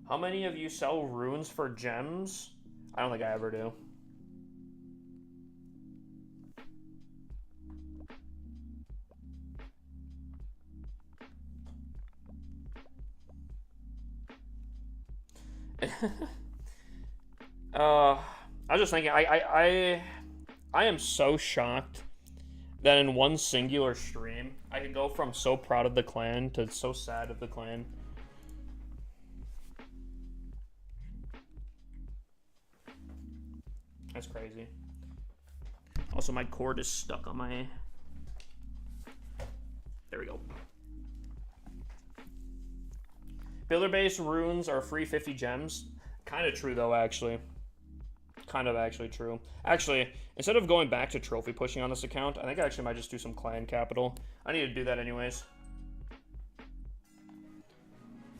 How many of you sell runes for gems? I don't think I ever do. I was just thinking, I am so shocked that in one singular stream, I could go from so proud of the clan to so sad of the clan. That's crazy. Also, my cord is stuck on my... There we go. Builder base runes are free 50 gems. Kind of true, though, actually. Kind of actually true. Actually, instead of going back to trophy pushing on this account, I think I actually might just do some clan capital. I need to do that anyways.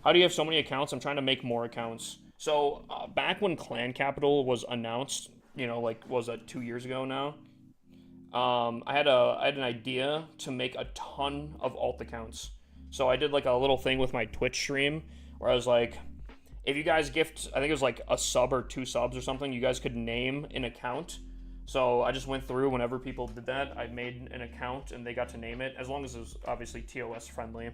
How do you have so many accounts? I'm trying to make more accounts. So, back when clan capital was announced, you know, like, was that 2 years ago now? I had an idea to make a ton of alt accounts. So I did like a little thing with my Twitch stream where I was like, if you guys gift, I think it was like a sub or 2 subs or something, you guys could name an account. So I just went through whenever people did that, I made an account and they got to name it, as long as it was obviously TOS friendly.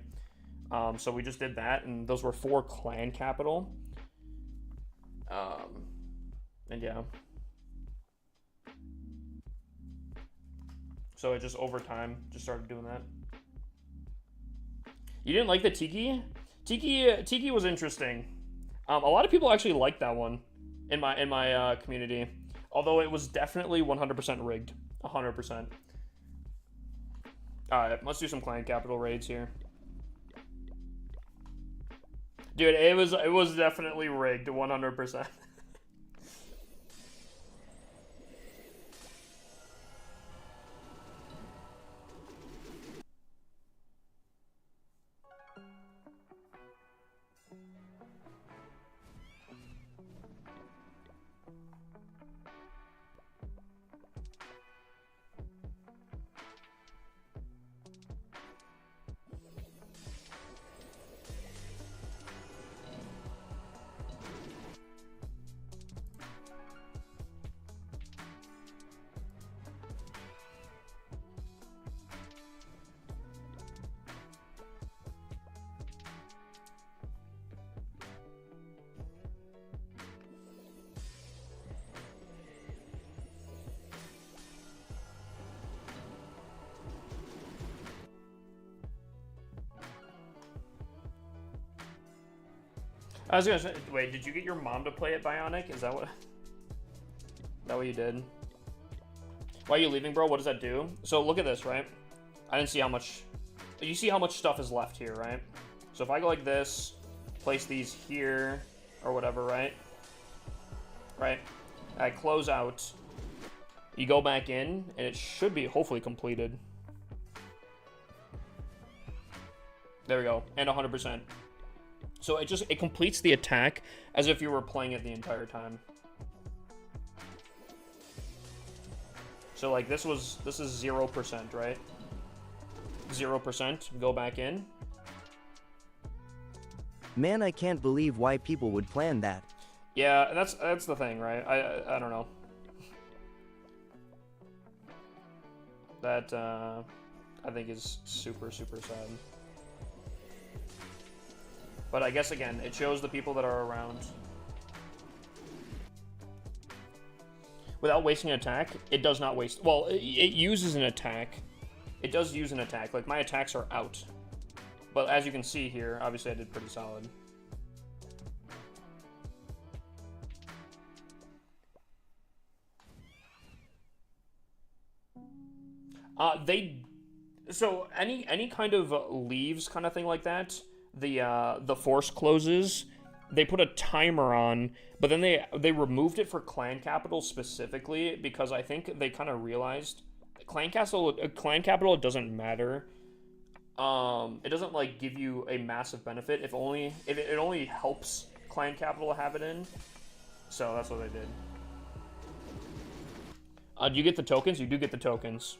So we just did that, and those were for clan capital. And yeah. So it just over time just started doing that. You didn't like the Tiki? Tiki was interesting. A lot of people actually liked that one in my community, although it was definitely 100% rigged, 100%. All right, let's do some clan capital raids here, dude. It was definitely rigged, 100%. I was gonna say, wait, did you get your mom to play it Bionic? Is that what you did? Why are you leaving, bro? What does that do? So look at this, right? I didn't see how much. You see how much stuff is left here, right? So if I go like this, place these here or whatever, right? Right. I close out. You go back in, and it should be hopefully completed. There we go, and 100%. So it completes the attack as if you were playing it the entire time. So like this is 0%, right? 0%. Go back in. Man, I can't believe why people would plan that. Yeah, that's the thing, right? I don't know. That I think is super sad. But I guess again, it shows the people that are around. Without wasting an attack, it does not waste. Well, it uses an attack. It does use an attack. Like my attacks are out. But as you can see here, obviously I did pretty solid. So any kind of leaves kind of thing like that, the force closes, they put a timer on, but then they removed it for Clan Capital specifically because I think they kind of realized Clan Capital doesn't matter. It doesn't like give you a massive benefit if it only helps Clan Capital have it in. So that's what they did. Do you get the tokens? You do get the tokens.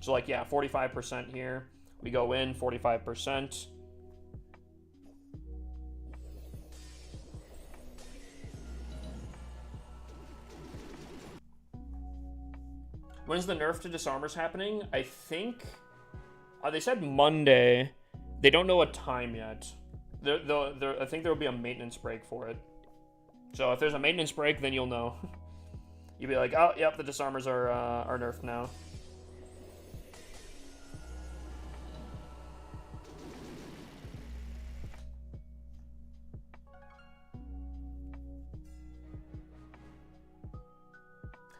So like, yeah, 45% here. We go in, 45%. When's the nerf to disarmors happening? I think... they said Monday. They don't know a time yet. I think there will be a maintenance break for it. So if there's a maintenance break, then you'll know. You'll be like, oh, yep, the disarmors are nerfed now.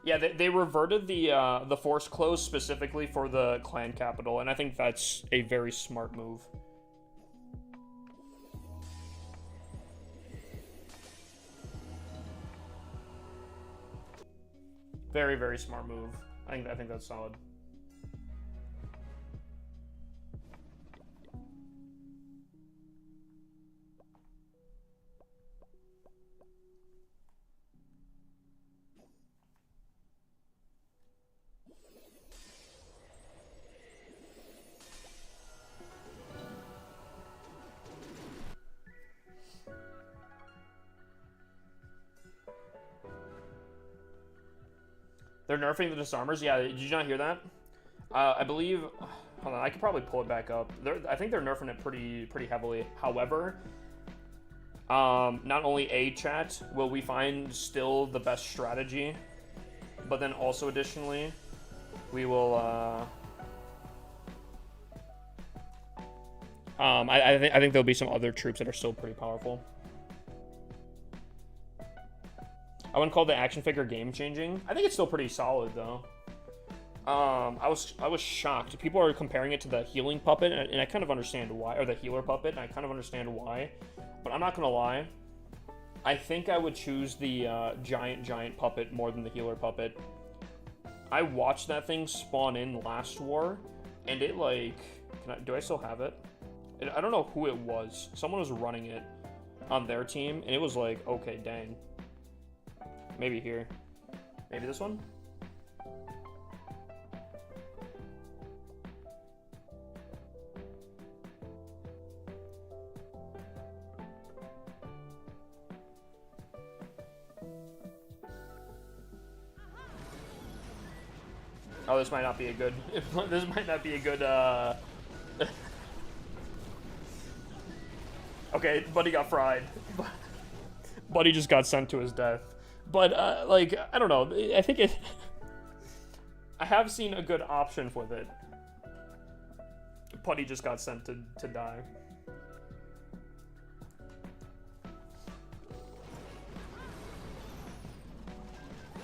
Yeah, they reverted the force close specifically for the Clan Capital, and I think that's a very smart move. Very, very smart move. I think that's solid. They're nerfing the disarmers? Yeah, did you not hear that? I believe... Hold on, I could probably pull it back up. I think they're nerfing it pretty heavily. However, not only chat will we find still the best strategy, but then also additionally, we will... I think there'll be some other troops that are still pretty powerful. I wouldn't call the action figure game changing. I think it's still pretty solid though. I was shocked. People are comparing it to the healing puppet, and I kind of understand why, or the healer puppet, and I kind of understand why. But I'm not gonna lie. I think I would choose the giant puppet more than the healer puppet. I watched that thing spawn in last war, and it like, do I still have it? I don't know who it was. Someone was running it on their team, and it was like, okay, dang. Maybe here. Maybe this one? Oh, this might not be a good... this might not be a good, Okay, Buddy got fried. Buddy just got sent to his death. But, like, I don't know. I think it... I have seen a good option with it. Putty just got sent to die.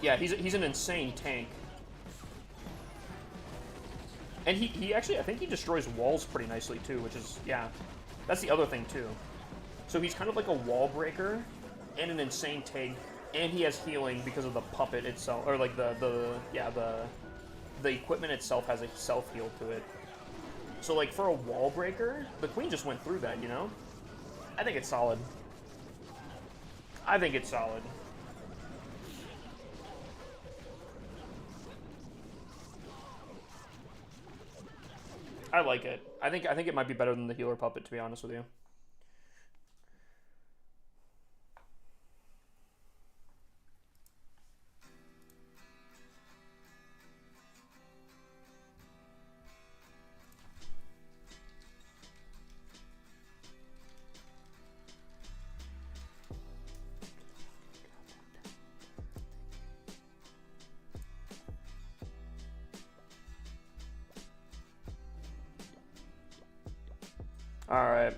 Yeah, he's an insane tank. And he actually, I think he destroys walls pretty nicely too, which is, yeah. That's the other thing too. So he's kind of like a wall breaker and an insane tank, and he has healing because of the puppet itself, or like the equipment itself has a self heal to it. So like for a wall breaker, the queen just went through that, you know? I think it's solid. I think it's solid. I like it. I think it might be better than the healer puppet, to be honest with you. Alright.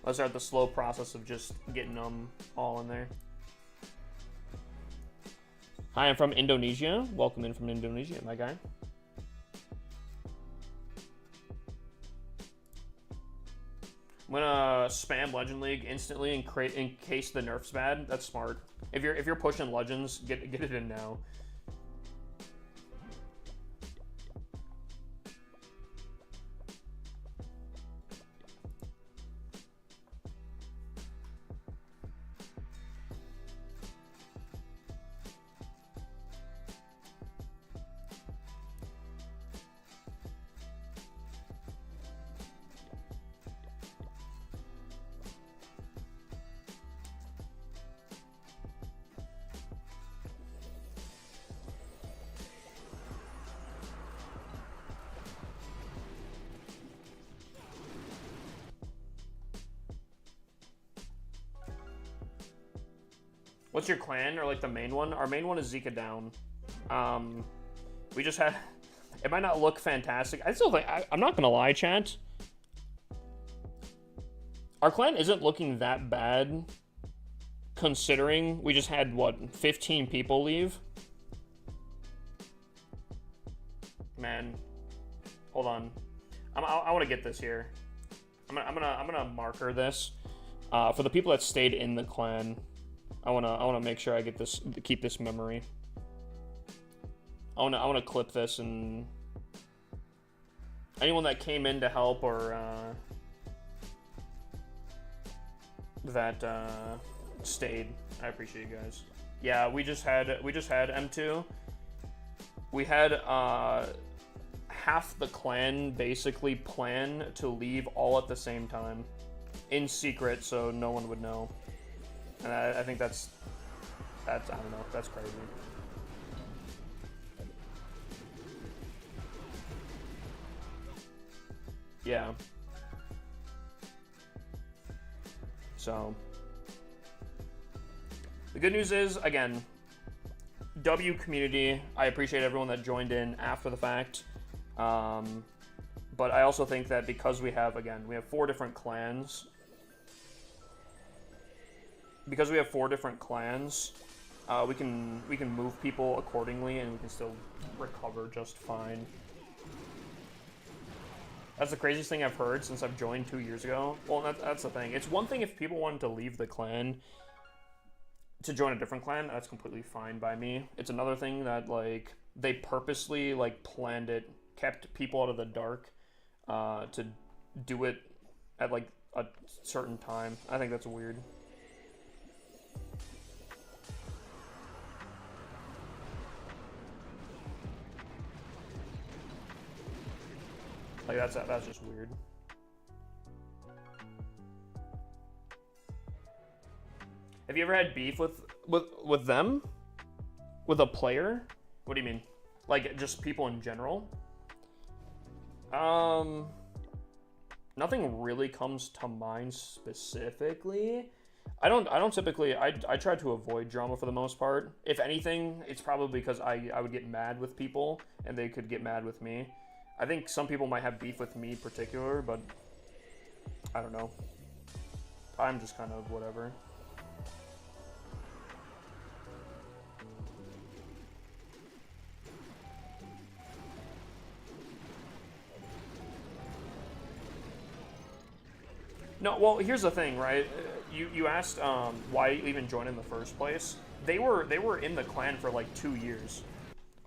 Let's start the slow process of just getting them all in there. Hi, I'm from Indonesia. Welcome in from Indonesia, my guy. I'm gonna spam Legend League instantly in case the nerf's bad. That's smart. If you're pushing Legends, get it in now. What's your clan, or like the main one? Our main one is Zika down. We just had... It might not look fantastic. I still think... I'm not gonna lie, chat. Our clan isn't looking that bad, considering we just had, what, 15 people leave? Man. Hold on. I want to get this here. I'm gonna marker this. For the people that stayed in the clan... I wanna make sure I get this, keep this memory. I wanna clip this, and anyone that came in to help or that stayed, I appreciate you guys. Yeah, we just had M2. We had half the clan basically plan to leave all at the same time, in secret, so no one would know. And I think that's I don't know, that's crazy. Yeah. So, the good news is, again, W community, I appreciate everyone that joined in after the fact. But I also think that because we have 4 different clans, we can move people accordingly, and we can still recover just fine. That's the craziest thing I've heard since I've joined 2 years ago. Well, that's the thing. It's one thing if people wanted to leave the clan to join a different clan. That's completely fine by me. It's another thing that, like, they purposely, like, planned it, kept people out of the dark to do it at, like, a certain time. I think that's weird. Like, that's just weird. Have you ever had beef with them? With a player? What do you mean? Like, just people in general? Nothing really comes to mind specifically. I don't typically, I try to avoid drama for the most part. If anything, it's probably because I would get mad with people and they could get mad with me. I think some people might have beef with me in particular, but I don't know. I'm just kind of whatever. No, well, here's the thing, right? You asked why you even joined in the first place. They were in the clan for like 2 years.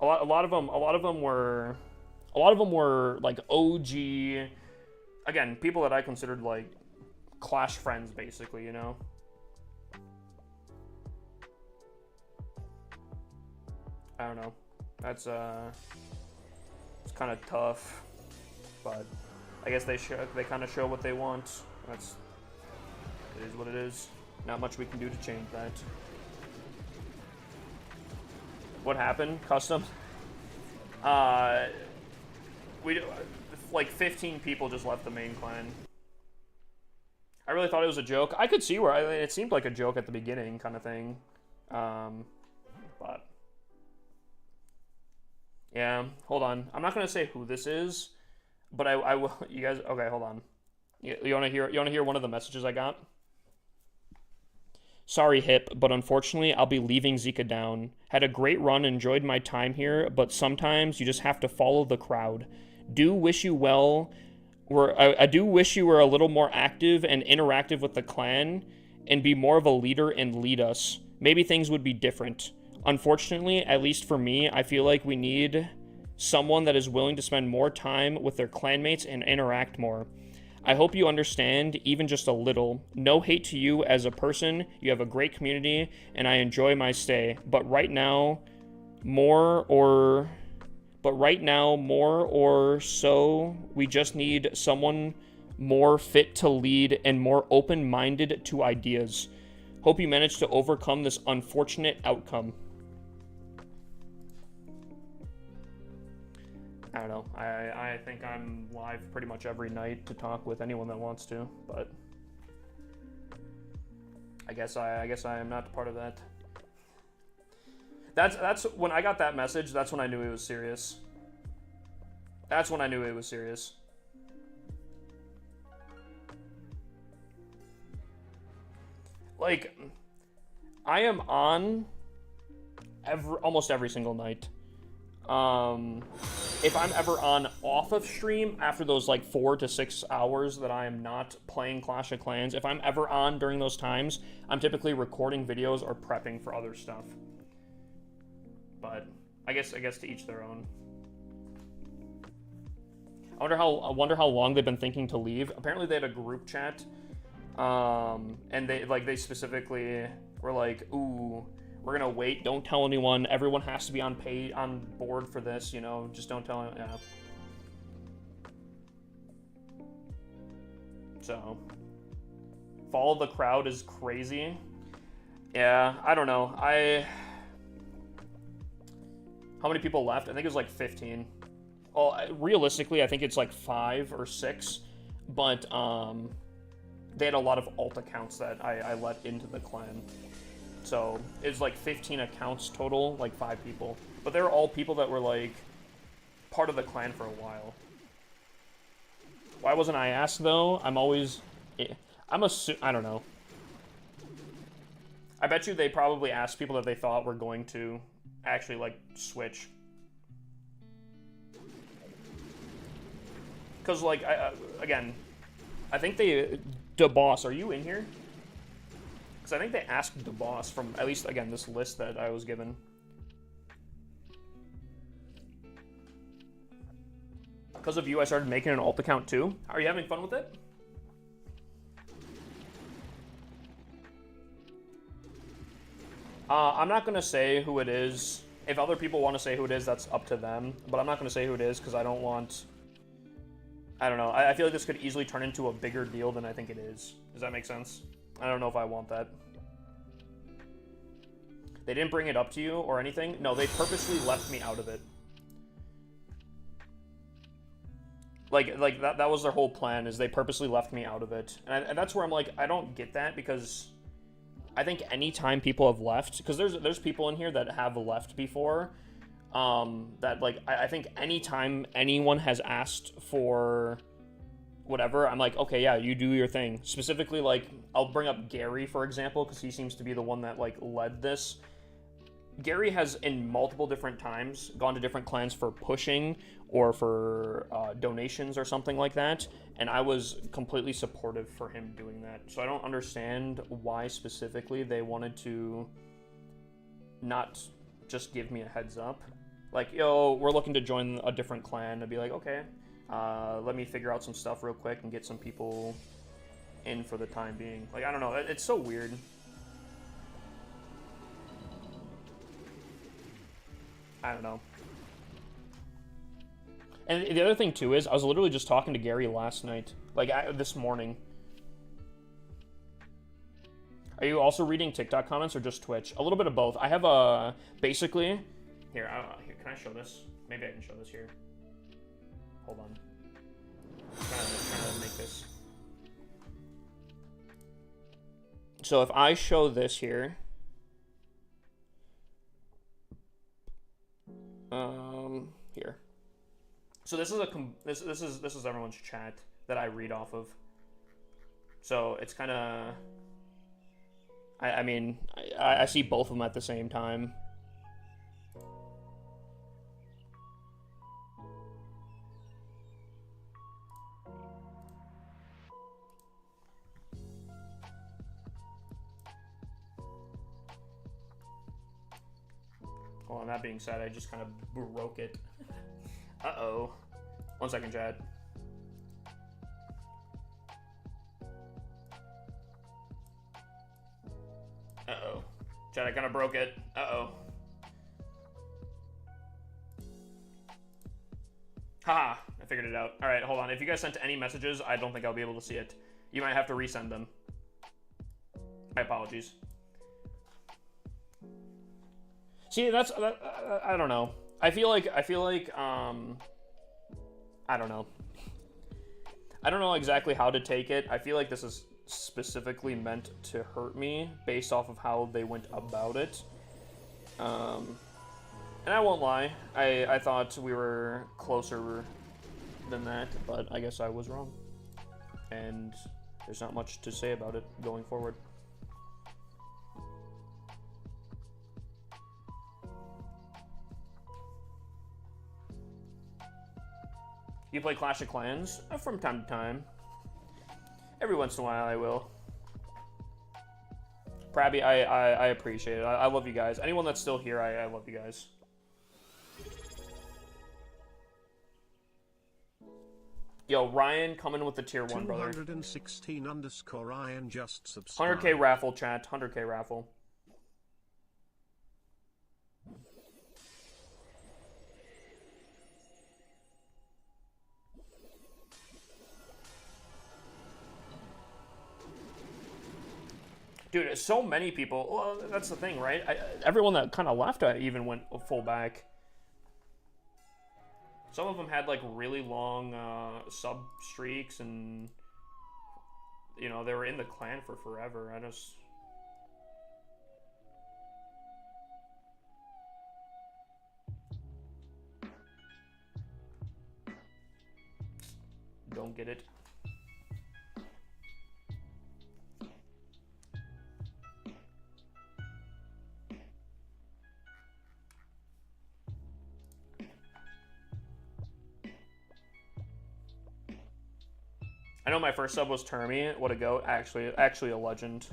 A lot of them were like OG. Again, people that I considered like Clash friends, basically, you know. I don't know. That's it's kind of tough, but I guess they kind of show what they want. It is what it is. Not much we can do to change that. What happened? Custom? We like 15 people just left the main clan. I really thought it was a joke. I could see where it seemed like a joke at the beginning, kind of thing. But yeah, hold on. I'm not gonna say who this is, but I will. You guys, okay? Hold on. You wanna hear one of the messages I got? Sorry, Hip, but unfortunately, I'll be leaving Zika down. Had a great run, enjoyed my time here, but sometimes you just have to follow the crowd. Do wish you well. I do wish you were a little more active and interactive with the clan, and be more of a leader and lead us. Maybe things would be different. Unfortunately, at least for me, I feel like we need someone that is willing to spend more time with their clanmates and interact more. I hope you understand, even just a little. No hate to you as a person. You have a great community, and I enjoy my stay. But right now, more or so, we just need someone more fit to lead and more open-minded to ideas. Hope you manage to overcome this unfortunate outcome. I don't know. I think I'm live pretty much every night to talk with anyone that wants to, but I guess I am not part of that. That's when I got that message, that's when I knew it was serious. That's when I knew it was serious. Like, I am on almost every single night. If I'm ever on off of stream after those like 4 to 6 hours that I am not playing Clash of Clans, if I'm ever on during those times, I'm typically recording videos or prepping for other stuff. But I guess to each their own. I wonder how long they've been thinking to leave. Apparently they had a group chat, and they specifically were like, "Ooh, we're gonna wait. Don't tell anyone. Everyone has to be on board for this. You know, just don't tell anyone." Yeah. So, follow the crowd is crazy. Yeah, I don't know. How many people left? I think it was like 15. Well, realistically, I think it's like 5 or 6. But they had a lot of alt accounts that I let into the clan. So it's like 15 accounts total, like 5 people. But they were all people that were like part of the clan for a while. Why wasn't I asked though? I don't know. I bet you they probably asked people that they thought were going to actually like switch. Because like, again, I think DeBoss, are you in here? Because I think they asked DeBoss from, at least, again, this list that I was given. Because of you, I started making an alt account too. Are you having fun with it? I'm not going to say who it is. If other people want to say who it is, that's up to them. But I'm not going to say who it is because I don't want... I don't know. I feel like this could easily turn into a bigger deal than I think it is. Does that make sense? I don't know if I want that. They didn't bring it up to you or anything? No, they purposely left me out of it. Like that was their whole plan, is they purposely left me out of it. And that's where I'm like, I don't get that, because I think anytime people have left, because there's people in here that have left before, that like I think anytime anyone has asked for whatever, I'm like, okay, yeah, you do your thing. Specifically, like, I'll bring up Gary, for example, because he seems to be the one that, like, led this. Gary has, in multiple different times, gone to different clans for pushing or for donations or something like that, and I was completely supportive for him doing that. So I don't understand why specifically they wanted to not just give me a heads up. Like, yo, we're looking to join a different clan. I'd be like, okay, let me figure out some stuff real quick and get some people in for the time being. Like, I don't know, it's so weird. I don't know. And the other thing, too, is I was literally just talking to Gary last night. Like, this morning. Are you also reading TikTok comments or just Twitch? A little bit of both. I have a... Basically... Here, can I show this? Maybe I can show this here. Hold on. I'm trying to make this. So if I show this here... Here. So this is this is everyone's chat that I read off of. So it's kind of, I mean, I see both of them at the same time. Well, on that being said, I just kind of broke it. Uh-oh. 1 second, Chad. Uh-oh. Chad, I kind of broke it. Uh-oh. Haha, I figured it out. All right, hold on. If you guys sent any messages, I don't think I'll be able to see it. You might have to resend them. My apologies. See, that's I don't know. I feel like I don't know. I don't know exactly how to take it. I feel like this is specifically meant to hurt me based off of how they went about it. And I won't lie. I thought we were closer than that, but I guess I was wrong. And there's not much to say about it going forward. You play Clash of Clans? From time to time. Every once in a while I will. Prabby, I appreciate it. I love you guys. Anyone that's still here, I love you guys. Yo, Ryan coming with the tier 1, brother. 216_ Ryan just subscribed. 100k raffle, chat. 100k raffle. Dude, so many people. Well, that's the thing, right? Everyone that kind of left, I even went full back. Some of them had like really long sub streaks, and you know they were in the clan for forever. I just don't get it. I know my first sub was Termy. What a goat. Actually a legend.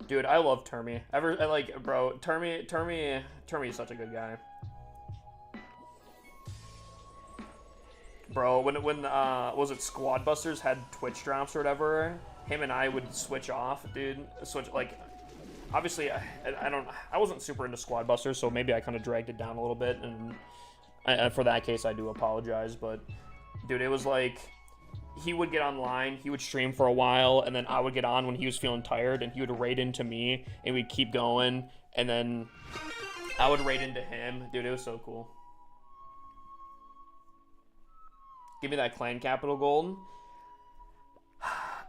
Dude, I love Termy. Bro, Termy is such a good guy. Bro, when was it Squad Busters had Twitch drops or whatever, him and I would switch off, dude. Switch, like, obviously I wasn't super into Squad Busters, so maybe I kind of dragged it down a little bit, and for that case I do apologize, but dude, it was like, he would get online, he would stream for a while, and then I would get on when he was feeling tired, and he would raid into me, and we'd keep going, and then I would raid into him. Dude, it was so cool. Give me that clan capital gold.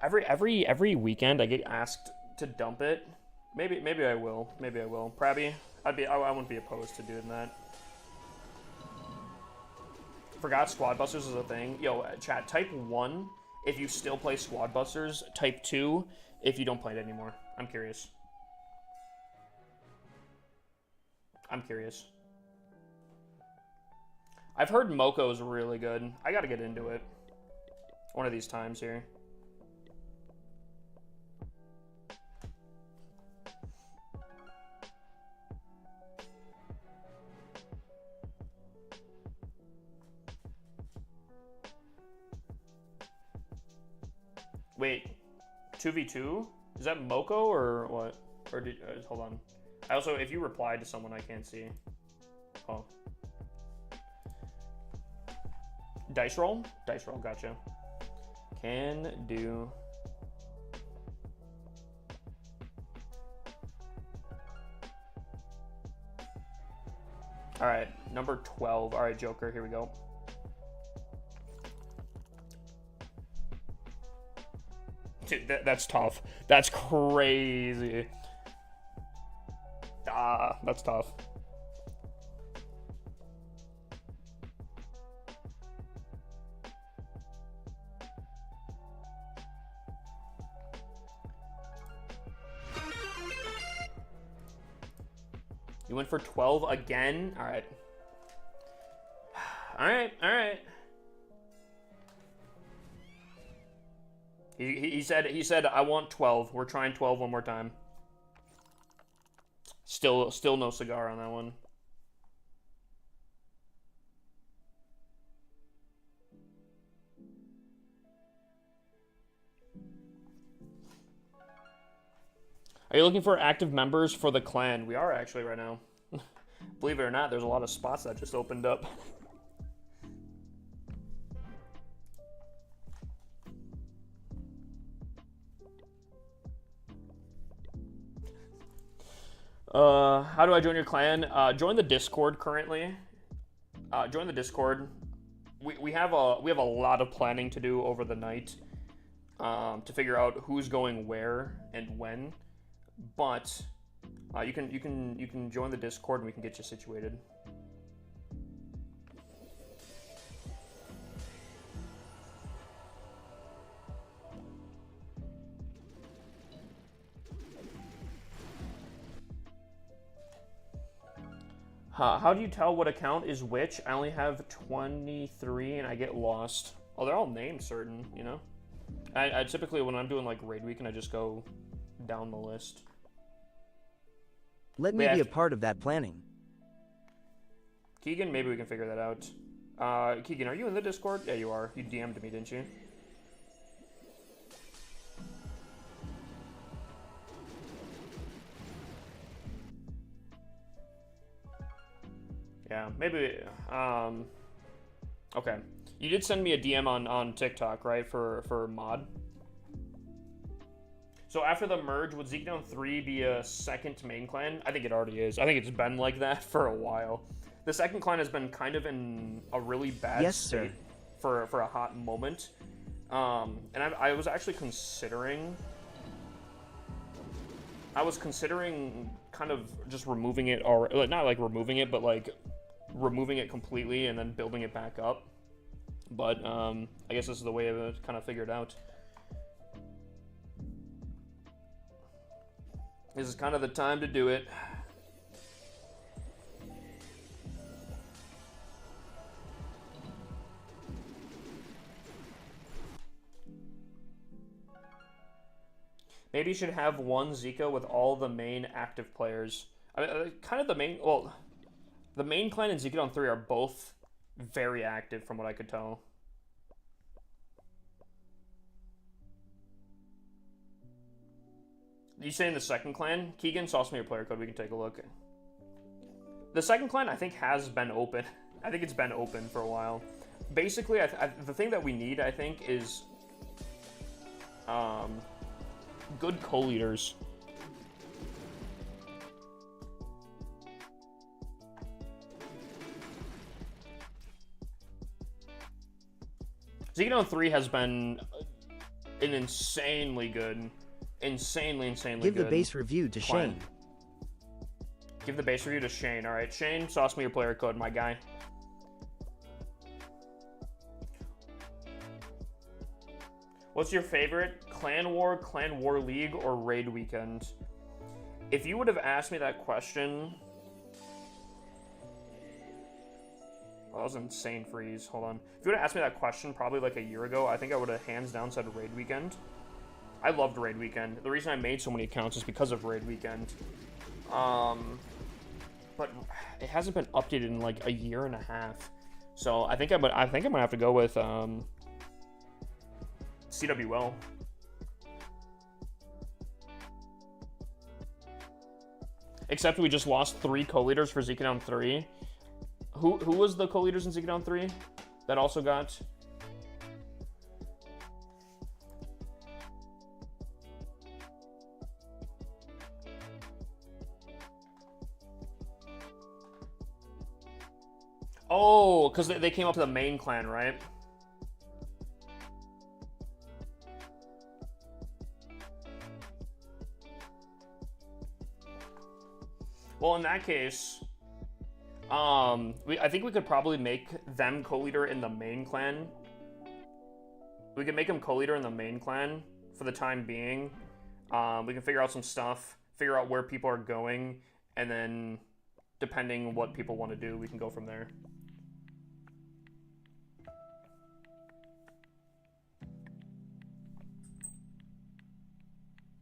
Every weekend I get asked to dump it. Maybe I will. Maybe I will. Prabby, I wouldn't be opposed to doing that. Forgot Squad Busters is a thing. Yo, chat, type 1 if you still play Squad Busters. Type 2 if you don't play it anymore. I'm curious. I'm curious. I've heard Moko is really good. I gotta get into it. One of these times here. Wait, 2v2? Is that Moko or what? Or did, hold on. I also, if you reply to someone, I can't see. Oh. Dice roll? Dice roll, gotcha. Can do. Alright, number 12. Alright, Joker, here we go. Dude, that's tough. That's crazy. Ah, that's tough. You went for 12 again? All right. All right, all right. He said I want 12. We're trying 12 one more time. Still no cigar on that one. Are you looking for active members for the clan? We are actually right now. Believe it or not, there's a lot of spots that just opened up. How do I join your clan? Join the Discord currently. Join the Discord. We have a lot of planning to do over the night to figure out who's going where and when. But you can join the Discord and we can get you situated. How do you tell what account is which? I only have 23 and I get lost. Oh, they're all name certain, you know? I typically, when I'm doing like raid weekend, I just go down the list. Let me be a part of that planning. Keegan, maybe we can figure that out. Keegan, are you in the Discord? Yeah, you are. You DM'd me, didn't you? Yeah, maybe, okay. You did send me a DM on TikTok, right, for mod? So after the merge, would Zeekdown 3 be a second main clan? I think it already is. I think it's been like that for a while. The second clan has been kind of in a really bad state for a hot moment. And I was actually considering... I was considering kind of just removing it, or not like removing it, but like removing it completely and then building it back up. But I guess this is the way to kind of figure it out. This is kind of the time to do it. Maybe you should have one Zika with all the main active players. I mean, kind of the main... Well, the main clan and Zeekdown 3 are both very active from what I could tell. You saying the second clan? Keegan, sauce me your player code. We can take a look. The second clan, I think, has been open. I think it's been open for a while. Basically, the thing that we need, I think, is... good co-leaders. Zeekdown 3 has been an insanely good, insanely good. Give the base review to clan. Shane. Give the base review to Shane. All right, Shane, sauce me your player code, my guy. What's your favorite? Clan War League, or Raid Weekend? If you would have asked me that question... Oh, that was an insane freeze. Hold on. If you would have asked me that question probably like a year ago, I think I would have hands down said Raid Weekend. I loved Raid Weekend. The reason I made so many accounts is because of Raid Weekend. But it hasn't been updated in like a year and a half. So I think I'm gonna have to go with CWL. Except we just lost 3 co-leaders for Zeekadown 3. Who was the co-leaders in Zeekadown 3 that also got... Oh, because they came up to the main clan, right? Well, in that case, I think we could probably make them co-leader in the main clan. We could make them co-leader in the main clan for the time being. We can figure out some stuff, figure out where people are going, and then depending what people want to do, we can go from there.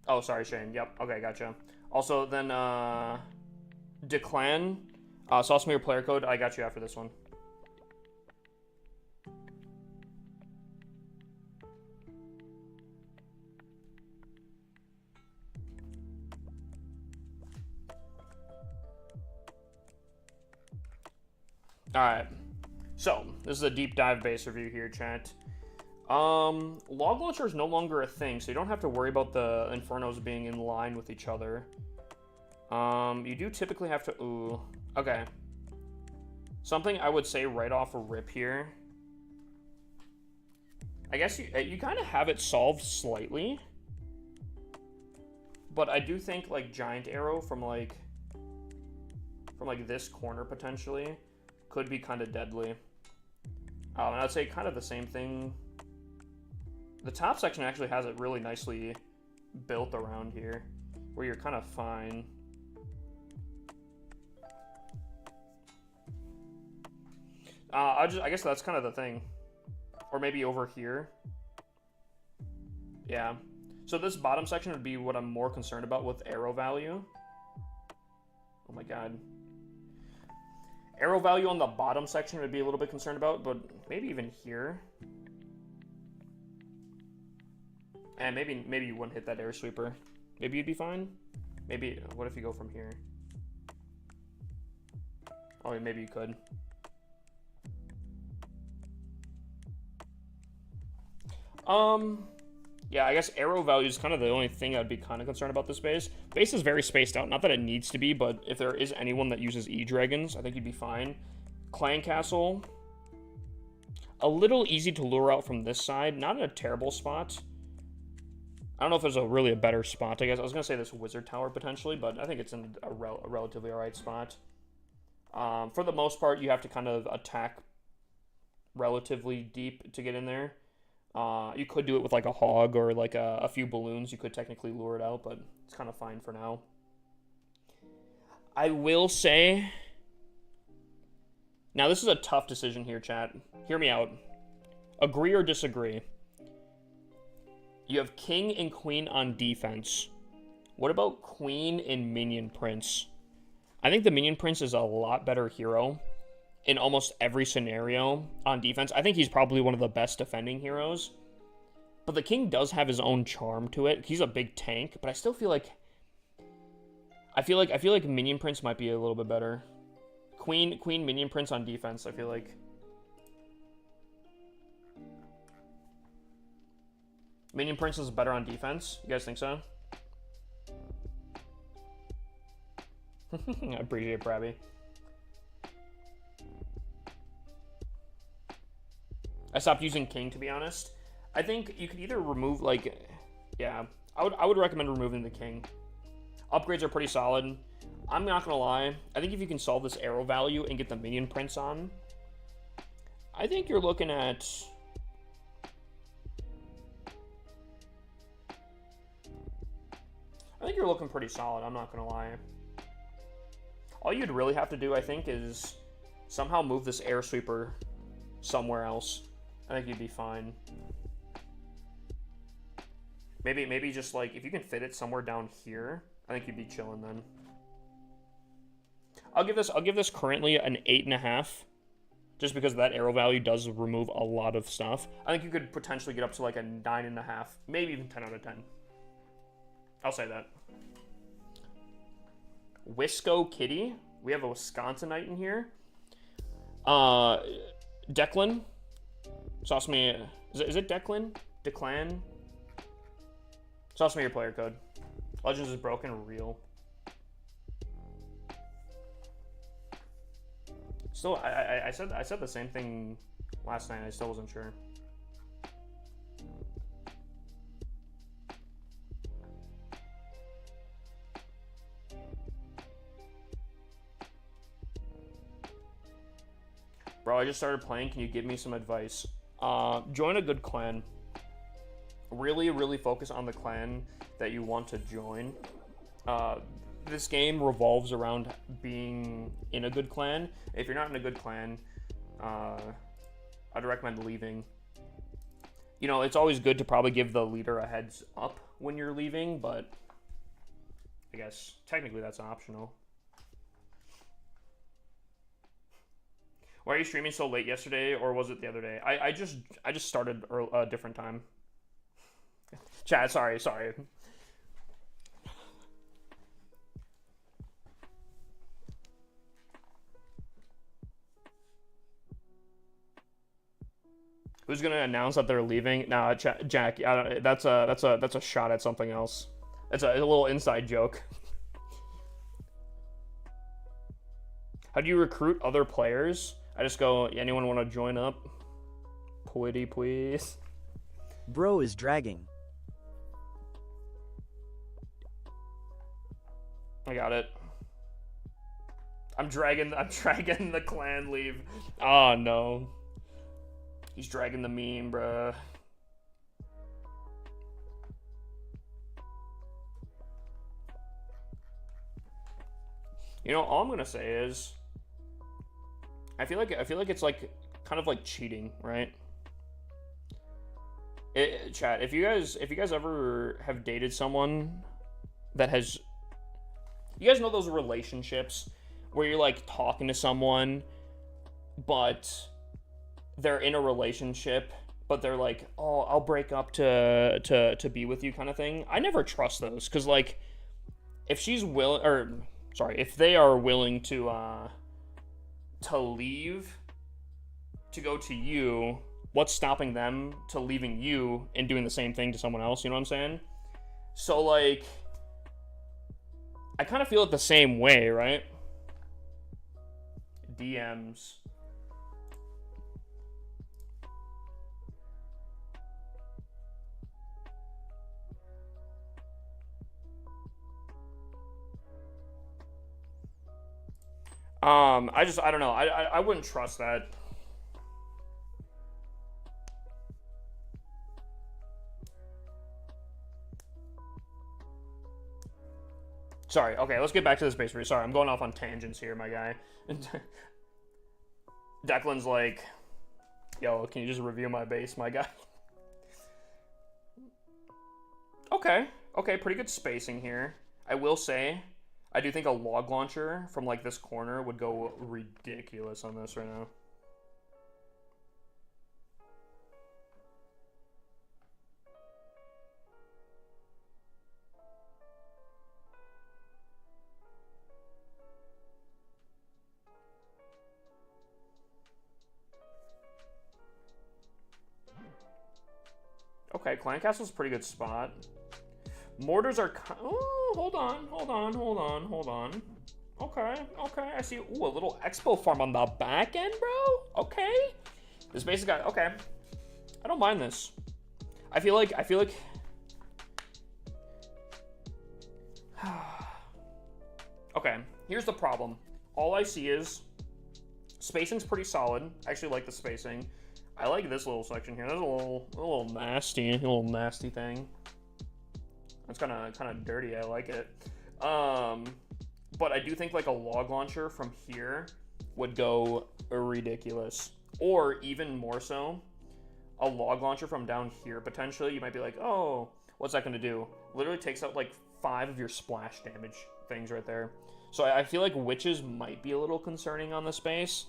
Oh, sorry, Shane. Yep. Okay, gotcha. Also, then, Declan, sauce me your player code. I got you after this one. Alright. So, this is a deep dive base review here, chat. Log launcher is no longer a thing, so you don't have to worry about the Infernos being in line with each other. You do typically have to... Ooh. Okay. Something I would say right off a rip here. I guess you kind of have it solved slightly. But I do think, like, Giant Arrow from this corner, potentially, could be kind of deadly. And I'd say kind of the same thing. The top section actually has it really nicely built around here, where you're kind of fine. I guess that's kind of the thing. Or maybe over here. Yeah. So this bottom section would be what I'm more concerned about with arrow value. Oh my god. Arrow value on the bottom section would be a little bit concerned about, but maybe even here. And maybe you wouldn't hit that air sweeper. Maybe you'd be fine. Maybe, what if you go from here? Oh, maybe you could. Yeah, I guess arrow value is kind of the only thing I'd be kind of concerned about this base. Base is very spaced out. Not that it needs to be, but if there is anyone that uses E-Dragons, I think you'd be fine. Clan Castle. A little easy to lure out from this side. Not in a terrible spot. I don't know if there's really a better spot, I guess. I was going to say this Wizard Tower, potentially, but I think it's in a relatively alright spot. For the most part, you have to kind of attack relatively deep to get in there. You could do it with like a hog or like a few balloons. You could technically lure it out, but it's kind of fine for now. I will say... Now, this is a tough decision here, chat. Hear me out. Agree or disagree? You have King and Queen on defense. What about Queen and Minion Prince? I think the Minion Prince is a lot better hero in almost every scenario on defense. I think he's probably one of the best defending heroes. But the King does have his own charm to it. He's a big tank, but I still feel like... I feel like Minion Prince might be a little bit better. Queen, Minion Prince on defense, I feel like. Minion Prince is better on defense? You guys think so? I appreciate it, Brabby. I stopped using King, to be honest. I think you could either remove, like, yeah, I would recommend removing the king. Upgrades are pretty solid. I'm not gonna lie. I think if you can solve this arrow value and get the minion prints on, I think you're looking at... I think you're looking pretty solid, I'm not gonna lie. All you'd really have to do, I think, is somehow move this air sweeper somewhere else. I think you'd be fine. Maybe just like, if you can fit it somewhere down here, I think you'd be chilling then. I'll give this currently an 8.5, just because that arrow value does remove a lot of stuff. I think you could potentially get up to like a 9.5, maybe even 10 out of 10. I'll say that. Wisco Kitty. We have a Wisconsinite in here. Declan. Sauce me. Is it Declan? Declan? Sauce me your player code. Legends is broken, real. Still, I said the same thing last night. I still wasn't sure. Bro, I just started playing. Can you give me some advice? Join a good clan. Really focus on the clan that you want to join. This game revolves around being in a good clan. If you're not in a good clan, I'd recommend leaving. You know, it's always good to probably give the leader a heads up when you're leaving, but I guess technically that's optional. Why are you streaming so late yesterday, or was it the other day? I just started a different time. Chat, sorry. Who's gonna announce that they're leaving? Nah, Jack. That's a shot at something else. It's a little inside joke. How do you recruit other players? I just go, anyone want to join up? Pretty please. Bro is dragging. I got it. I'm dragging the clan leave. Oh no. He's dragging the meme, bruh. You know, all I'm gonna say is, I feel like it's like kind of like cheating, right? Chat, if you guys ever have dated someone that has, you guys know those relationships where you're like talking to someone, but they're in a relationship, but they're like, oh, I'll break up to be with you kind of thing. I never trust those, because like, if she's willing, or sorry, if they are willing to leave to go to you, what's stopping them to leaving you and doing the same thing to someone else? You know what I'm saying? So like, I kind of feel it the same way, right? DMs. I don't know. I wouldn't trust that. Sorry. Okay, let's get back to this base rate. Sorry, I'm going off on tangents here, my guy. Declan's like, yo, can you just review my base, my guy? Okay, pretty good spacing here. I will say, I do think a log launcher from like this corner would go ridiculous on this right now. Okay, Clan Castle's a pretty good spot. Mortars are... Oh, hold on. Okay, I see. Ooh, a little expo farm on the back end, bro. Okay. This base has got... Okay. I don't mind this. I feel like okay, here's the problem. All I see is spacing's pretty solid. I actually like the spacing. I like this little section here. There's a little nasty thing. It's kind of dirty. I like it. But I do think like a log launcher from here would go ridiculous, or even more so, a log launcher from down here potentially. You might be like, oh, what's that going to do? Literally takes out like 5 of your splash damage things right there. So I feel like witches might be a little concerning on the space.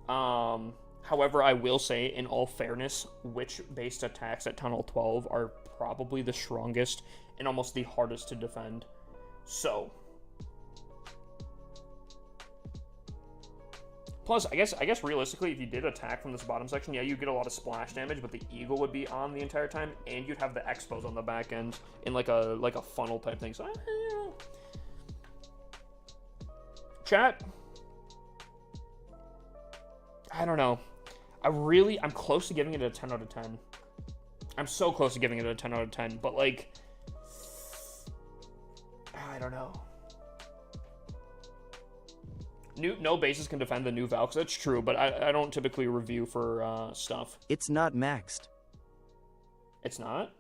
However, I will say, in all fairness, witch-based attacks at Town Hall 12 are probably the strongest and almost the hardest to defend. So, plus, I guess realistically, if you did attack from this bottom section, yeah, you get a lot of splash damage, but the eagle would be on the entire time, and you'd have the expos on the back end in like a funnel type thing. So, you know. Chat, I don't know. I'm close to giving it a 10 out of 10. I'm so close to giving it a 10 out of 10, but like, I don't know. No bases can defend the new Valks. That's true, but I don't typically review for stuff. It's not maxed. It's not?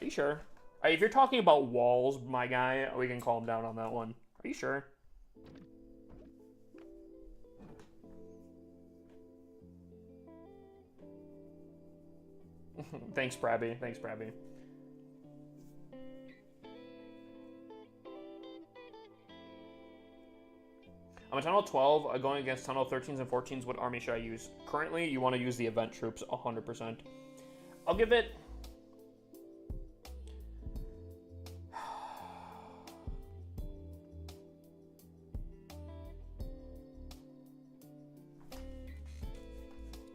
Are you sure? If you're talking about walls, my guy, we can calm down on that one. Are you sure? Thanks, Brabby. Thanks, Brabby. I'm a Tunnel 12, going against Tunnel 13s and 14s. What army should I use? Currently, you want to use the event troops 100%. I'll give it...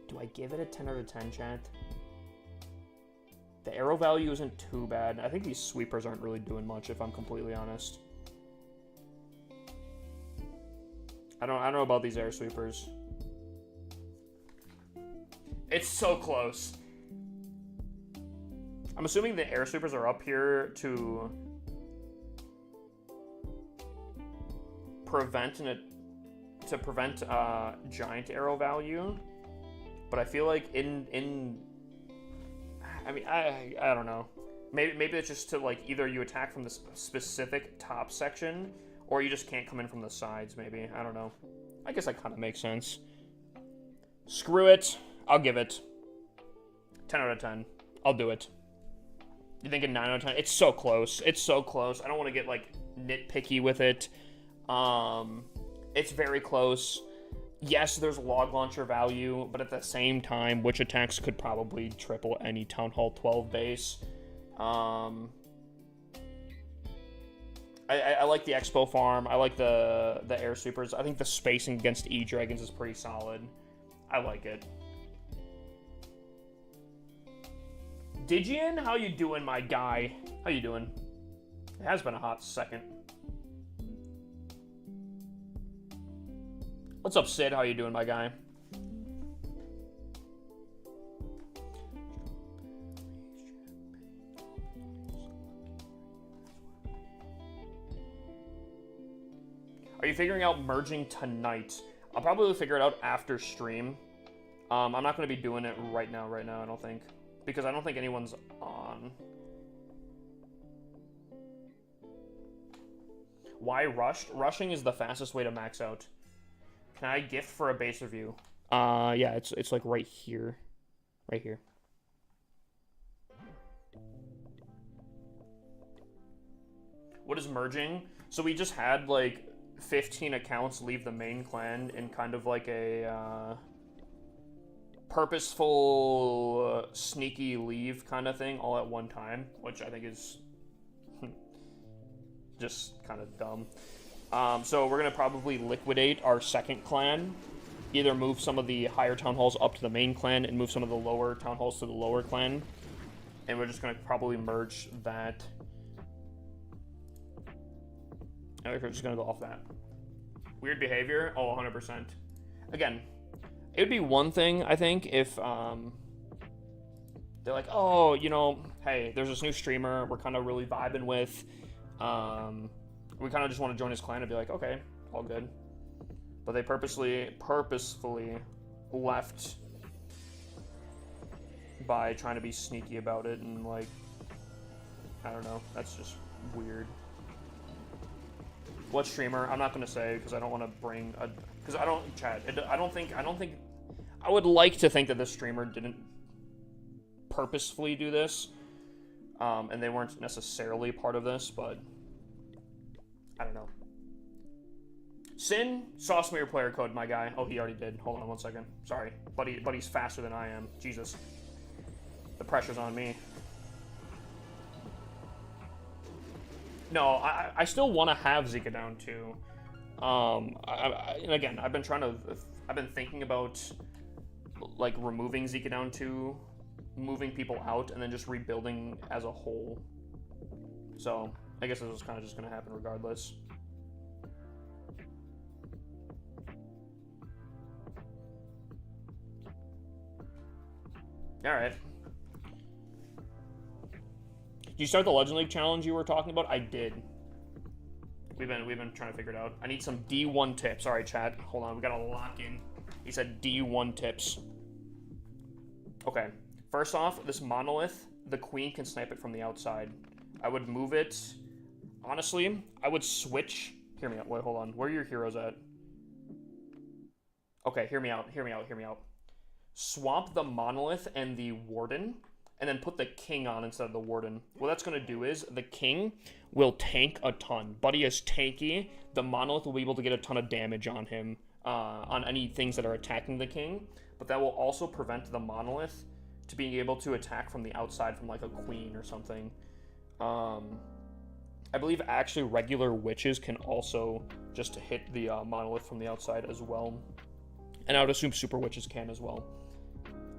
Do I give it a 10 out of 10, chat? The arrow value isn't too bad. I think these sweepers aren't really doing much, if I'm completely honest. I don't know about these air sweepers. It's so close. I'm assuming the air sweepers are up here to prevent giant arrow value, but I feel like I mean, I don't know. Maybe it's just to, like, either you attack from this specific top section, or you just can't come in from the sides, maybe. I don't know. I guess that kind of makes sense. Screw it. I'll give it 10 out of 10. I'll do it. You think a 9 out of 10? It's so close. It's so close. I don't want to get, like, nitpicky with it. It's very close. Yes, there's log launcher value, but at the same time, witch attacks could probably triple any Town Hall 12 base. I like the Expo Farm. I like the Air Supers. I think the spacing against E-Dragons is pretty solid. I like it. Digian, how you doing, my guy? How you doing? It has been a hot second. What's up, Sid? How you doing, my guy? Are you figuring out merging tonight? I'll probably figure it out after stream. I'm not going to be doing it right now, I don't think. Because I don't think anyone's on. Why rushed? Rushing is the fastest way to max out. Can I gift for a base review? Yeah, it's like right here. Right here. What is merging? So we just had like 15 accounts leave the main clan in kind of like a purposeful sneaky leave kind of thing all at one time, which I think is just kind of dumb. So we're going to probably liquidate our second clan, either move some of the higher town halls up to the main clan and move some of the lower town halls to the lower clan. And we're just going to probably merge that. And we're just going to go off that. Weird behavior? Oh, 100%. Again, it would be one thing, I think, if they're like, oh, you know, hey, there's this new streamer we're kind of really vibing with. We kind of just want to join his clan and be like, okay, all good. But they purposefully left by trying to be sneaky about it, and like, I don't know, that's just weird. What streamer? I'm not gonna say because I don't want to bring a, because I don't chat. I don't think. I would like to think that this streamer didn't purposefully do this, and they weren't necessarily part of this, but I don't know. Sin, sauce me your player code, my guy. Oh, he already did. Hold on 1 second. Sorry, buddy's faster than I am. Jesus, the pressure's on me. No, I still want to have Zika down too. And again, I've been thinking about like removing Zika down 2, moving people out, and then just rebuilding as a whole. So I guess this was kind of just gonna happen regardless. All right. Did you start the Legend League challenge you were talking about? I did. We've been trying to figure it out. I need some D1 tips. All right, chat. Hold on. We gotta lock in. He said D1 tips. Okay. First off, this monolith, the queen can snipe it from the outside. I would move it. Honestly, I would switch. Hear me out. Wait, hold on. Where are your heroes at? Okay, hear me out. Hear me out. Hear me out. Swap the monolith and the warden, and then put the king on instead of the warden. What that's going to do is the king will tank a ton. Buddy is tanky. The monolith will be able to get a ton of damage on him, on any things that are attacking the king. But that will also prevent the monolith to being able to attack from the outside from like a queen or something. I believe actually regular witches can also just hit the monolith from the outside as well. And I would assume super witches can as well.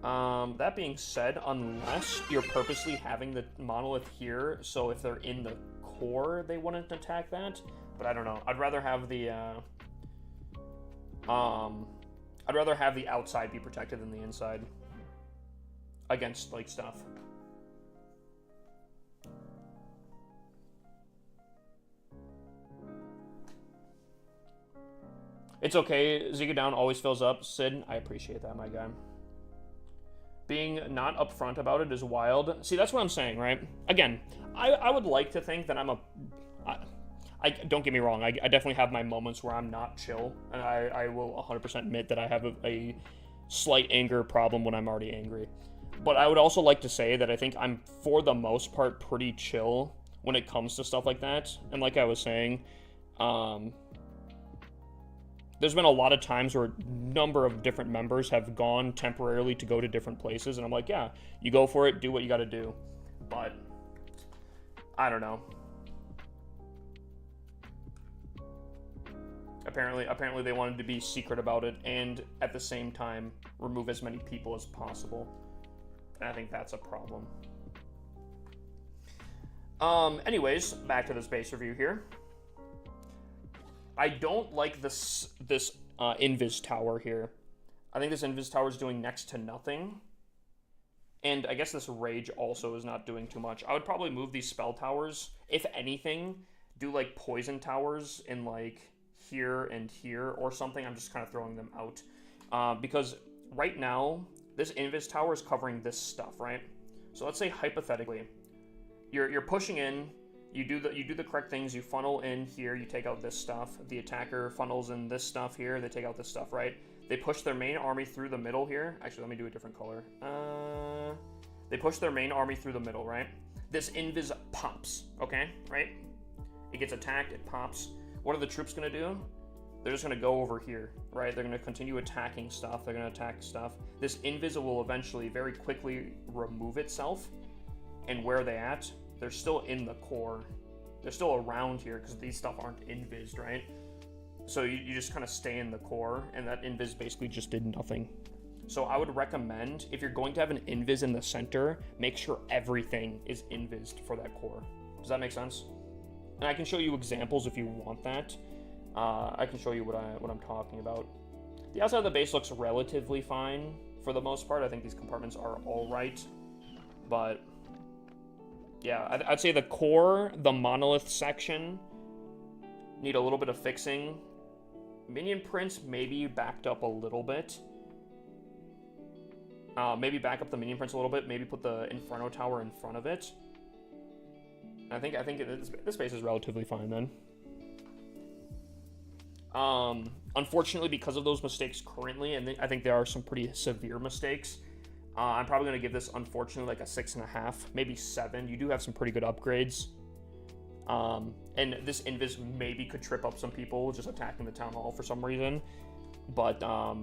That being said, unless you're purposely having the monolith here, so if they're in the core, they wouldn't attack that. But I don't know. I'd rather have the outside be protected than the inside against like stuff. It's okay. Zika down always fills up. Sid, I appreciate that, my guy. Being not upfront about it is wild. See, that's what I'm saying, right? Again, I would like to think that I'm don't get me wrong, I definitely have my moments where I'm not chill, and I will 100% admit that I have a slight anger problem when I'm already angry. But I would also like to say that I think I'm, for the most part, pretty chill when it comes to stuff like that. And like I was saying, there's been a lot of times where a number of different members have gone temporarily to go to different places, and I'm like, yeah, you go for it, do what you gotta do. But I don't know. Apparently they wanted to be secret about it and at the same time remove as many people as possible. And I think that's a problem. Anyways, back to this base review here. I don't like this Invis tower here. I think this Invis tower is doing next to nothing. And I guess this Rage also is not doing too much. I would probably move these spell towers. If anything, do like poison towers in like here and here or something. I'm just kind of throwing them out. Because right now, this Invis tower is covering this stuff, right? So let's say hypothetically, you're pushing in. You do the correct things. You funnel in here. You take out this stuff. The attacker funnels in this stuff here. They take out this stuff, right? They push their main army through the middle here. Actually, let me do a different color. They push their main army through the middle, right? This Invis pops, okay? Right? It gets attacked. It pops. What are the troops going to do? They're just going to go over here, right? They're going to continue attacking stuff. They're going to attack stuff. This Invis will eventually very quickly remove itself. And where are they at? They're still in the core. They're still around here because these stuff aren't invised, right? So you just kind of stay in the core, and that invis basically just did nothing. So I would recommend, if you're going to have an invis in the center, make sure everything is invised for that core. Does that make sense? And I can show you examples if you want that. I can show you what I'm talking about. The outside of the base looks relatively fine for the most part. I think these compartments are all right. But yeah, I'd say the core, the monolith section, need a little bit of fixing. Minion prints maybe backed up a little bit. Maybe back up the minion prints a little bit. Maybe put the Inferno Tower in front of it. I think this base is relatively fine then. Unfortunately, because of those mistakes currently, and I think there are some pretty severe mistakes, I'm probably going to give this, unfortunately, like a 6.5, maybe 7. You do have some pretty good upgrades. And this Invis maybe could trip up some people just attacking the Town Hall for some reason. But I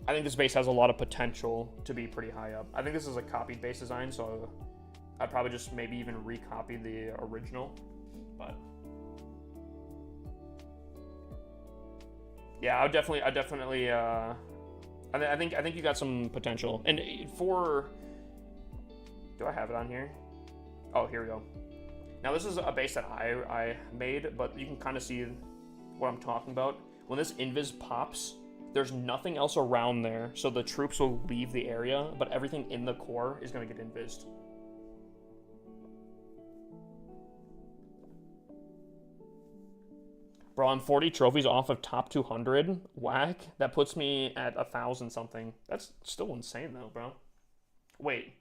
think this base has a lot of potential to be pretty high up. I think this is a copied base design, so I'd probably just maybe even recopy the original. But yeah, I definitely. I think you got some potential. And for, do I have it on here? Oh, here we go. Now this is a base that I made, but you can kind of see what I'm talking about. When this Invis pops, there's nothing else around there, so the troops will leave the area, but everything in the core is going to get invised. Bro, I'm 40 trophies off of top 200. Whack. That puts me at 1,000 something. That's still insane though, bro. Wait.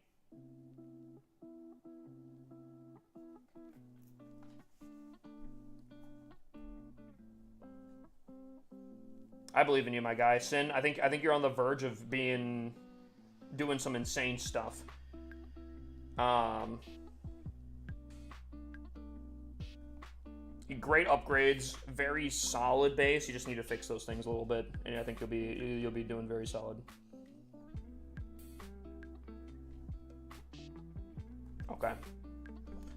I believe in you, my guy. Sin, I think you're on the verge of doing some insane stuff. Great upgrades, very solid base. You just need to fix those things a little bit, and I think you'll be doing very solid. Okay.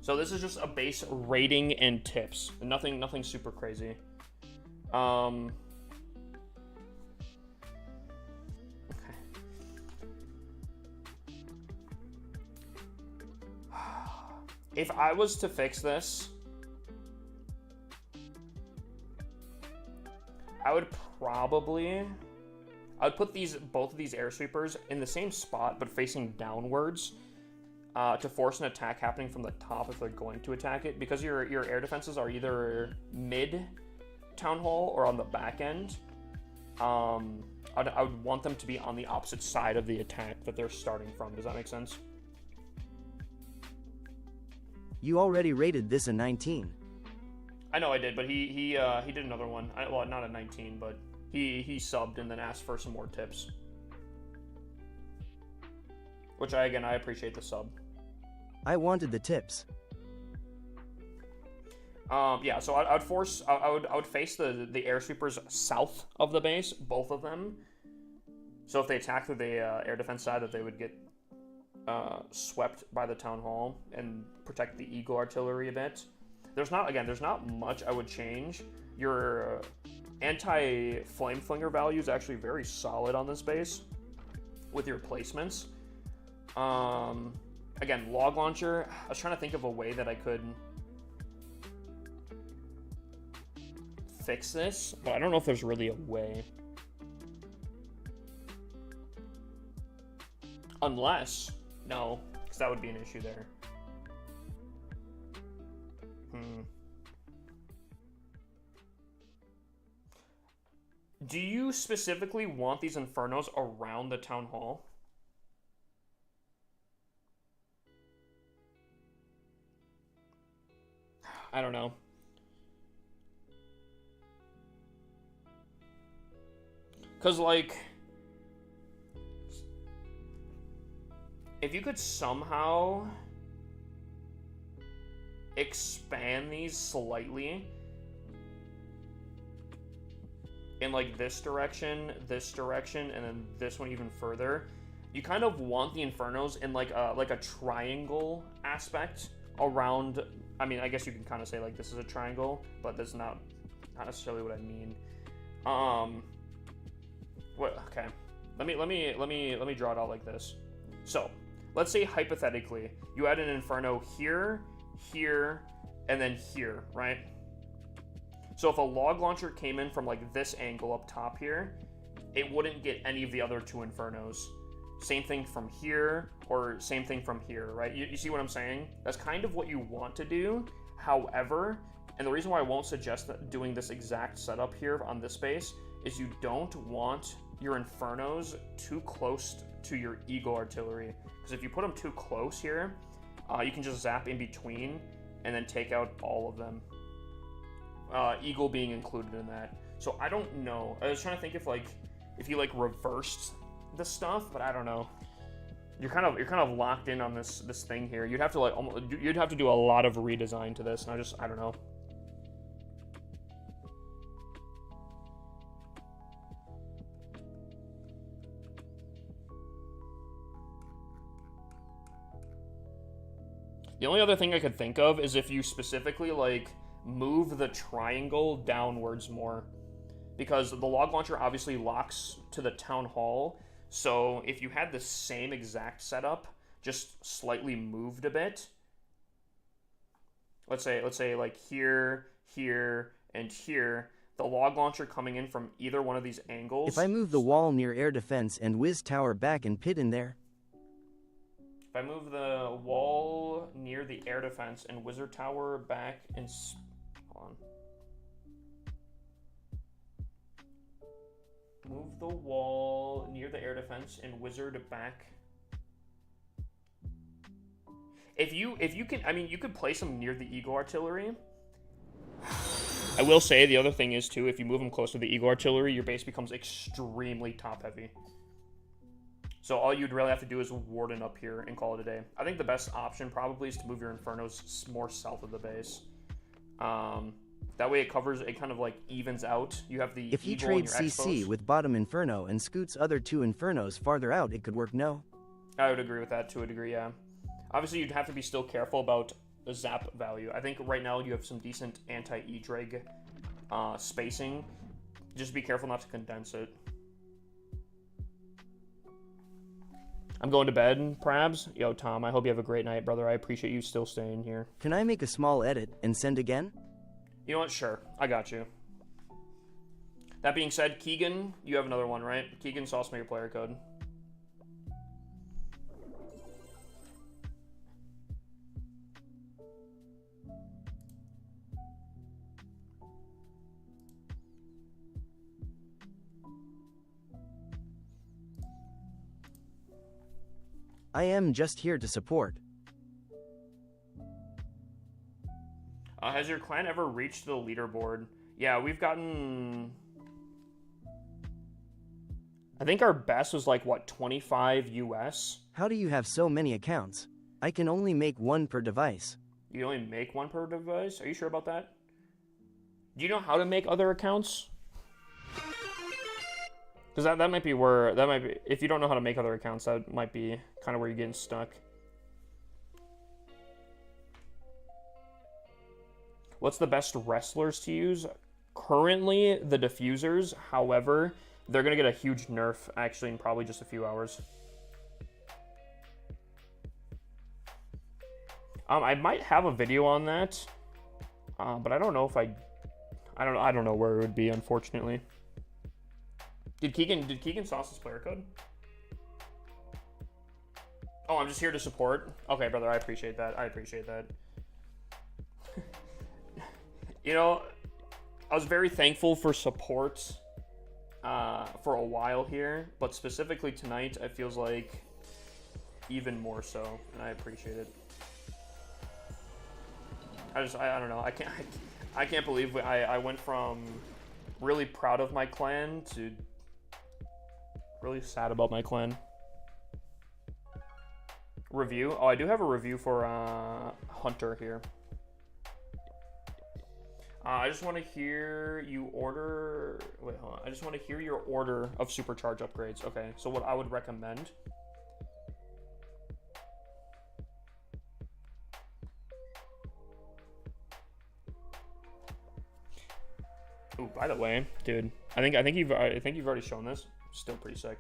So this is just a base rating and tips. Nothing super crazy. If I was to fix this, I would put both of these air sweepers in the same spot but facing downwards to force an attack happening from the top if they're going to attack it, because your air defenses are either mid town hall or on the back end. I would want them to be on the opposite side of the attack that they're starting from. Does that make sense? You already rated this a 19. I know I did, but he did another one. Well, not a 19, but he subbed and then asked for some more tips. Which I appreciate the sub. I wanted the tips. Yeah, so I would face the air sweepers south of the base, both of them. So if they attack through the air defense side, that they would get swept by the town hall and protect the eagle artillery a bit. There's not much I would change. Your anti-flame flinger value is actually very solid on this base with your placements. Again, log launcher. I was trying to think of a way that I could fix this, but I don't know if there's really a way. Unless, no, because that would be an issue there. Do you specifically want these Infernos around the town hall? I don't know. Because, like, if you could somehow expand these slightly in, like, this direction, and then this one even further, you kind of want the Infernos in, like a triangle aspect around. I mean, I guess you can kind of say, like, this is a triangle, but that's not necessarily what I mean. What? Okay. Let me draw it out like this. So, let's say hypothetically, you add an Inferno here, here, and then here, right? So if a log launcher came in from, like, this angle up top here, it wouldn't get any of the other two Infernos. same thing from here, or same thing from here, right? You see what I'm saying? That's kind of what you want to do. However, and the reason why I won't suggest that doing this exact setup here on this base is you don't want your Infernos too close to your Eagle Artillery. Because if you put them too close here, you can just zap in between and then take out all of them. Eagle being included in that. So I don't know. I was trying to think if you reversed the stuff, but I don't know. You're kind of locked in on this thing here. You'd have to you'd have to do a lot of redesign to this, and I don't know. The only other thing I could think of is if you specifically move the triangle downwards more, because the log launcher obviously locks to the town hall. So if you had the same exact setup, just slightly moved a bit, let's say like here, here, and here, the log launcher coming in from either one of these angles. If I move the wall near air defense and whiz tower back and pit in there. If I move the wall near the air defense and wizard tower back and hold on. Move the wall near the air defense and wizard back. If you can, I mean, you could place them near the Eagle Artillery. I will say the other thing is too, if you move them close to the Eagle Artillery, your base becomes extremely top heavy. So all you'd really have to do is warden up here and call it a day. I think the best option probably is to move your Infernos more south of the base. That way it kind of evens out. You have the If he Eagle and trades your CC Expos. with bottom Inferno and scoots other 2 Infernos farther out, it could work, no? I would agree with that to a degree, yeah. Obviously, you'd have to be still careful about the zap value. I think right now you have some decent anti-E-Dreg spacing. Just be careful not to condense it. I'm going to bed, Prabs. Yo, Tom, I hope you have a great night, brother. I appreciate you still staying here. Can I make a small edit and send again? You know what? Sure. I got you. That being said, Keegan, you have another one, right? Keegan, sauce me your player code. I am just here to support. Has your clan ever reached the leaderboard? Yeah, we've gotten... I think our best was what, 25 US? How do you have so many accounts? I can only make one per device. You only make one per device? Are you sure about that? Do you know how to make other accounts? Because that might be where... if you don't know how to make other accounts, that might be kind of where you're getting stuck. What's the best wrestlers to use? Currently, the diffusers. However, they're going to get a huge nerf, actually, in probably just a few hours. I might have a video on that, but I don't know if I don't know where it would be, unfortunately. Did Keegan sauce his player code? Oh, I'm just here to support. Okay, brother, I appreciate that. You know, I was very thankful for support for a while here, but specifically tonight, it feels like even more so, and I appreciate it. I don't know. I can't believe I went from really proud of my clan to really sad about my clan. Review? Oh, I do have a review for Hunter here. I just want to hear you order... Wait, hold on. I just want to hear your order of supercharge upgrades. Okay, so what I would recommend... Ooh, by the way, dude, I think you've already shown this. Still pretty sick.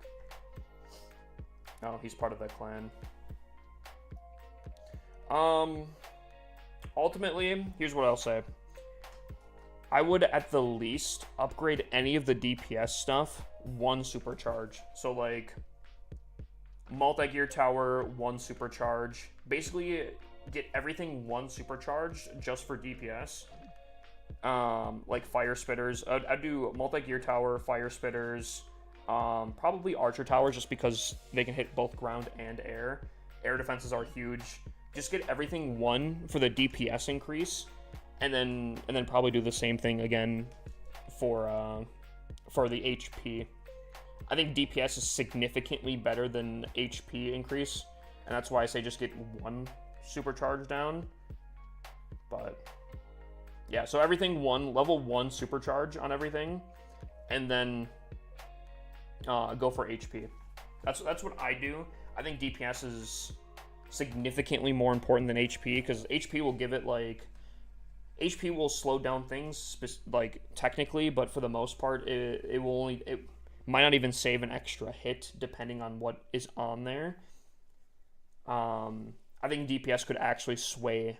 Oh, he's part of that clan. Ultimately, here's what I'll say. I would, at the least, upgrade any of the DPS stuff one supercharge. So, multi-gear tower, 1 supercharge. Basically, get everything 1 supercharged just for DPS. Like fire spitters. I'd do multi-gear tower, fire spitters, probably archer towers just because they can hit both ground and air. Air defenses are huge. Just get everything 1 for the DPS increase, and then probably do the same thing again for the HP. I think DPS is significantly better than HP increase, and that's why I say just get 1 supercharge down. But yeah, so everything 1, level 1 supercharge on everything, and then go for HP. That's what I do. I think DPS is significantly more important than HP, because HP will give it like... HP will slow down things, like, technically, but for the most part, it will only... It might not even save an extra hit, depending on what is on there. I think DPS could actually sway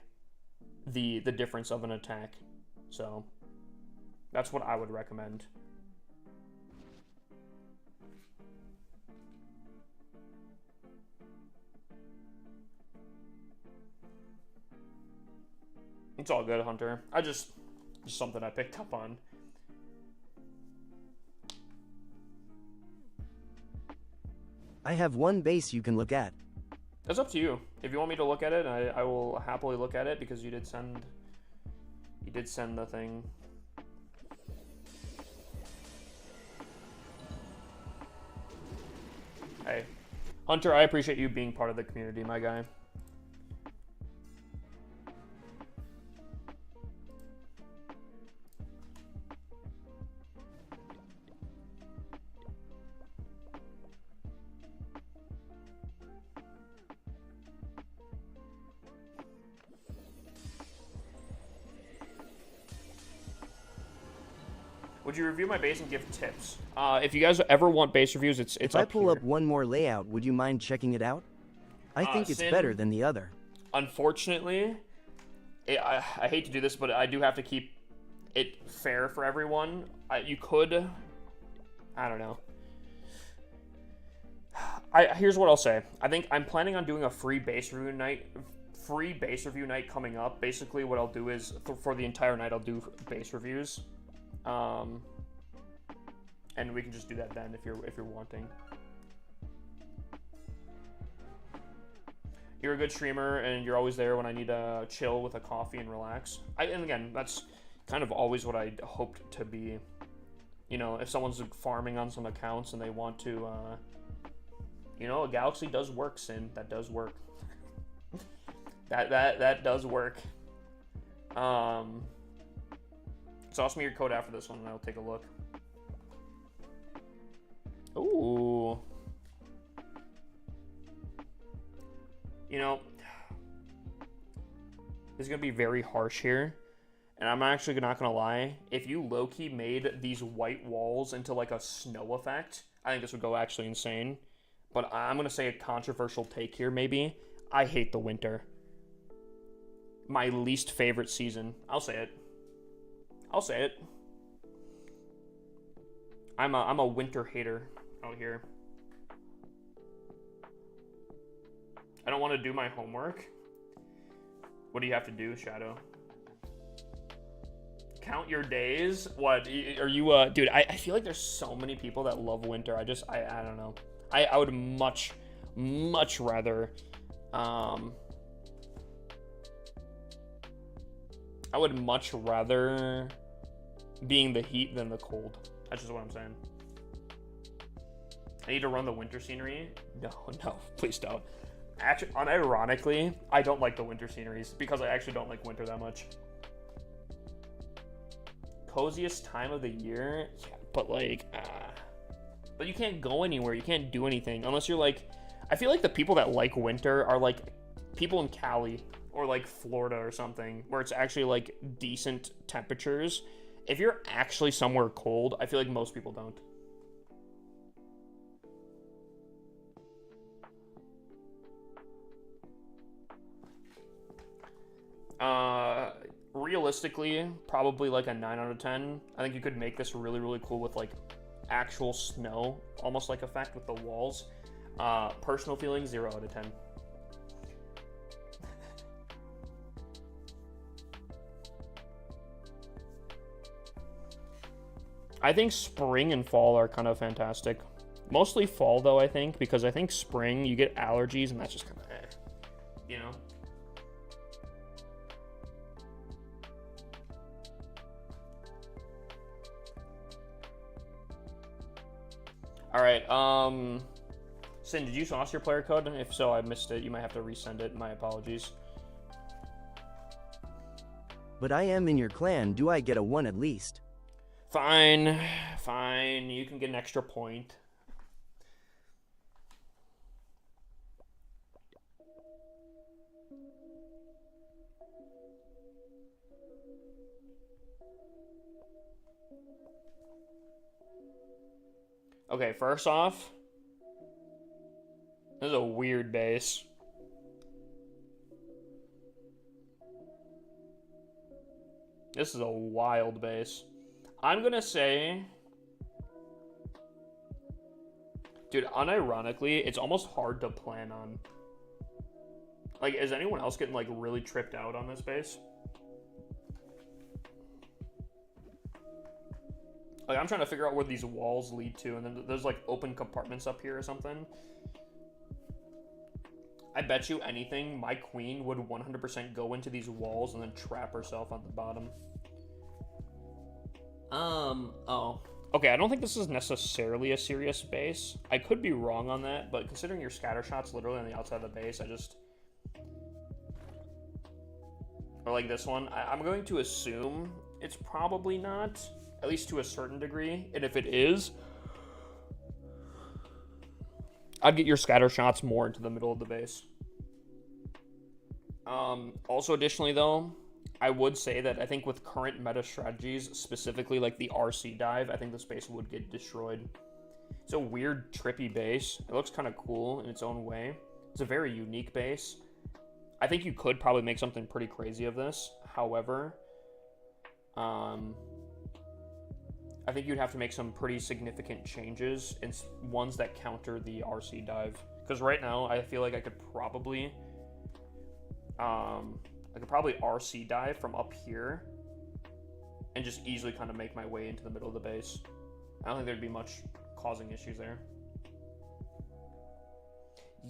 the difference of an attack. So, that's what I would recommend. It's all good, Hunter. Just something I picked up on. I have one base you can look at. It's up to you. If you want me to look at it, I will happily look at it, because you did send the thing. Hey, Hunter, I appreciate you being part of the community, my guy. Would you review my base and give tips? If you guys ever want base reviews, it's If up I pull here. up one more layout, would you mind checking it out? I think it's Sin, better than the other. Unfortunately, I hate to do this, but I do have to keep it fair for everyone. You could... I don't know. Here's what I'll say. I think I'm planning on doing a free base review night coming up. Basically, what I'll do is, for the entire night, I'll do base reviews. And we can just do that then if you're wanting. You're a good streamer, and you're always there when I need to chill with a coffee and relax. And again, that's kind of always what I hoped to be. You know, if someone's farming on some accounts and they want to, you know, a Galaxy does work, Sin. That does work. that does work. Toss me your code after this one, and I'll take a look. Ooh. You know, this is going to be very harsh here, and I'm actually not going to lie. If you low-key made these white walls into, like, a snow effect, I think this would go actually insane. But I'm going to say a controversial take here, maybe. I hate the winter. My least favorite season. I'll say it. I'll say it. I'm a winter hater out here. I don't want to do my homework. What do you have to do, Shadow? Count your days? What? Are you, dude, I feel like there's so many people that love winter. I don't know. I would much rather, I would much rather being the heat than the cold. That's just what I'm saying. I need to run the winter scenery. No, please don't. Actually, unironically, I don't like the winter sceneries because I actually don't like winter that much. Coziest time of the year? Yeah, but like, but you can't go anywhere. You can't do anything unless you're like, I feel like the people that like winter are like people in Cali or like Florida or something where it's actually like decent temperatures. If you're actually somewhere cold, I feel like most people don't. Realistically, probably like a 9 out of 10. I think you could make this really, really cool with like actual snow, almost like effect with the walls. Personal feeling, 0 out of 10. I think spring and fall are kind of fantastic. Mostly fall, though, I think, because I think spring, you get allergies, and that's just kind of you know? All right, Sin, did you sauce your player code? If so, I missed it. You might have to resend it. My apologies. But I am in your clan, do I get a 1 at least? Fine. You can get an extra point. Okay, first off, this is a weird base. This is a wild base. I'm gonna say, dude, unironically, it's almost hard to plan on. Like, is anyone else getting, like, really tripped out on this base? Like, I'm trying to figure out where these walls lead to, and then there's, like, open compartments up here or something. I bet you anything, my queen would 100% go into these walls and then trap herself on the bottom. Oh. Okay, I don't think this is necessarily a serious base. I could be wrong on that, but considering your scatter shot's literally on the outside of the base, I just... Or like this one, I'm going to assume it's probably not, at least to a certain degree, and if it is, I'd get your scatter shots more into the middle of the base. Also, additionally, though, I would say that I think with current meta strategies, specifically like the RC dive, I think this base would get destroyed. It's a weird, trippy base. It looks kind of cool in its own way. It's a very unique base. I think you could probably make something pretty crazy of this. However, I think you'd have to make some pretty significant changes and ones that counter the RC dive. Because right now, I feel like I could probably RC dive from up here and just easily kind of make my way into the middle of the base. I don't think there'd be much causing issues there.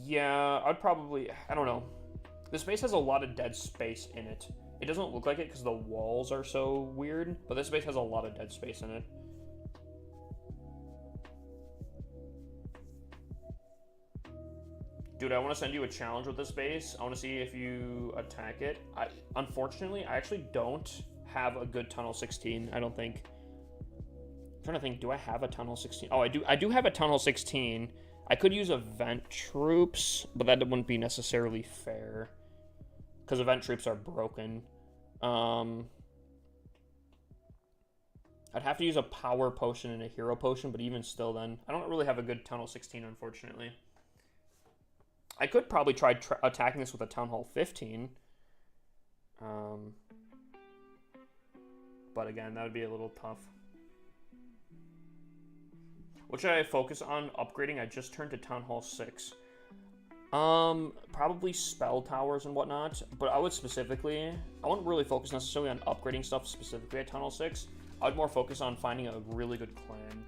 Yeah, I don't know. This base has a lot of dead space in it. It doesn't look like it because the walls are so weird, but this base has a lot of dead space in it. Dude, I want to send you a challenge with this base. I want to see if you attack it. Unfortunately, I actually don't have a good Tunnel 16, I don't think. I'm trying to think, do I have a Tunnel 16? Oh, I do have a Tunnel 16. I could use Event Troops, but that wouldn't be necessarily fair. Because Event Troops are broken. I'd have to use a Power Potion and a Hero Potion, but even still then, I don't really have a good Tunnel 16, unfortunately. I could probably try attacking this with a Town Hall 15. But again, that would be a little tough. What should I focus on upgrading? I just turned to Town Hall 6. Probably spell towers and whatnot, but I wouldn't really focus necessarily on upgrading stuff specifically at Town Hall 6. I would more focus on finding a really good clan.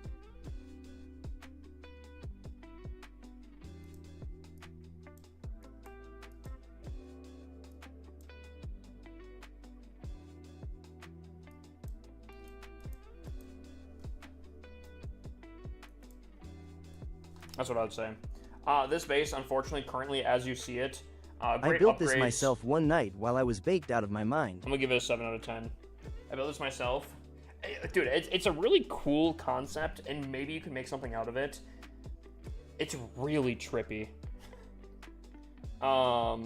That's what I would say. This base, unfortunately, currently, as you see it, great I built upgrades. this myself one night while I was baked out of my mind. I'm gonna give it a 7 out of 10. I built this myself. Dude, it's a really cool concept, and maybe you can make something out of it. It's really trippy. I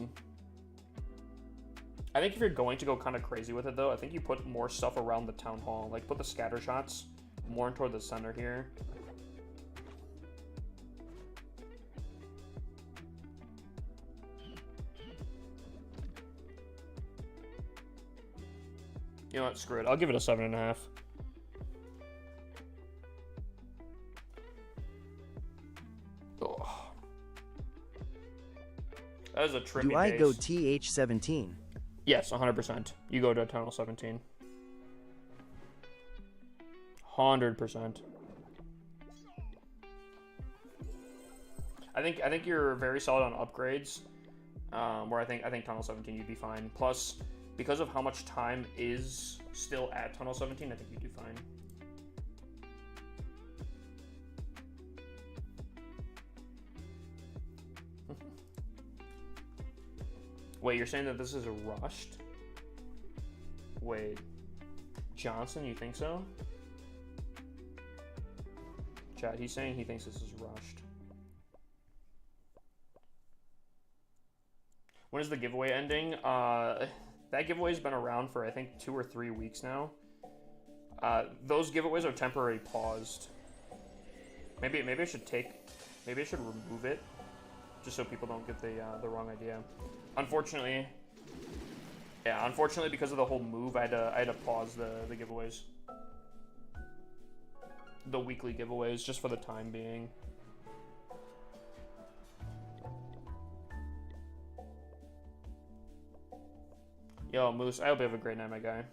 think if you're going to go kind of crazy with it, though, I think you put more stuff around the town hall. Like, put the scatter shots more toward the center here. You know what? Screw it. I'll give it a 7.5. Oh. That is a trippy Do I base. go TH17? Yes, 100%. You go to Tunnel 17. 100%. I think you're very solid on upgrades. Where I think Tunnel 17 you'd be fine. Plus, because of how much time is still at Tunnel 17, I think you'd do fine. Wait, you're saying that this is rushed? Wait, Johnson, you think so? Chad, he's saying he thinks this is rushed. When is the giveaway ending? That giveaway's been around for I think 2 or 3 weeks now. Those giveaways are temporarily paused. Maybe I should remove it, just so people don't get the wrong idea. Unfortunately, because of the whole move, I had to pause the giveaways, the weekly giveaways, just for the time being. Yo, Moose, I hope you have a great night, my guy.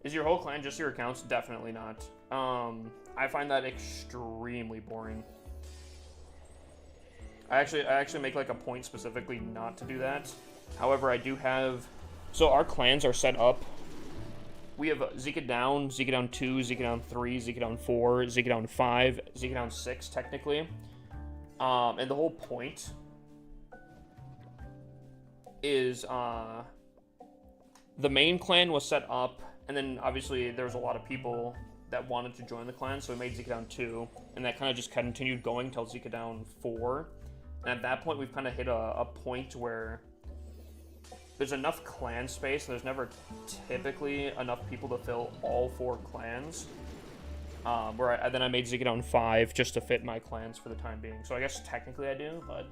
Is your whole clan just your accounts? Definitely not. I find that extremely boring. I actually make like a point specifically not to do that. However, I do have... So our clans are set up. We have Zika down 2, Zika down 3, Zika down 4, Zika down 5, Zika down 6, technically. And the whole point is the main clan was set up, and then obviously there was a lot of people that wanted to join the clan, so we made Zika down 2, and that kind of just continued going till Zika down 4. And at that point, we've kind of hit a point where there's enough clan space, and there's never typically enough people to fill all 4 clans. Then I made Zika down 5 just to fit my clans for the time being. So I guess technically I do, but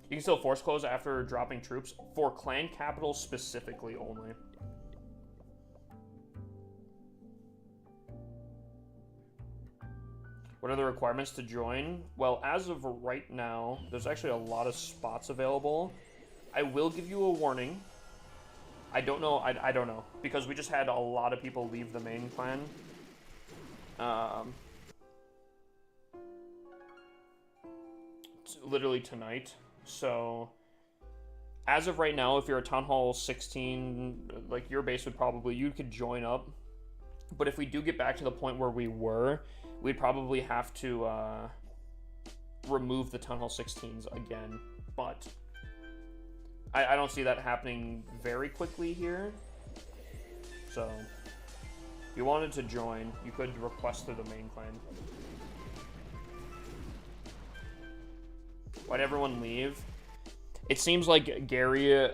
you can still force close after dropping troops for clan capitals specifically only. What are the requirements to join? Well, as of right now, there's actually a lot of spots available. I will give you a warning. I don't know, I don't know, because we just had a lot of people leave the main clan. Literally tonight. So, as of right now, if you're a Town Hall 16, like your base would probably, you could join up. But if we do get back to the point where we were, we'd probably have to remove the Town Hall 16s again. But I don't see that happening very quickly here. So, if you wanted to join, you could request through the main clan. Why'd everyone leave? It seems like Gary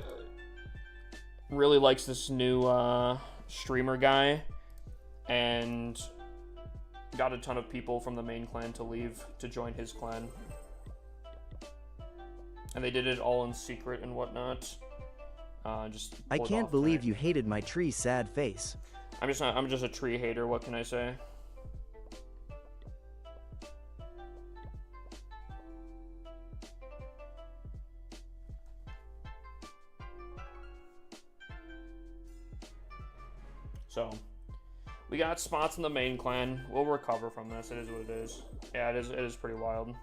really likes this new streamer guy, and got a ton of people from the main clan to leave to join his clan. And they did it all in secret and whatnot. I can't believe you hated my tree sad face. I'm just a tree hater, what can I say? So, we got spots in the main clan. We'll recover from this. It is what it is. Yeah, it is pretty wild.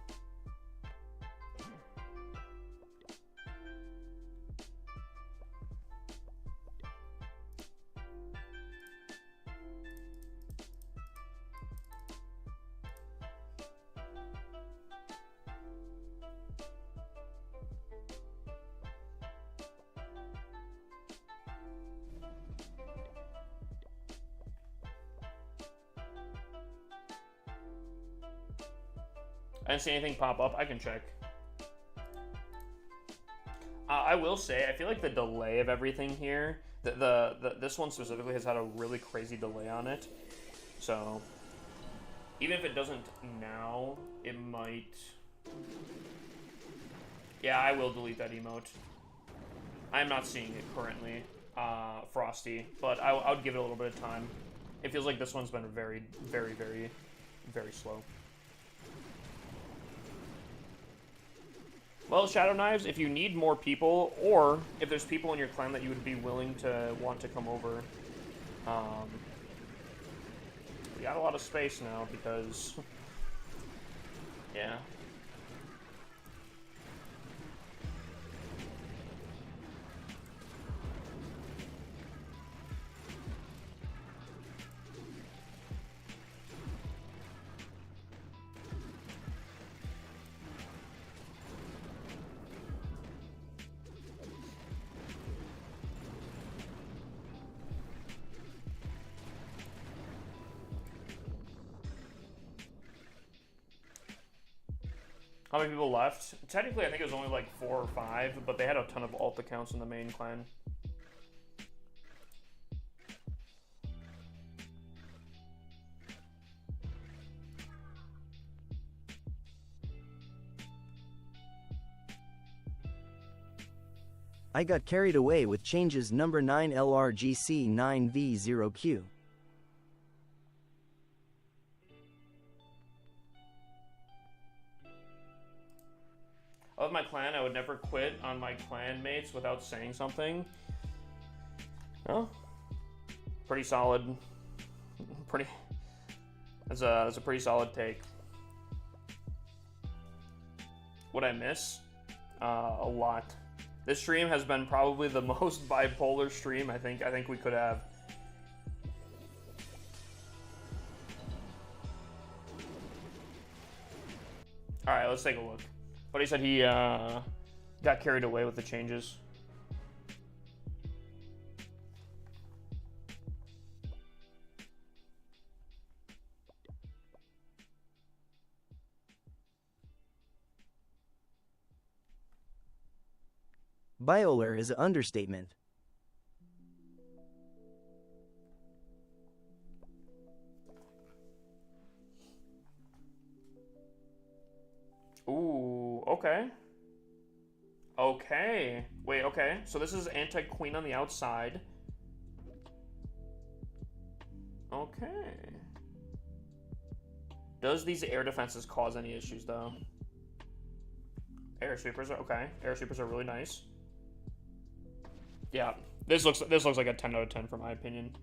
I didn't see anything pop up. I can check. I will say, I feel like the delay of everything here This one specifically has had a really crazy delay on it. So even if it doesn't now, it might. Yeah, I will delete that emote. I'm not seeing it currently, Frosty, but I would give it a little bit of time. It feels like this one's been very, very, very, very slow. Well, Shadow Knives, if you need more people, or if there's people in your clan that you would be willing to want to come over, we got a lot of space now because, yeah. How many people left? Technically, I think it was only like 4 or 5, but they had a ton of alt accounts in the main clan. I got carried away with changes number 9 LRGC 9V0Q. Of my clan, I would never quit on my clan mates without saying something. Well, pretty solid. That's a pretty solid take. What I miss? A lot. This stream has been probably the most bipolar stream I think we could have. All right, let's take a look. But he said he got carried away with the changes. Biolar is an understatement. Ooh, okay. Okay. Wait, okay. So this is anti-queen on the outside. Okay. Does these air defenses cause any issues, though? Air sweepers are okay. Air sweepers are really nice. Yeah, this looks like a 10 out of 10 for my opinion.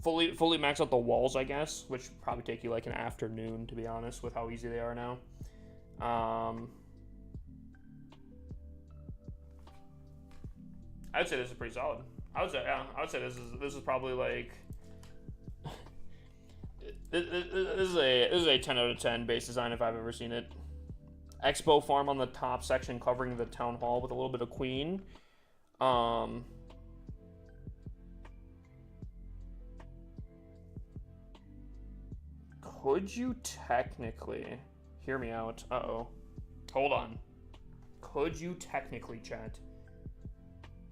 Fully max out the walls, I guess, which would probably take you like an afternoon, to be honest, with how easy they are now. I'd say this is pretty solid. I would say this is probably like this is a 10 out of 10 base design if I've ever seen it. Expo farm on the top section covering the town hall with a little bit of queen. Could you technically hear me out? Uh-oh. Hold on. Could you technically, chat,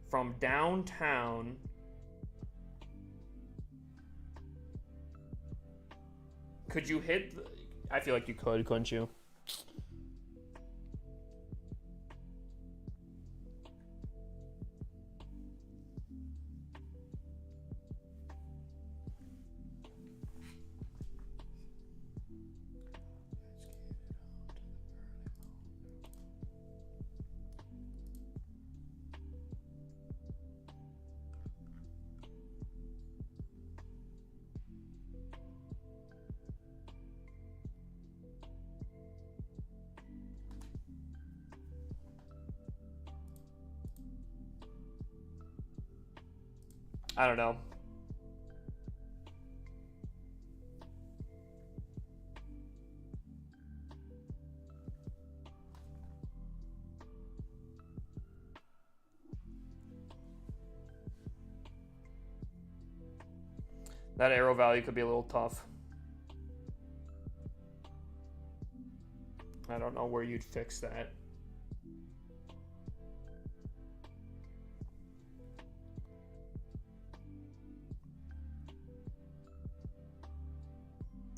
from downtown could you hit I feel like you could, couldn't you? I don't know. That arrow value could be a little tough. I don't know where you'd fix that.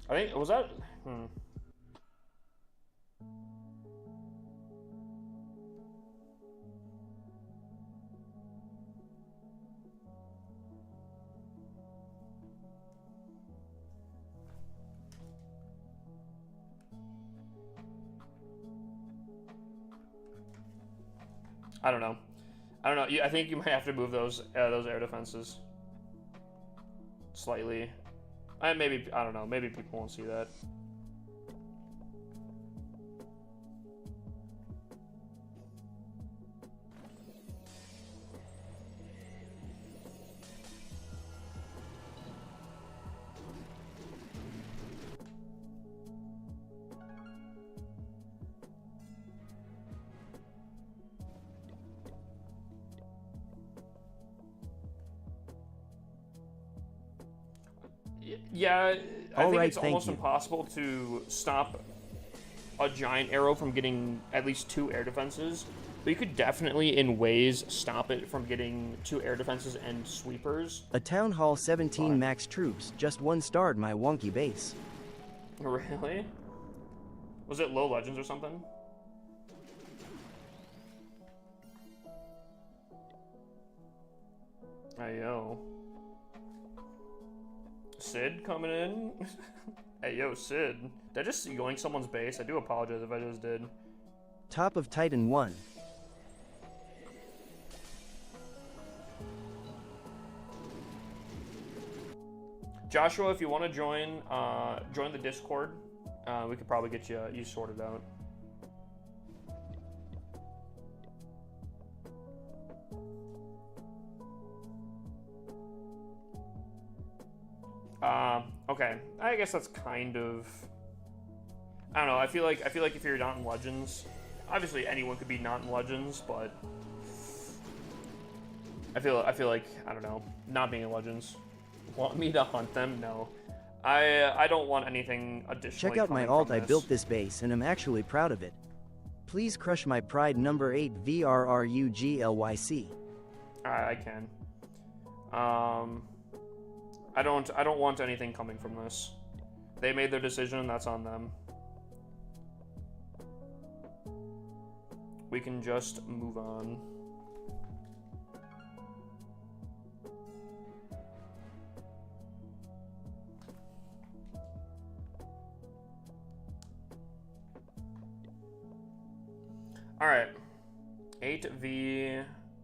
I think, was that? I don't know. I don't know. I think you might have to move those air defenses slightly. Maybe, I don't know. Maybe people won't see that. Yeah, I think it's almost impossible to stop a giant arrow from getting at least 2 air defenses. But you could definitely, in ways, stop it from getting 2 air defenses and sweepers. A Town Hall 17 max troops just 1-starred my wonky base. Really? Was it low legends or something? Hey, yo. Sid coming in? Hey, yo, Sid. Did I just yoink someone's base? I do apologize if I just did. Top of Titan 1. Joshua, if you want to join the Discord, we could probably get you sorted out. Okay. I guess that's kind of, I don't know. I feel like if you're not in Legends, obviously anyone could be not in Legends, but I feel like, I don't know, not being in Legends. Want me to hunt them? No. I don't want anything additionally. Check out my alt. I built this base and I'm actually proud of it. Please crush my pride number 8 VRRUGLYC. I can. I don't want anything coming from this. They made their decision, that's on them. We can just move on. Alright. 8V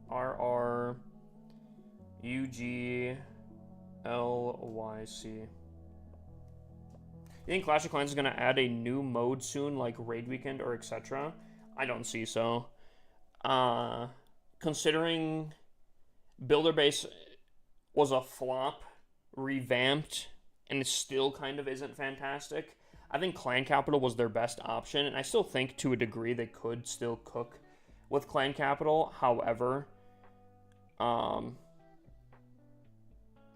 RR UG LYC. You think Clash of Clans is going to add a new mode soon, like Raid Weekend or etc.? I don't see so. Considering Builder Base was a flop, revamped, and it still kind of isn't fantastic, I think Clan Capital was their best option, and I still think to a degree they could still cook with Clan Capital. However,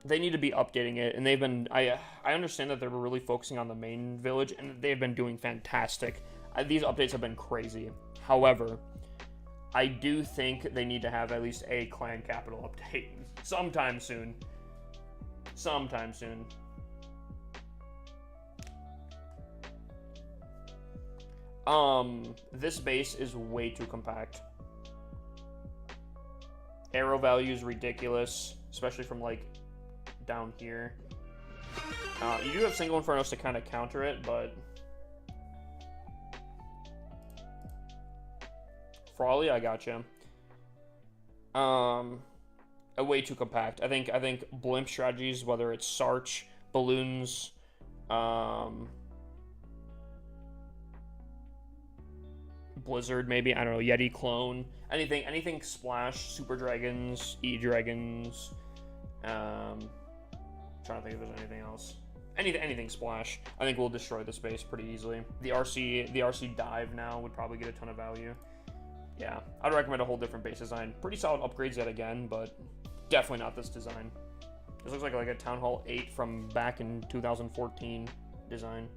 they need to be updating it, and they've been, I understand that they were really focusing on the main village, and they've been doing fantastic. These updates have been crazy. However, I do think they need to have at least a Clan Capital update sometime soon. Sometime soon. This base is way too compact. Arrow value is ridiculous, especially from, like, down here. You do have single infernos to kind of counter it, but Frawley, I gotcha. Way too compact. I think blimp strategies, whether it's Sarch, balloons, Blizzard, maybe, I don't know, Yeti clone, anything splash, super dragons, e-dragons, trying to think if there's anything else. Anything splash, I think will destroy the space pretty easily. The RC dive now would probably get a ton of value. Yeah, I'd recommend a whole different base design. Pretty solid upgrades yet again, but definitely not this design. This looks like a Town Hall 8 from back in 2014 design.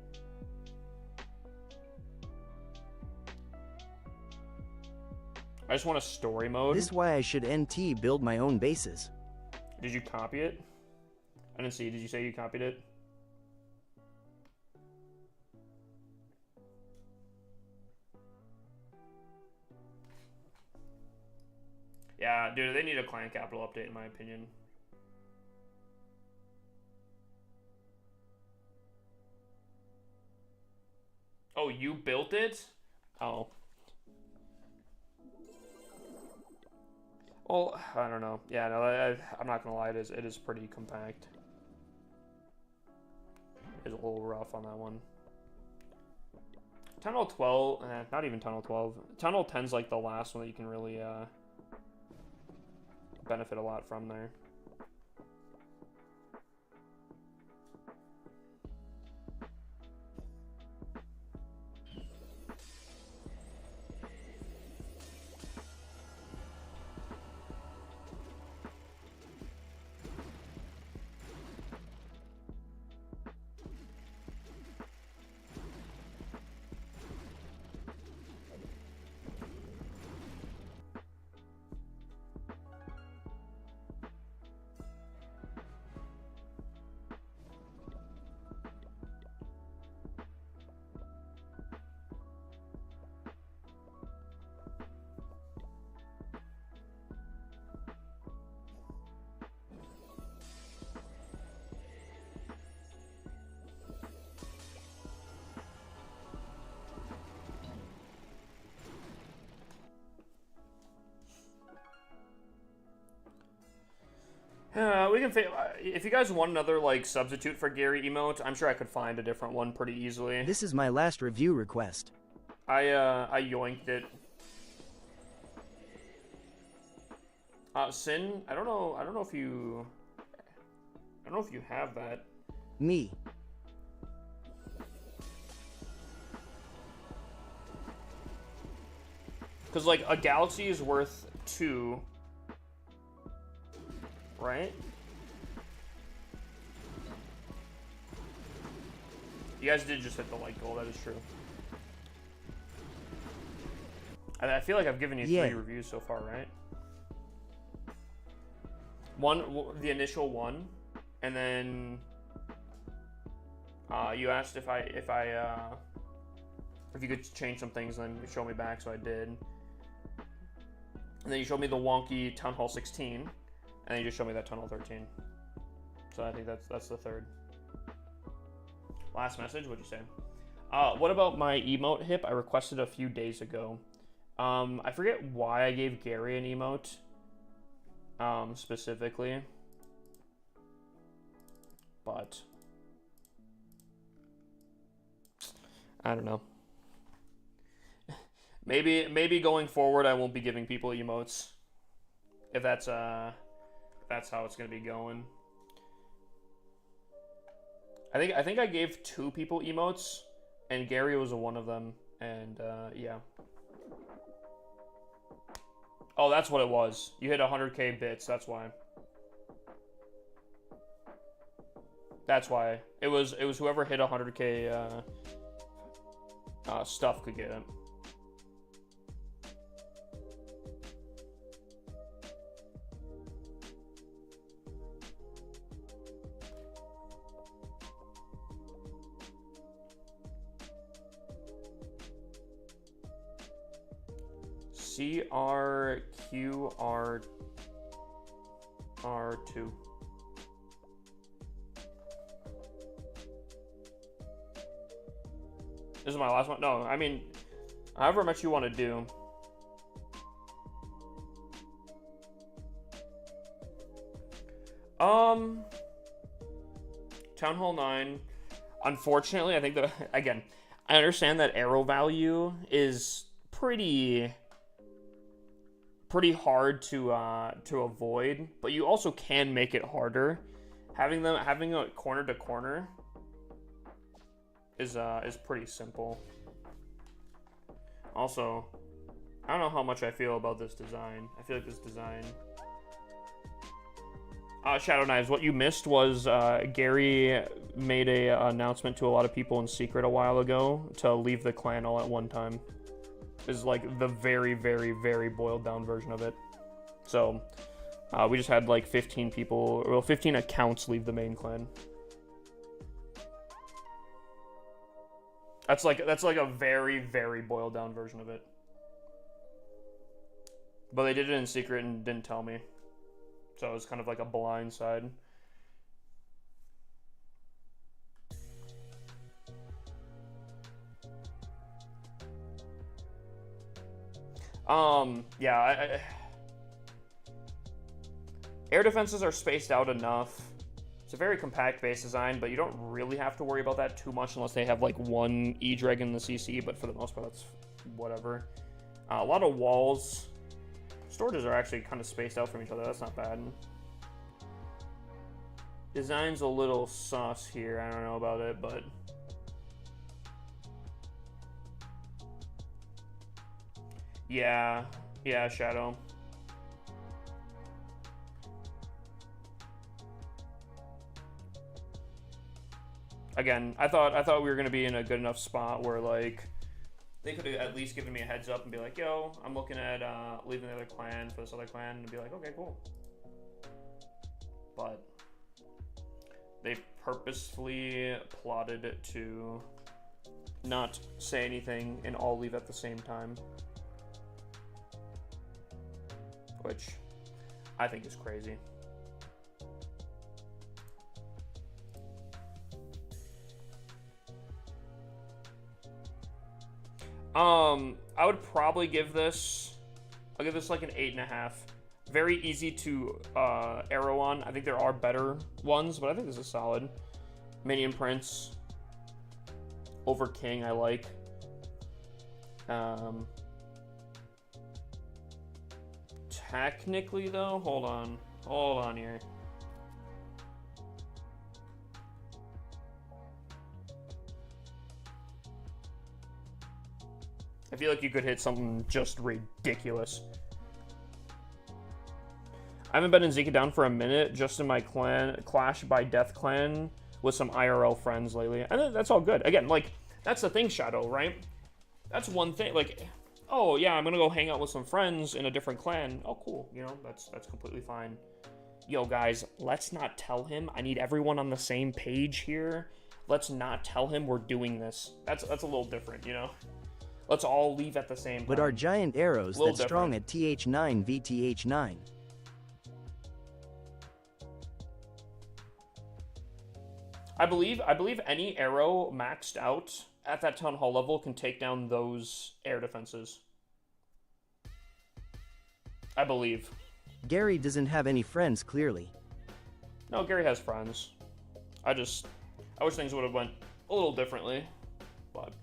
I just want a story mode. This is why I should NT build my own bases. Did you copy it? I didn't see. Did you say you copied it? Yeah, dude, they need a clan capital update, in my opinion. Oh, you built it? Oh. Well, I don't know. Yeah, no, I'm not gonna lie, it is pretty compact. It's a little rough on that one. Tunnel 12, not even Tunnel 12. Tunnel 10's like the last one that you can really benefit a lot from there. We can. If you guys want another like substitute for Gary emote, I'm sure I could find a different one pretty easily. This is my last review request. I yoinked it. Sin. I don't know if you. I don't know if you have that. Me. Because like a galaxy is worth 2. Right? You guys did just hit the like goal, that is true. I feel like I've given you 3 reviews so far, right? The initial one, and then you asked if you could change some things, and then show me back, so I did. And then you showed me the wonky Town Hall 16. And then you just show me that Tunnel 13. So I think that's the 3rd. Last message, what'd you say? What about my emote hip I requested a few days ago? I forget why I gave Gary an emote. Specifically. But I don't know. Maybe going forward I won't be giving people emotes. If that's how it's gonna be going. I think I gave 2 people emotes, and Gary was one of them, and yeah. Oh, that's what it was. You hit 100k bits, that's why. That's why. It was whoever hit 100k stuff could get it. CRQR2. This is my last one. No, I mean, however much you want to do. Town Hall 9. Unfortunately, I think that, again, I understand that arrow value is pretty hard to avoid, but you also can make it harder. Having it corner to corner is pretty simple. Also, I don't know how much I feel about this design. I feel like this design. Shadow Knives, what you missed was Gary made a announcement to a lot of people in secret a while ago to leave the clan all at one time. Is like the very, very, very boiled down version of it. So we just had like 15 people, well, 15 accounts leave the main clan. That's like a very, very boiled down version of it. But they did it in secret and didn't tell me. So it was kind of like a blind side. Yeah, air defenses are spaced out enough. It's a very compact base design, but you don't really have to worry about that too much unless they have like one E-Dragon in the CC, but for the most part, that's whatever. A lot of walls. Storages are actually kind of spaced out from each other. That's not bad. Design's a little sus here. I don't know about it, but... Yeah, Shadow. Again, I thought we were gonna be in a good enough spot where like they could have at least given me a heads up and be like, "Yo, I'm looking at leaving the other clan for this other clan," and be like, "Okay, cool." But they purposefully plotted to not say anything and all leave at the same time, which I think is crazy. I would probably give this, I'll give this like an 8.5. Very easy to arrow on. I think there are better ones, but I think this is solid. Minion Prince over King, I like. Technically though, hold on here. I feel like you could hit something just ridiculous. I haven't been in Zika Down for a minute, just in my clan, Clash by Death clan, with some IRL friends lately. And that's all good. Again, like, that's the thing, Shadow, right? That's one thing, like, oh yeah, I'm gonna go hang out with some friends in a different clan. Oh, cool, you know, that's completely fine. Yo, guys, let's not tell him. I need everyone on the same page here. Let's not tell him we're doing this. That's a little different, you know? Let's all leave at the same time. But are giant arrows that different. strong at TH9 v TH9? I believe any arrow maxed out at that Town Hall level can take down those air defenses. I believe. Gary doesn't have any friends, clearly. No, Gary has friends. I wish things would have went a little differently, but...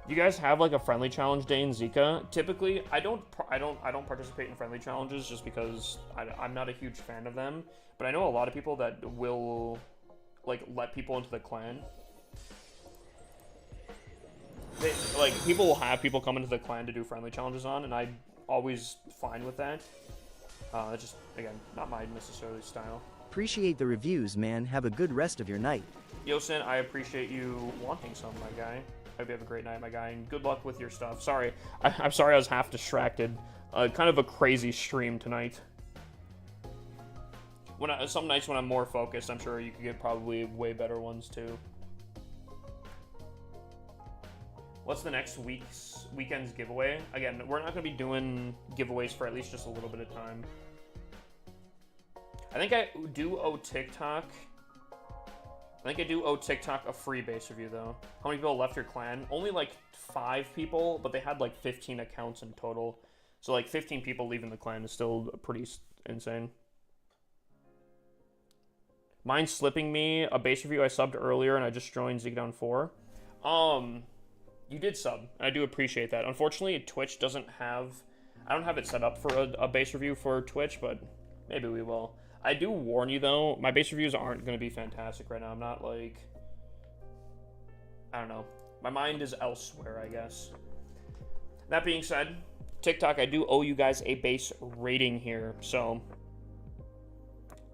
You guys have like a friendly challenge day in Zika? Typically, I don't participate in friendly challenges just because I'm not a huge fan of them. But I know a lot of people that will like let people into the clan. People will have people come into the clan to do friendly challenges on, and I'm always fine with that. It's just, again, not my necessarily style. Appreciate the reviews, man. Have a good rest of your night. Yosin, I appreciate you wanting some, my guy. Hope you have a great night, my guy, and good luck with your stuff. Sorry, I'm sorry I was half distracted. Kind of a crazy stream tonight. Some nights when I'm more focused, I'm sure you could get probably way better ones too. What's the next weekend's giveaway? Again, we're not going to be doing giveaways for at least just a little bit of time. I think I do owe TikTok a free base review, though. How many people left your clan? Only, like, 5 people, but they had, like, 15 accounts in total. So, like, 15 people leaving the clan is still pretty insane. Mind slipping me a base review I subbed earlier, and I just joined Zika Down 4. You did sub. I do appreciate that. Unfortunately, Twitch doesn't have... I don't have it set up for a base review for Twitch, but maybe we will. I do warn you, though, my base reviews aren't going to be fantastic right now. I'm not, like... I don't know. My mind is elsewhere, I guess. That being said, TikTok, I do owe you guys a base rating here, so...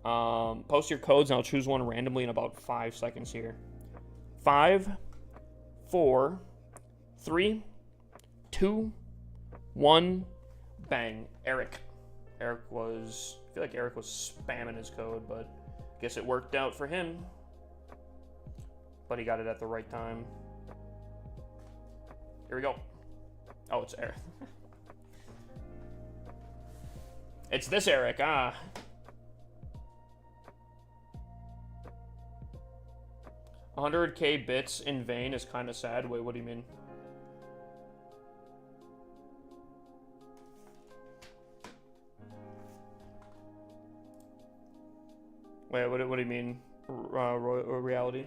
post your codes, and I'll choose one randomly in about 5 seconds here. 5, 4, 3, 2, 1, bang. Eric. Eric was... I feel like Eric was spamming his code, but guess it worked out for him. But he got it at the right time. Here we go. Oh, it's Eric. It's this Eric, ah. 100k bits in vain is kind of sad. Wait, what do you mean? Wait, what do you mean? Reality?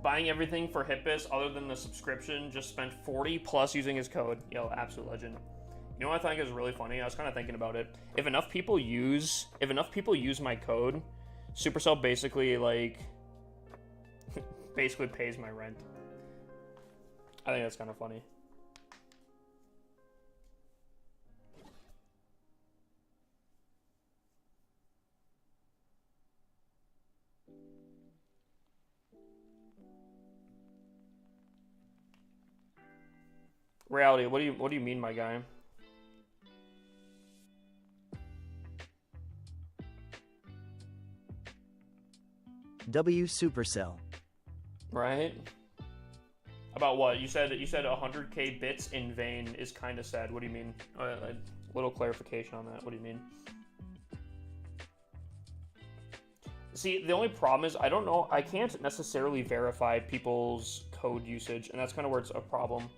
Buying everything for Hippus other than the subscription, just spent 40 plus using his code. Yo, absolute legend. You know what I think is really funny? I was kind of thinking about it. If enough people use my code, Supercell basically like basically pays my rent. I think that's kind of funny. Reality, what do you mean, my guy? W Supercell. Right? About what? You said 100k bits in vain is kind of sad. What do you mean? A little clarification on that. What do you mean? See, the only problem is I don't know. I can't necessarily verify people's code usage, and that's kind of where it's a problem.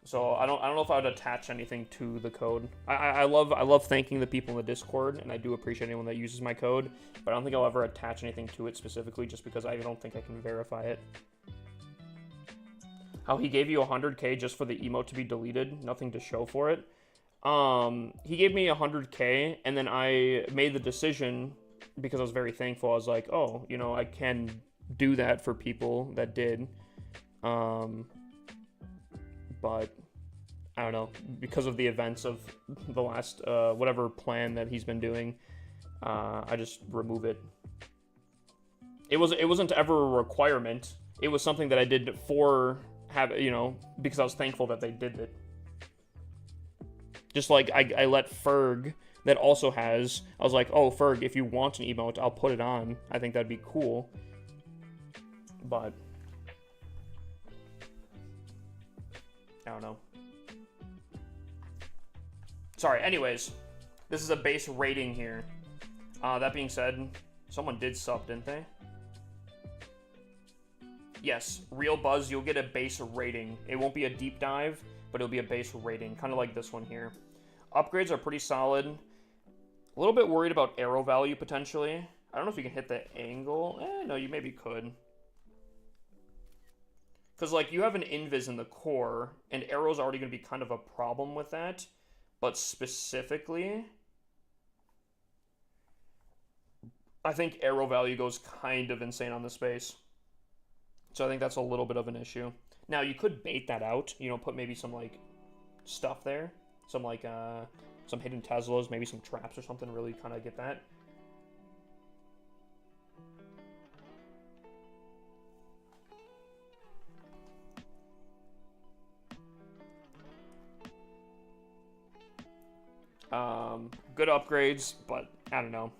So I don't know if I would attach anything to the code. I love thanking the people in the Discord, and I do appreciate anyone that uses my code, but I don't think I'll ever attach anything to it specifically just because I don't think I can verify it. How he gave you 100k just for the emote to be deleted, nothing to show for it. He gave me 100k, and then I made the decision because I was very thankful. I was like, oh, you know, I can do that for people that did. But I don't know, because of the events of the last whatever plan that he's been doing, I just remove it. It wasn't ever a requirement. It was something that I did because I was thankful that they did it. Just like I let Ferg, that also has, I was like, oh, Ferg, if you want an emote, I'll put it on. I think that'd be cool. But I don't know. Sorry, anyways. This is a base rating here. That being said, someone did sub, didn't they? Yes, Real Buzz, you'll get a base rating. It won't be a deep dive, but it'll be a base rating. Kind of like this one here. Upgrades are pretty solid. A little bit worried about arrow value, potentially. I don't know if you can hit the angle. No, you maybe could. Because, like, you have an invis in the core, and arrow's already going to be kind of a problem with that. But specifically, I think arrow value goes kind of insane on the space. So I think that's a little bit of an issue. Now, you could bait that out. You know, put maybe some, like, stuff there. Some, like, some hidden Teslas, maybe some traps or something, really kind of get that. Good upgrades, but I don't know.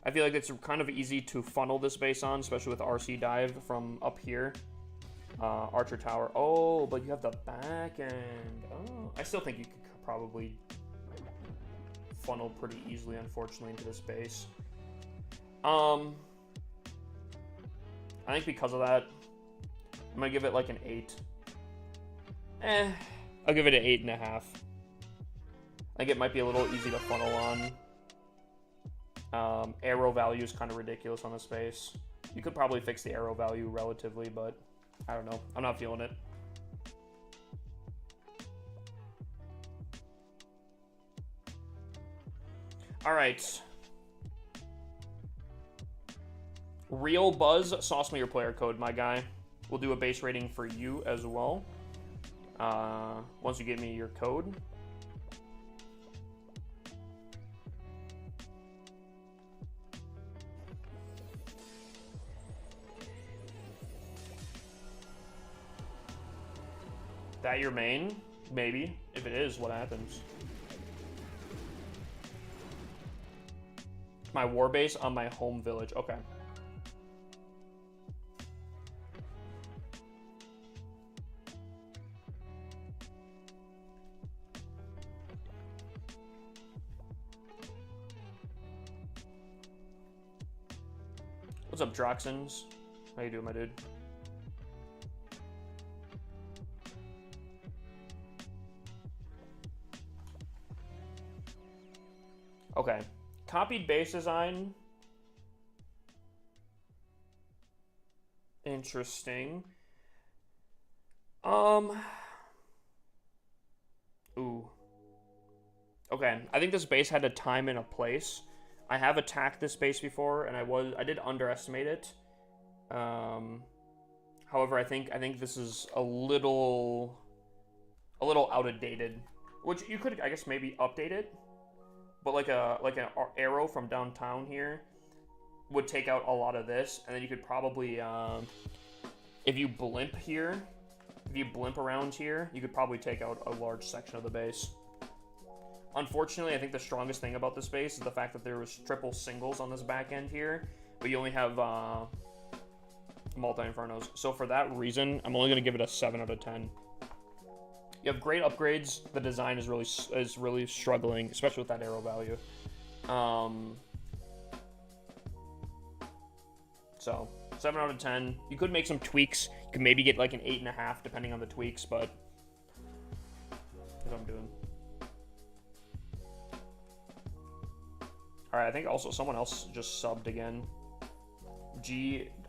I feel like it's kind of easy to funnel this base on, especially with RC dive from up here. Archer tower. Oh, but you have the back end. Oh, I still think you could probably funnel pretty easily, unfortunately, into this base. I think because of that, I'm gonna give it like an 8. I'll give it an 8.5. I think it might be a little easy to funnel on. Arrow value is kind of ridiculous on the space. You could probably fix the arrow value relatively, but I don't know. I'm not feeling it. All right. Real Buzz, sauce me your player code, my guy. We'll do a base rating for you as well. Once you give me your code. That your main? Maybe. If it is, what happens? My war base on my home village. Okay. What's up, Droxins? How you doing, my dude? Okay. Copied base design. Interesting. Ooh. Okay, I think this base had a time and a place. I have attacked this base before, and I did underestimate it. However, I think this is a little outdated, which you could, I guess, maybe update it. But like an arrow from downtown here would take out a lot of this, and then you could probably, if you blimp here, if you blimp around here, you could probably take out a large section of the base. Unfortunately, I think the strongest thing about this base is the fact that there was triple singles on this back end here, but you only have multi-infernos. So for that reason, I'm only going to give it a 7 out of 10. You have great upgrades. The design is really struggling, especially with that arrow value. So 7 out of 10. You could make some tweaks. You could maybe get like an 8.5 depending on the tweaks, but that's what I'm doing. All right, I think also someone else just subbed again.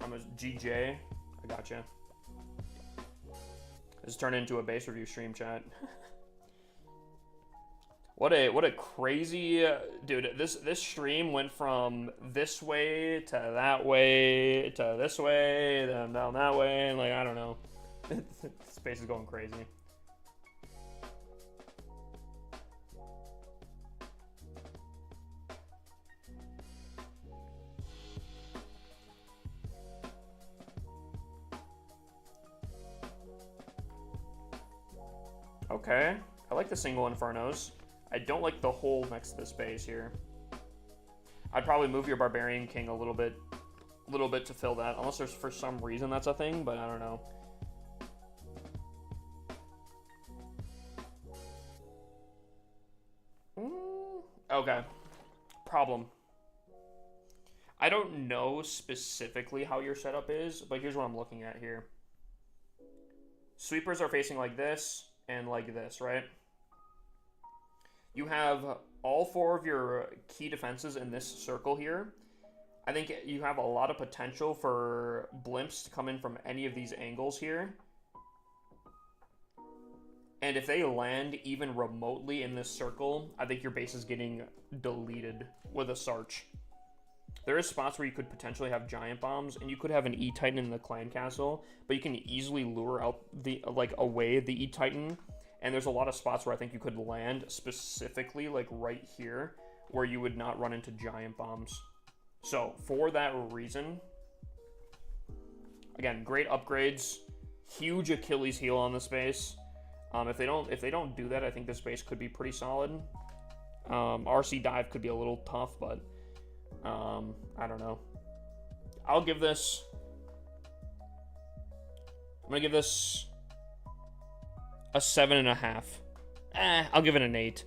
I'm a GJ. I gotcha. This turned into a base review stream, chat. What a crazy dude. This stream went from this way to that way to this way, then down that way, and like I don't know. Space is going crazy. Okay, I like the single Infernos. I don't like the hole next to this base here. I'd probably move your Barbarian King a little bit to fill that, unless there's for some reason that's a thing, but I don't know. Okay, problem. I don't know specifically how your setup is, but here's what I'm looking at here. Sweepers are facing like this and like this, right? You have all 4 of your key defenses in this circle here. I think you have a lot of potential for blimps to come in from any of these angles here. And if they land even remotely in this circle, I think your base is getting deleted with a Sarch. There is spots where you could potentially have giant bombs, and you could have an E-Titan in the clan castle, but you can easily lure out away the E-Titan. And there's a lot of spots where I think you could land specifically, like right here, where you would not run into giant bombs. So for that reason, again, great upgrades, huge Achilles heel on this base. If they don't do that, I think this base could be pretty solid. RC dive could be a little tough, but I don't know. I'll give this. I'm gonna give this a 7.5. I'll give it an 8.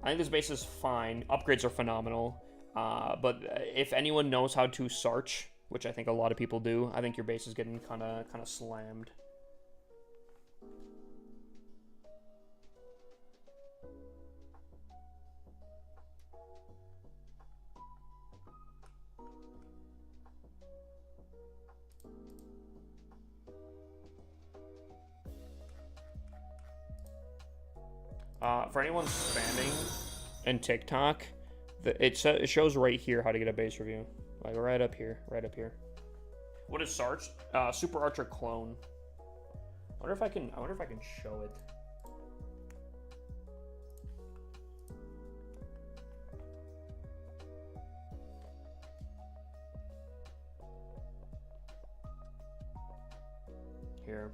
I think this base is fine. Upgrades are phenomenal. But if anyone knows how to search, which I think a lot of people do, I think your base is getting kind of slammed. For anyone spamming in TikTok, it shows right here how to get a base review. Like right up here, right up here. What is Sarch? Super Archer clone. I wonder if I can show it. Here.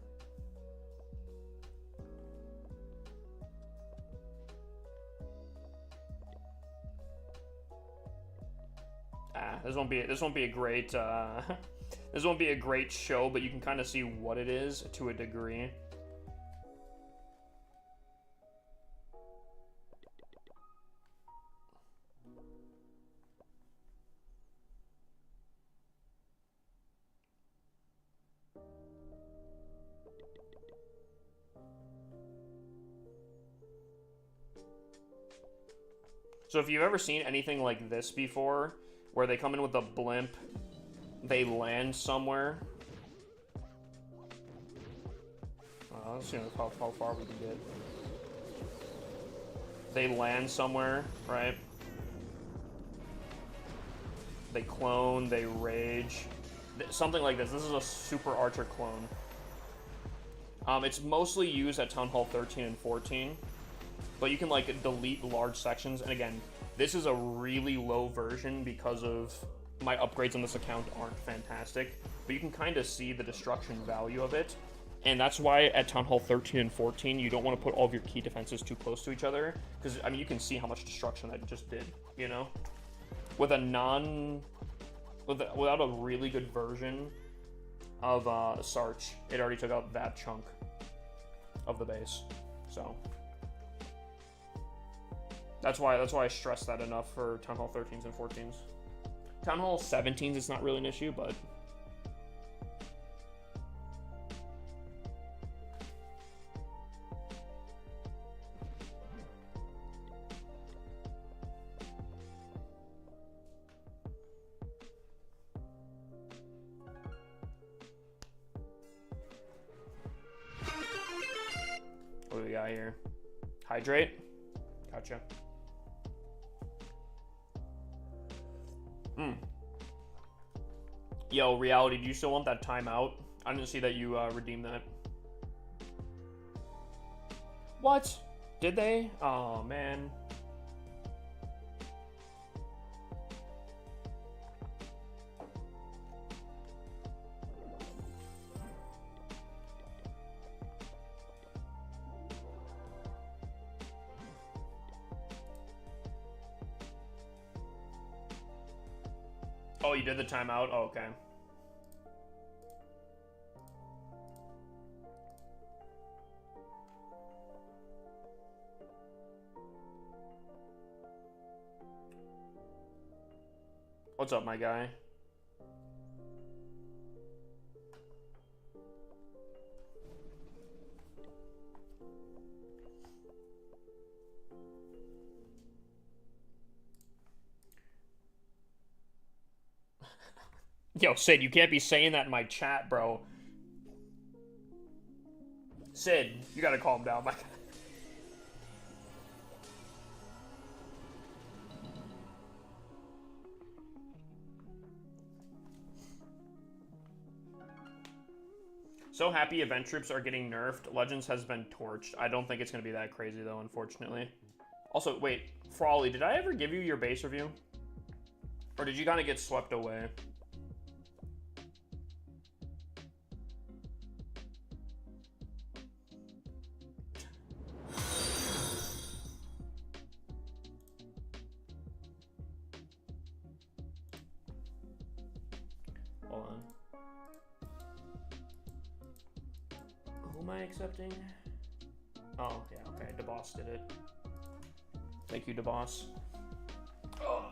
This won't be a great this won't be a great show, but you can kind of see what it is to a degree. So if you've ever seen anything like this before, where they come in with a blimp, they land somewhere. Let's see how far we can get. They land somewhere, right? They clone, they rage. Something like this. This is a Super Archer clone. It's mostly used at Town Hall 13 and 14. But you can, like, delete large sections. And again, this is a really low version because of my upgrades on this account aren't fantastic. But you can kind of see the destruction value of it. And that's why at Town Hall 13 and 14, you don't want to put all of your key defenses too close to each other. Because, I mean, you can see how much destruction that just did, you know? With a without a really good version of Sarch, it already took out that chunk of the base. So that's why I stress that enough for Town Hall 13s and 14s. Town Hall 17s, it's not really an issue, but what do we got here? Hydrate? Gotcha. Yo, Reality, do you still want that timeout? I didn't see that you redeemed that. What? Did they? Oh, man. Oh, you did the timeout? Oh, okay. What's up, my guy? Yo, Sid, you can't be saying that in my chat, bro. Sid, you gotta calm down, my guy. So happy event troops are getting nerfed. Legends has been torched. I don't think it's gonna be that crazy, though, unfortunately. Also, wait, Frawley, did I ever give you your base review? Or did you kind of get swept away? Hold on. Who am I accepting? Oh, yeah, okay. DeBoss did it. Thank you, DeBoss. Oh.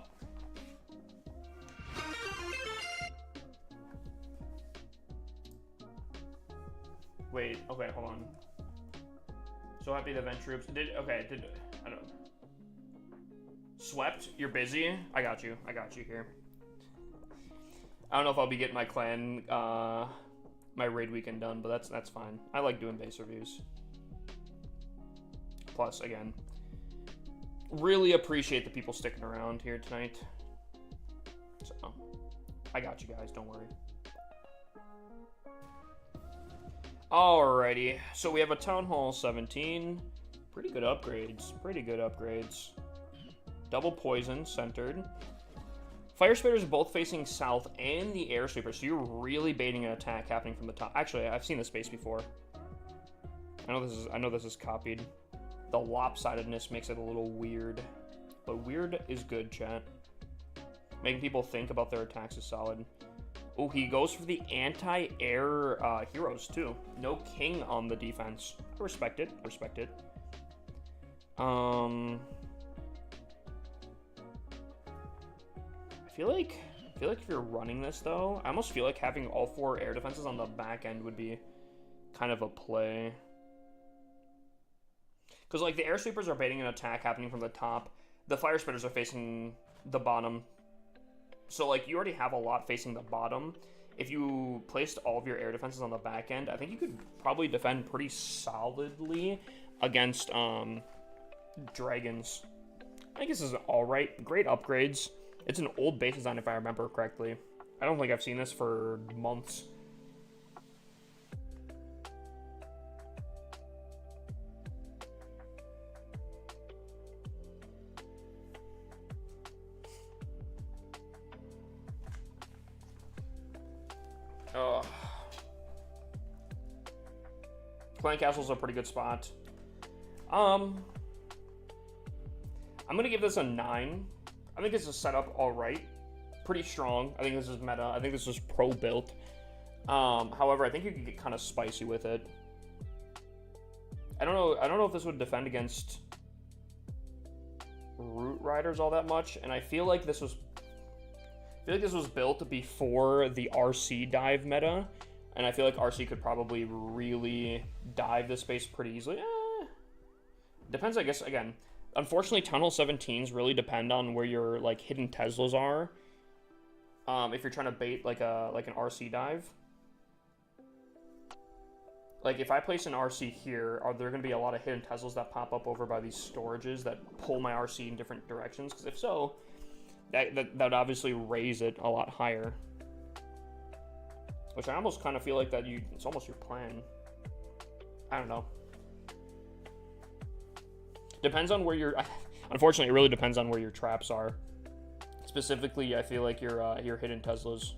Wait, okay, hold on. So happy the event troops did. Okay, I don't. Swept. You're busy. I got you here. I don't know if I'll be getting my clan, my raid weekend done, but that's fine. I like doing base reviews. Plus, again, really appreciate the people sticking around here tonight. So, I got you guys. Don't worry. Alrighty, so we have a Town Hall 17. Pretty good upgrades. Double poison, centered. Fire Spitters are both facing south and the Air Sweeper, so you're really baiting an attack happening from the top. Actually, I've seen this base before. I know this is copied. The lopsidedness makes it a little weird. But weird is good, chat. Making people think about their attacks is solid. Oh, he goes for the anti-air heroes, too. No king on the defense. I respect it. I feel like if you're running this, though, I almost feel like having all 4 air defenses on the back end would be kind of a play. Because, like, the air sweepers are baiting an attack happening from the top. The fire spitters are facing the bottom. So, like, you already have a lot facing the bottom. If you placed all of your air defenses on the back end, I think you could probably defend pretty solidly against dragons. I think this is alright. Great upgrades. It's an old base design if I remember correctly. I don't think I've seen this for months. Clan Castle's a pretty good spot. I'm gonna give this a 9. I think this is set up all right, pretty strong. I think this is meta. I think this is pro built. However, I think you can get kind of spicy with it. I don't know if this would defend against Root Riders all that much, and I feel like this was built before the RC dive meta, and I feel like RC could probably really dive this space pretty easily. Depends, I guess. Again, unfortunately, Tunnel 17s really depend on where your like hidden Teslas are. If you're trying to bait like an RC dive. Like, if I place an RC here, are there going to be a lot of hidden Teslas that pop up over by these storages that pull my RC in different directions? Because if so, that would obviously raise it a lot higher. Which I almost kind of feel like it's almost your plan. I don't know. Depends on where unfortunately, it really depends on where your traps are. Specifically, I feel like your hidden Teslas.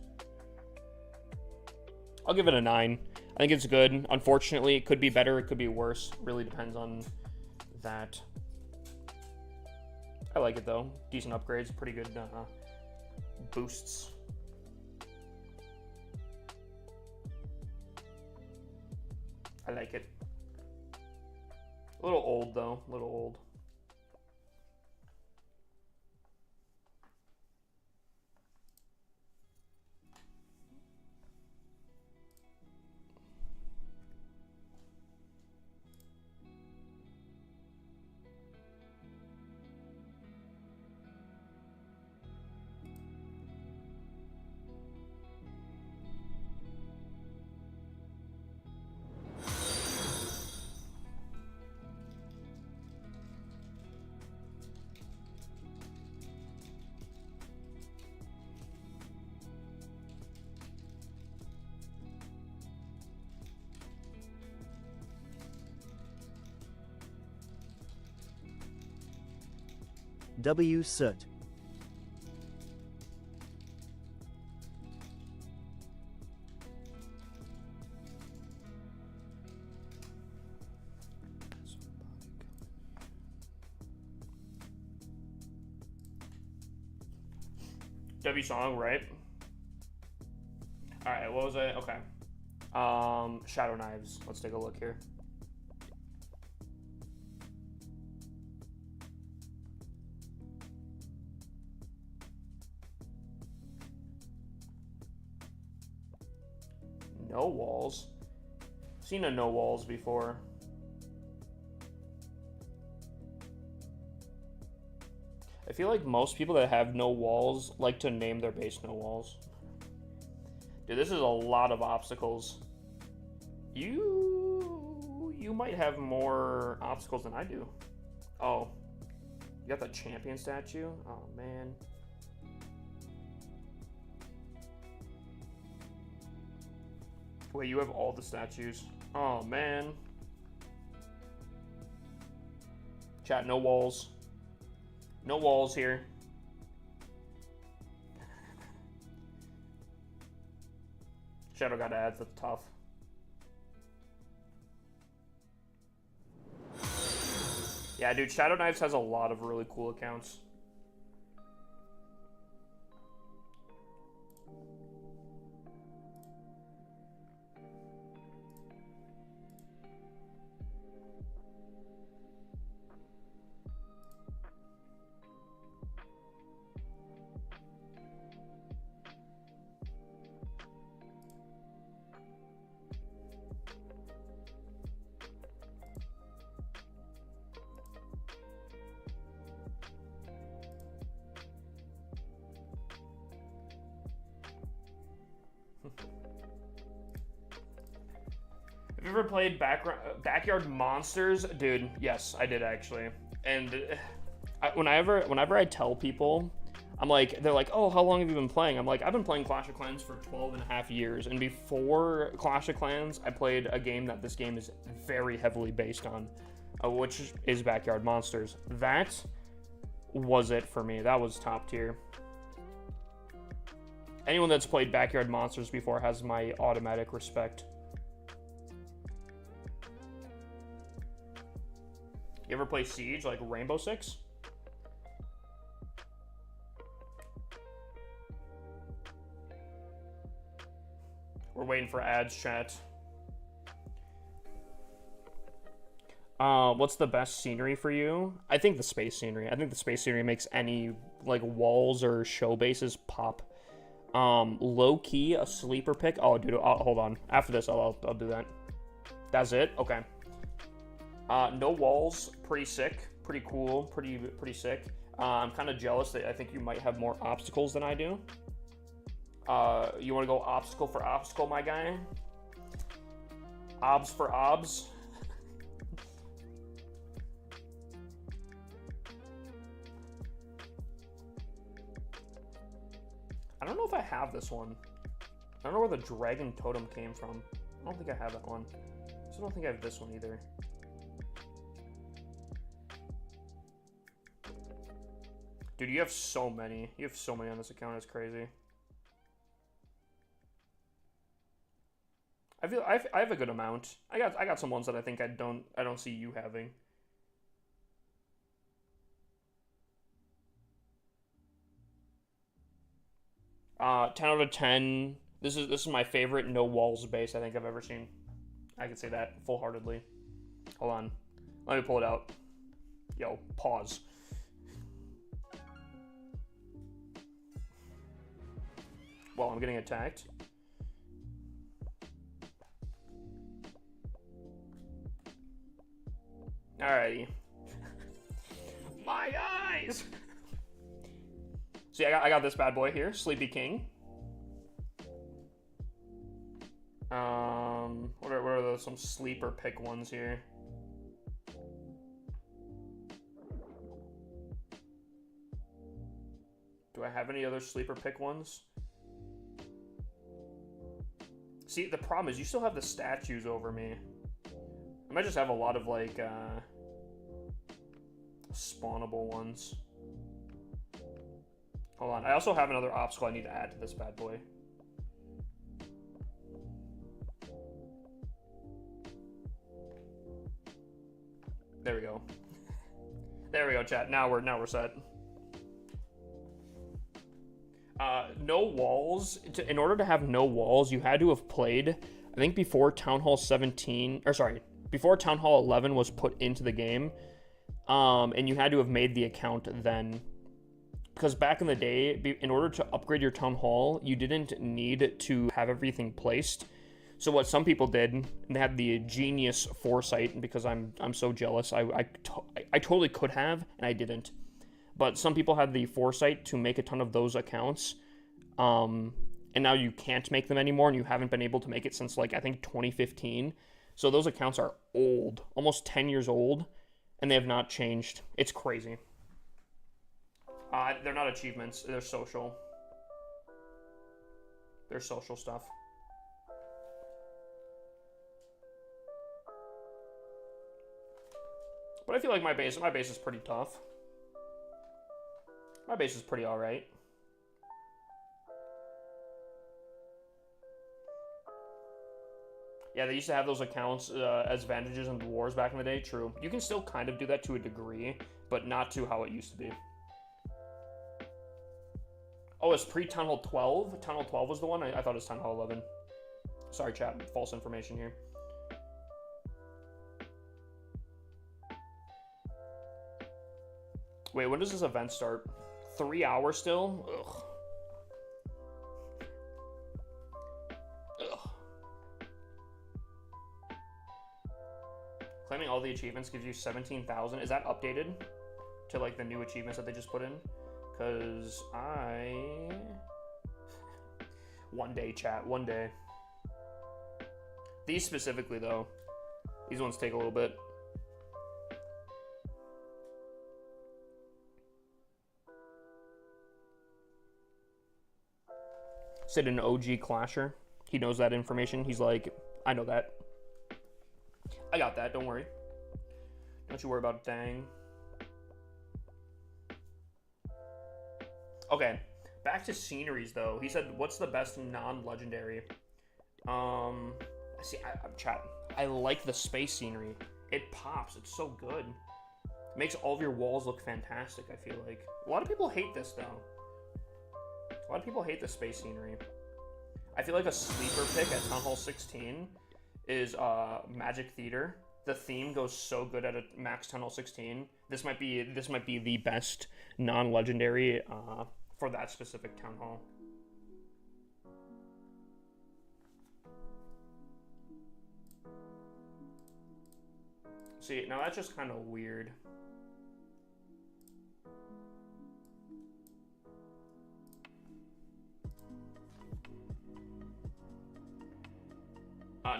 I'll give it a 9. I think it's good. Unfortunately, it could be better, it could be worse. Really depends on that. I like it though. Decent upgrades, pretty good boosts. I like it. A little old though, a little old. W. Soot. W song, right? Alright, what was it? Okay. Shadow Knives. Let's take a look here. No walls. Seen a no walls before. I feel like most people that have no walls like to name their base no walls. Dude, this is a lot of obstacles. You might have more obstacles than I do. Oh, you got the champion statue? Oh, man. Wait, you have all the statues? Oh, man. Chat, no walls. No walls here. Shadow got ads, that's tough. Yeah, dude, Shadow Knives has a lot of really cool accounts. Have you ever played Backyard Monsters? Dude, yes, I did actually. And whenever I tell people, they're like, oh, how long have you been playing? I'm like, I've been playing Clash of Clans for 12 and a half years. And before Clash of Clans, I played a game that this game is very heavily based on, which is Backyard Monsters. That was it for me. That was top tier. Anyone that's played Backyard Monsters before has my automatic respect. You ever play Siege, like Rainbow Six? We're waiting for ads, chat. What's the best scenery for you? I think the space scenery. I think the space scenery makes any, like, walls or show bases pop. Low-key, a sleeper pick. Oh, dude, hold on. After this, I'll do that. That's it? Okay. No walls, pretty sick, pretty cool, pretty sick. I'm kind of jealous that I think you might have more obstacles than I do. You want to go obstacle for obstacle, my guy? Obs for obs? I don't know if I have this one. I don't know where the dragon totem came from. I don't think I have that one. I also don't think I have this one either. Dude, you have so many. You have so many on this account. It's crazy. I have a good amount. I got some ones that I think I don't see you having. Uh, 10 out of 10. This is my favorite no walls base I think I've ever seen. I can say that full-heartedly. Hold on. Let me pull it out. Yo, pause. Well, I'm getting attacked. Alrighty. My eyes! See, I got this bad boy here, Sleepy King. What are those, some sleeper pick ones here? Do I have any other sleeper pick ones? See, the problem is you still have the statues over me. I might just have a lot of, like, spawnable ones. Hold on. I also have another obstacle I need to add to this bad boy. There we go. There we go, chat. Now we're set. No walls. In order to have no walls, you had to have played, I think, before Town Hall 17, or sorry, before Town Hall 11 was put into the game, and you had to have made the account then. Because back in the day, in order to upgrade your Town Hall, you didn't need to have everything placed. So what some people did, and they had the genius foresight, because I'm so jealous. I totally could have, and I didn't. But some people had the foresight to make a ton of those accounts, and now you can't make them anymore, and you haven't been able to make it since, like, I think 2015. So those accounts are old, almost 10 years old, and they have not changed. It's crazy. They're not achievements. They're social. They're social stuff. But I feel like my base is pretty tough. My base is pretty alright. Yeah, they used to have those accounts as advantages in wars back in the day. True. You can still kind of do that to a degree, but not to how it used to be. Oh, it's pre-Town Hall 12? Town Hall 12 was the one? I thought it was Town Hall 11. Sorry, chat. False information here. Wait, when does this event start? 3 hours still? Ugh. Ugh. Claiming all the achievements gives you 17,000. Is that updated to, like, the new achievements that they just put in? Because one day, chat, one day. These specifically, though. These ones take a little bit. Said an OG clasher. He knows that information. He's like, I know that. I got that, don't worry. Don't you worry about a thing. Okay, back to sceneries though. He said, what's the best non-legendary? See, I'm chat. I like the space scenery. It pops, it's so good. It makes all of your walls look fantastic, I feel like. A lot of people hate this though. A lot of people hate the space scenery. I feel like a sleeper pick at Town Hall 16 is Magic Theater. The theme goes so good at a max Town Hall 16. This might be the best non-legendary for that specific town hall. See, now that's just kind of weird.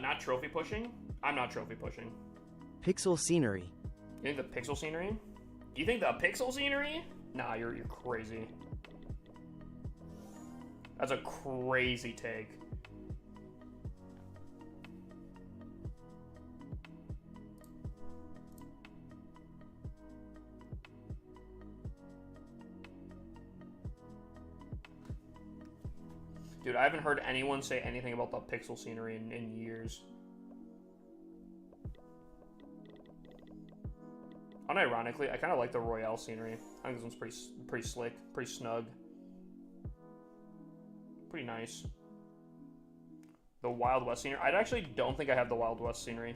Not trophy pushing? I'm not trophy pushing. Pixel scenery. You think the pixel scenery? You think the pixel scenery? Nah, you're crazy. That's a crazy take. Dude, I haven't heard anyone say anything about the pixel scenery in years. Unironically, I kind of like the Royale scenery. I think this one's pretty slick, pretty snug. Pretty nice. The Wild West scenery. I actually don't think I have the Wild West scenery.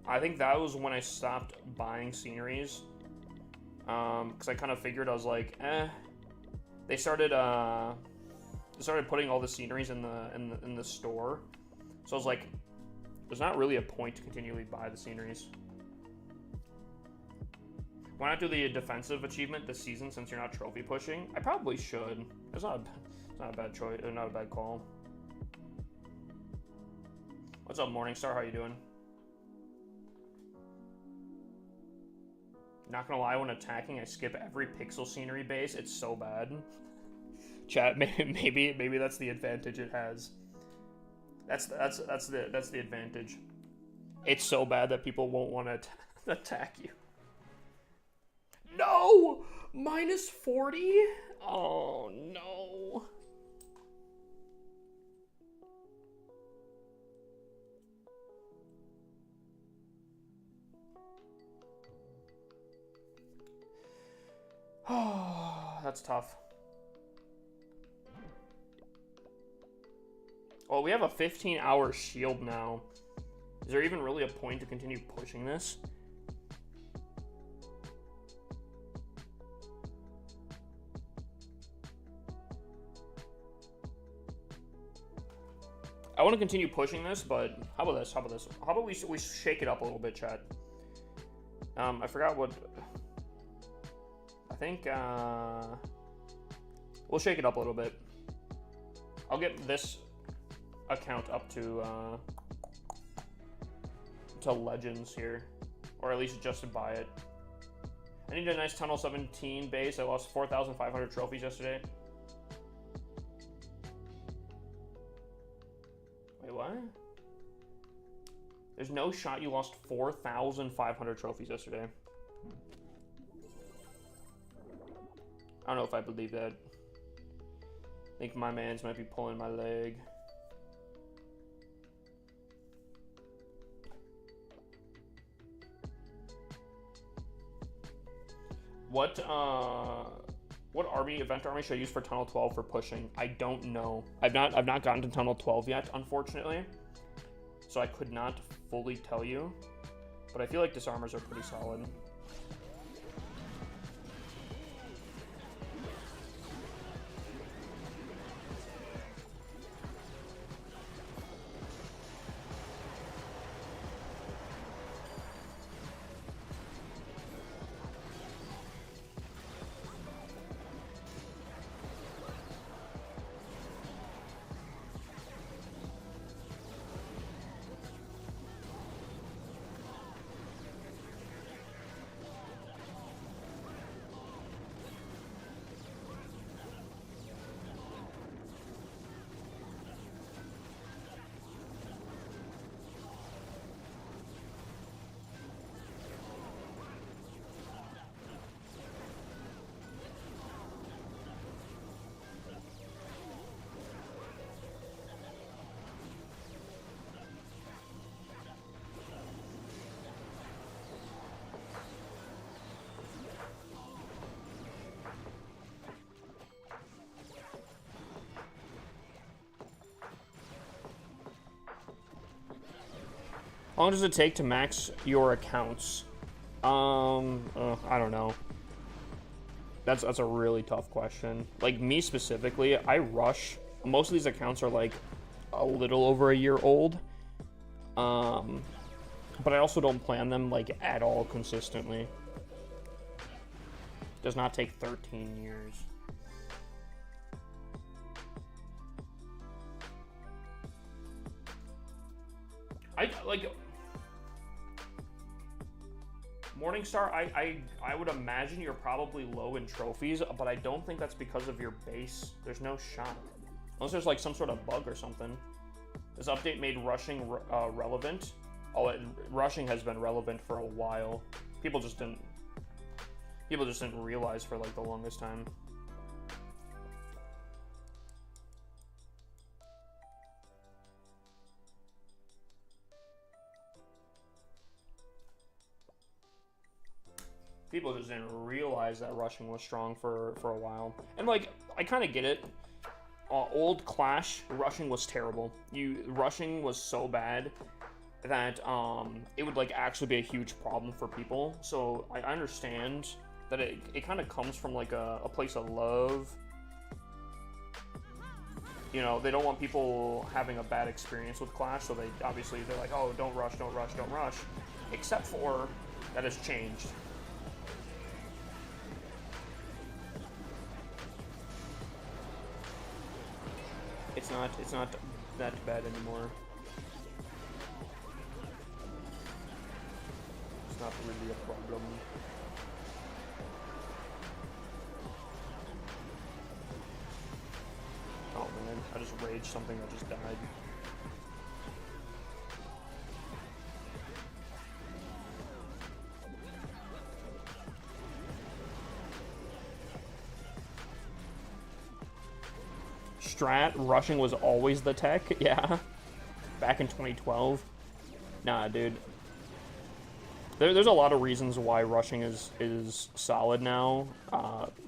I think that was when I stopped buying sceneries. Because I kind of figured, I was like, They started putting all the sceneries in the store. So I was like, there's not really a point to continually buy the sceneries. Why not do the defensive achievement this season since you're not trophy pushing? I probably should. It's not a bad choice, not a bad call. What's up, Morningstar? How you doing? Not gonna lie, when attacking, I skip every pixel scenery base. It's so bad. Chat, maybe that's the advantage it has. That's the advantage. It's so bad that people won't want to attack you. No! Minus 40? Oh, no. Oh, that's tough. Well, we have a 15-hour shield now. Is there even really a point to continue pushing this? want to continue pushing this, but how about this? How about this? How about we shake it up a little bit, chat? I forgot what. I think we'll shake it up a little bit. I'll get this account up to Legends here, or at least adjusted by it. I need a nice Tunnel 17 base. I lost 4,500 trophies yesterday. Wait, what? There's no shot you lost 4,500 trophies yesterday. I don't know if I believe that. I think my mans might be pulling my leg. What event army should I use for Tunnel 12 for pushing? I don't know. I've not gotten to Tunnel 12 yet, unfortunately. So I could not fully tell you. But I feel like disarmors are pretty solid. How long does it take to max your accounts? I don't know. That's a really tough question. Like, me specifically, I rush. Most of these accounts are like a little over a year old. But I also don't plan them like at all consistently. Does not take 13 years. Morningstar, I would imagine you're probably low in trophies, but I don't think that's because of your base. There's no shot. Unless there's like some sort of bug or something. This update made rushing relevant. Rushing has been relevant for a while. People just didn't realize for like the longest time. People just didn't realize that rushing was strong for a while. And like, I kind of get it. Old Clash, rushing was terrible. Rushing was so bad that it would like actually be a huge problem for people. So I understand that it kind of comes from like a place of love. You know, they don't want people having a bad experience with Clash, so they're like, oh, don't rush, don't rush, don't rush. Except for that has changed. It's not that bad anymore. It's not really a problem. Oh man, I just raged something that just died. Strat, rushing was always the tech, yeah. Back in 2012. Nah, dude. There's a lot of reasons why rushing is solid now.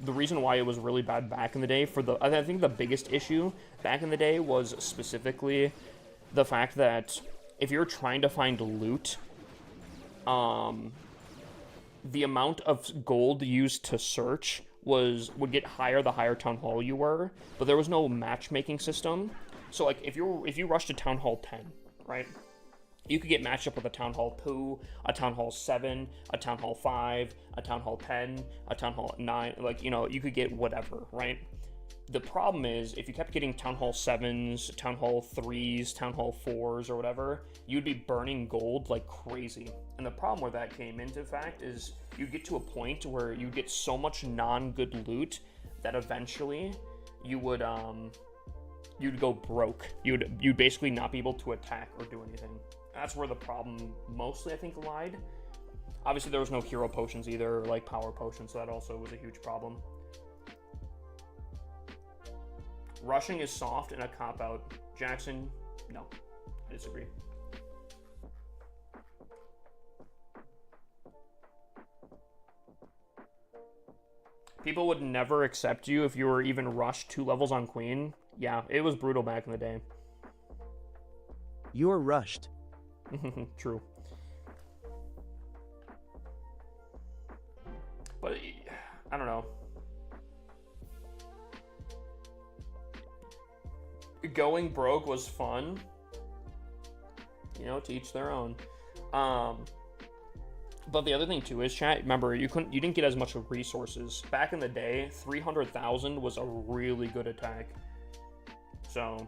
The reason why it was really bad back in the day, I think the biggest issue back in the day was specifically the fact that if you're trying to find loot, the amount of gold used to search would get higher the higher town hall you were, but there was no matchmaking system. So like if you rush to Town Hall 10, right? You could get matched up with a Town Hall 2, a Town Hall 7, a Town Hall 5, a Town Hall 10, a Town Hall 9, like, you know, you could get whatever, right? The problem is, if you kept getting Town Hall 7s, Town Hall 3s, Town Hall 4s, or whatever, you'd be burning gold like crazy. And the problem where that came into fact is you'd get to a point where you get so much non-good loot that eventually you would, you'd go broke. You'd basically not be able to attack or do anything. That's where the problem mostly, I think, lied. Obviously, there was no hero potions either, or like power potions, so that also was a huge problem. Rushing is soft and a cop-out. Jackson, no. I disagree. People would never accept you if you were even rushed 2 levels on Queen. Yeah, it was brutal back in the day. You're rushed. True. But, I don't know. Going broke was fun. You know, to each their own. But the other thing too is, chat, remember, you didn't get as much resources. Back in the day, 300,000 was a really good attack. So,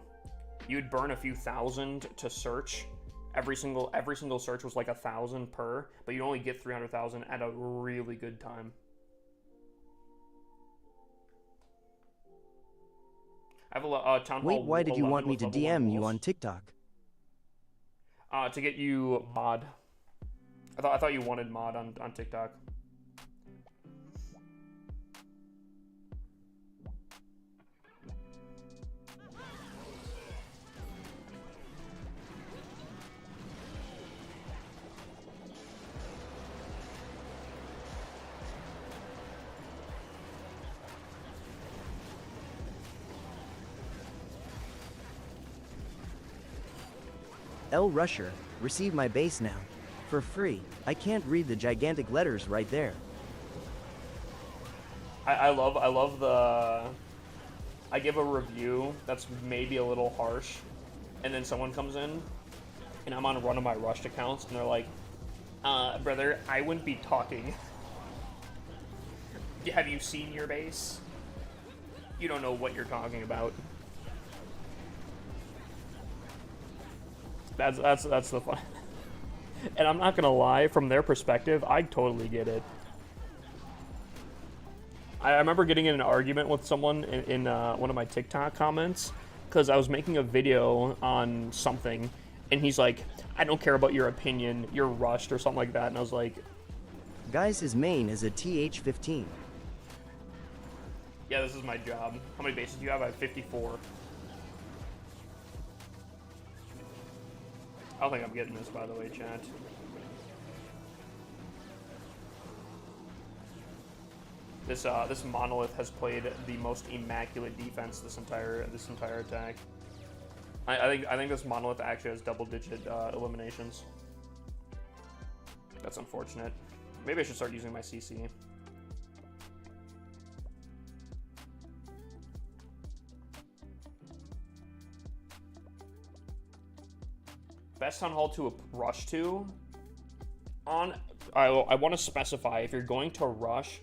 you'd burn a few thousand to search. Every single search was like 1,000 per, but you only get 300,000 at a really good time. I have a Town Hall. Wait, why did you want me to DM you on TikTok? To get you mod. I thought you wanted mod on TikTok. L Rusher, receive my base now. For free. I can't read the gigantic letters right there. I love the... I give a review that's maybe a little harsh, and then someone comes in, and I'm on one of my rushed accounts, and they're like, brother, I wouldn't be talking. Have you seen your base? You don't know what you're talking about. That's the fun. And I'm not gonna lie, from their perspective, I totally get it. I remember getting in an argument with someone in one of my TikTok comments because I was making a video on something, and he's like, I don't care about your opinion, you're rushed, or something like that, and I was like... Guys, his main is a TH-15. Yeah, this is my job. How many bases do you have? I have 54. I don't think I'm getting this, by the way, chat. This monolith has played the most immaculate defense this entire attack. I think this monolith actually has double-digit eliminations. That's unfortunate. Maybe I should start using my CC. Best Town Hall to rush to. I want to specify, if you're going to rush,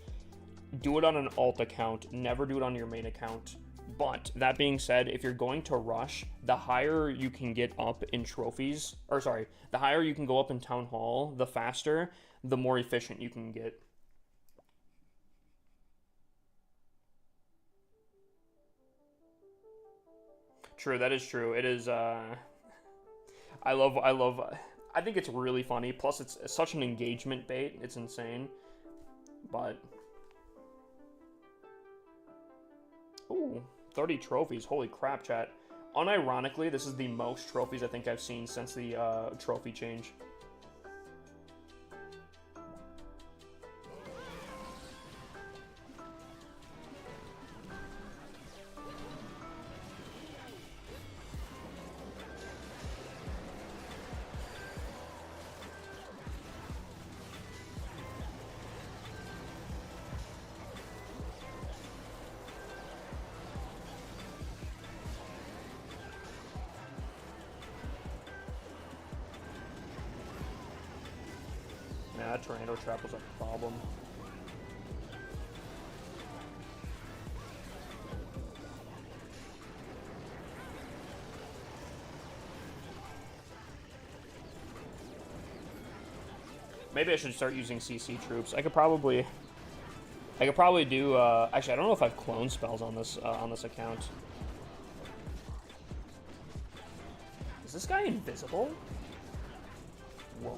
do it on an alt account. Never do it on your main account. But that being said, if you're going to rush, the higher you can get up in trophies, or sorry, the higher you can go up in Town Hall, the faster, the more efficient you can get. True, that is true. It is, I think it's really funny. Plus, it's such an engagement bait. It's insane. But... Ooh, 30 trophies. Holy crap, chat. Unironically, this is the most trophies I think I've seen since the trophy change. that tornado trap was a problem. Maybe I should start using CC troops. I could probably do. Actually, I don't know if I have clone spells on this account. Is this guy invisible? Whoa.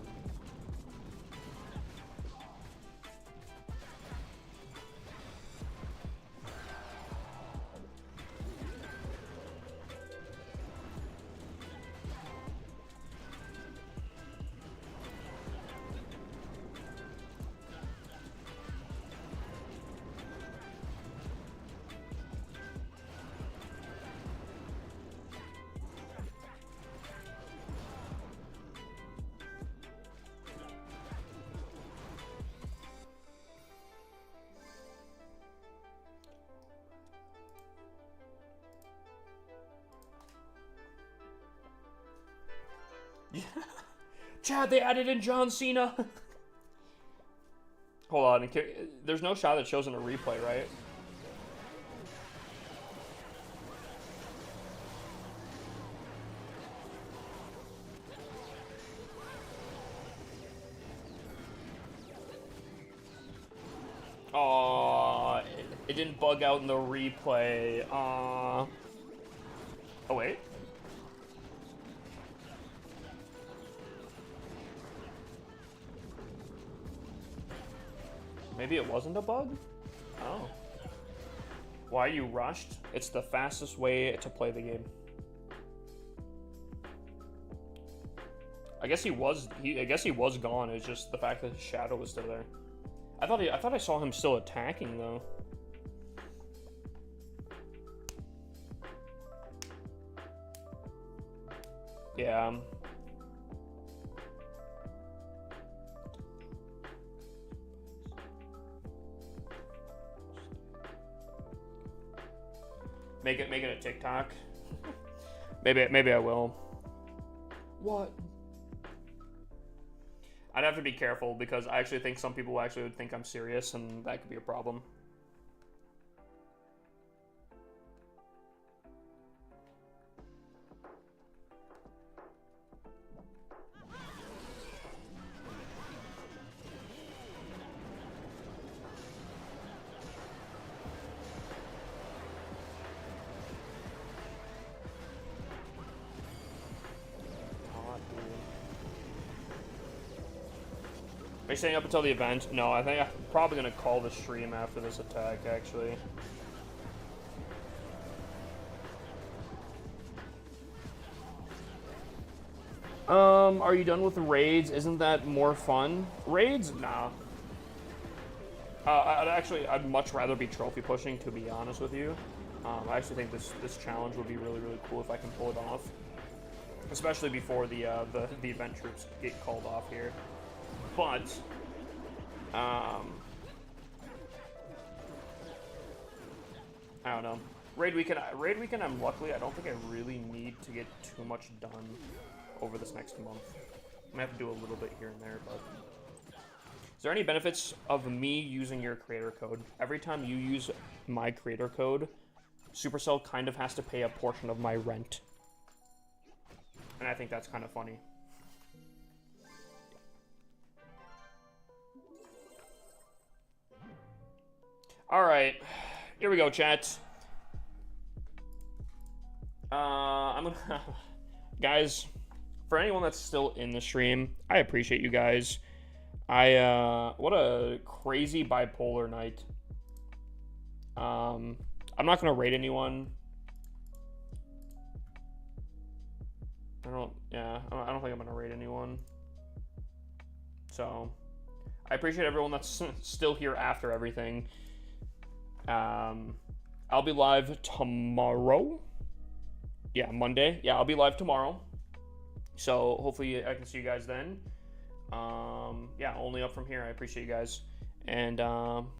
Chad, they added in John Cena. Hold on, there's no shot that shows in a replay, right? Aw, it didn't bug out in the replay. Aw. Oh, wait. Maybe it wasn't a bug? Oh. Why you rushed? It's the fastest way to play the game. I guess he was gone. It's just the fact that his shadow was still there. I thought I saw him still attacking though. Yeah. Make it a TikTok. maybe I will. What? I'd have to be careful because I actually think some people actually would think I'm serious, and that could be a problem. Are you staying up until the event? No, I think I'm probably going to call the stream after this attack, actually. Are you done with the raids? Isn't that more fun? Raids? Nah. I'd much rather be trophy pushing, to be honest with you. I actually think this challenge would be really, really cool if I can pull it off. Especially before the event troops get called off here. But, I don't know. Raid weekend, I'm luckily, I don't think I really need to get too much done over this next month. I might have to do a little bit here and there, but... Is there any benefits of me using your creator code? Every time you use my creator code, Supercell kind of has to pay a portion of my rent. And I think that's kind of funny. Alright, here we go, chat. I'm gonna... Guys, for anyone that's still in the stream, I appreciate you guys. What a crazy bipolar night. I'm not gonna raid anyone. I don't think I'm gonna raid anyone. So, I appreciate everyone that's still here after everything. I'll be live tomorrow. Yeah, Monday. Yeah, I'll be live tomorrow. So hopefully I can see you guys then. Yeah, only up from here. I appreciate you guys. And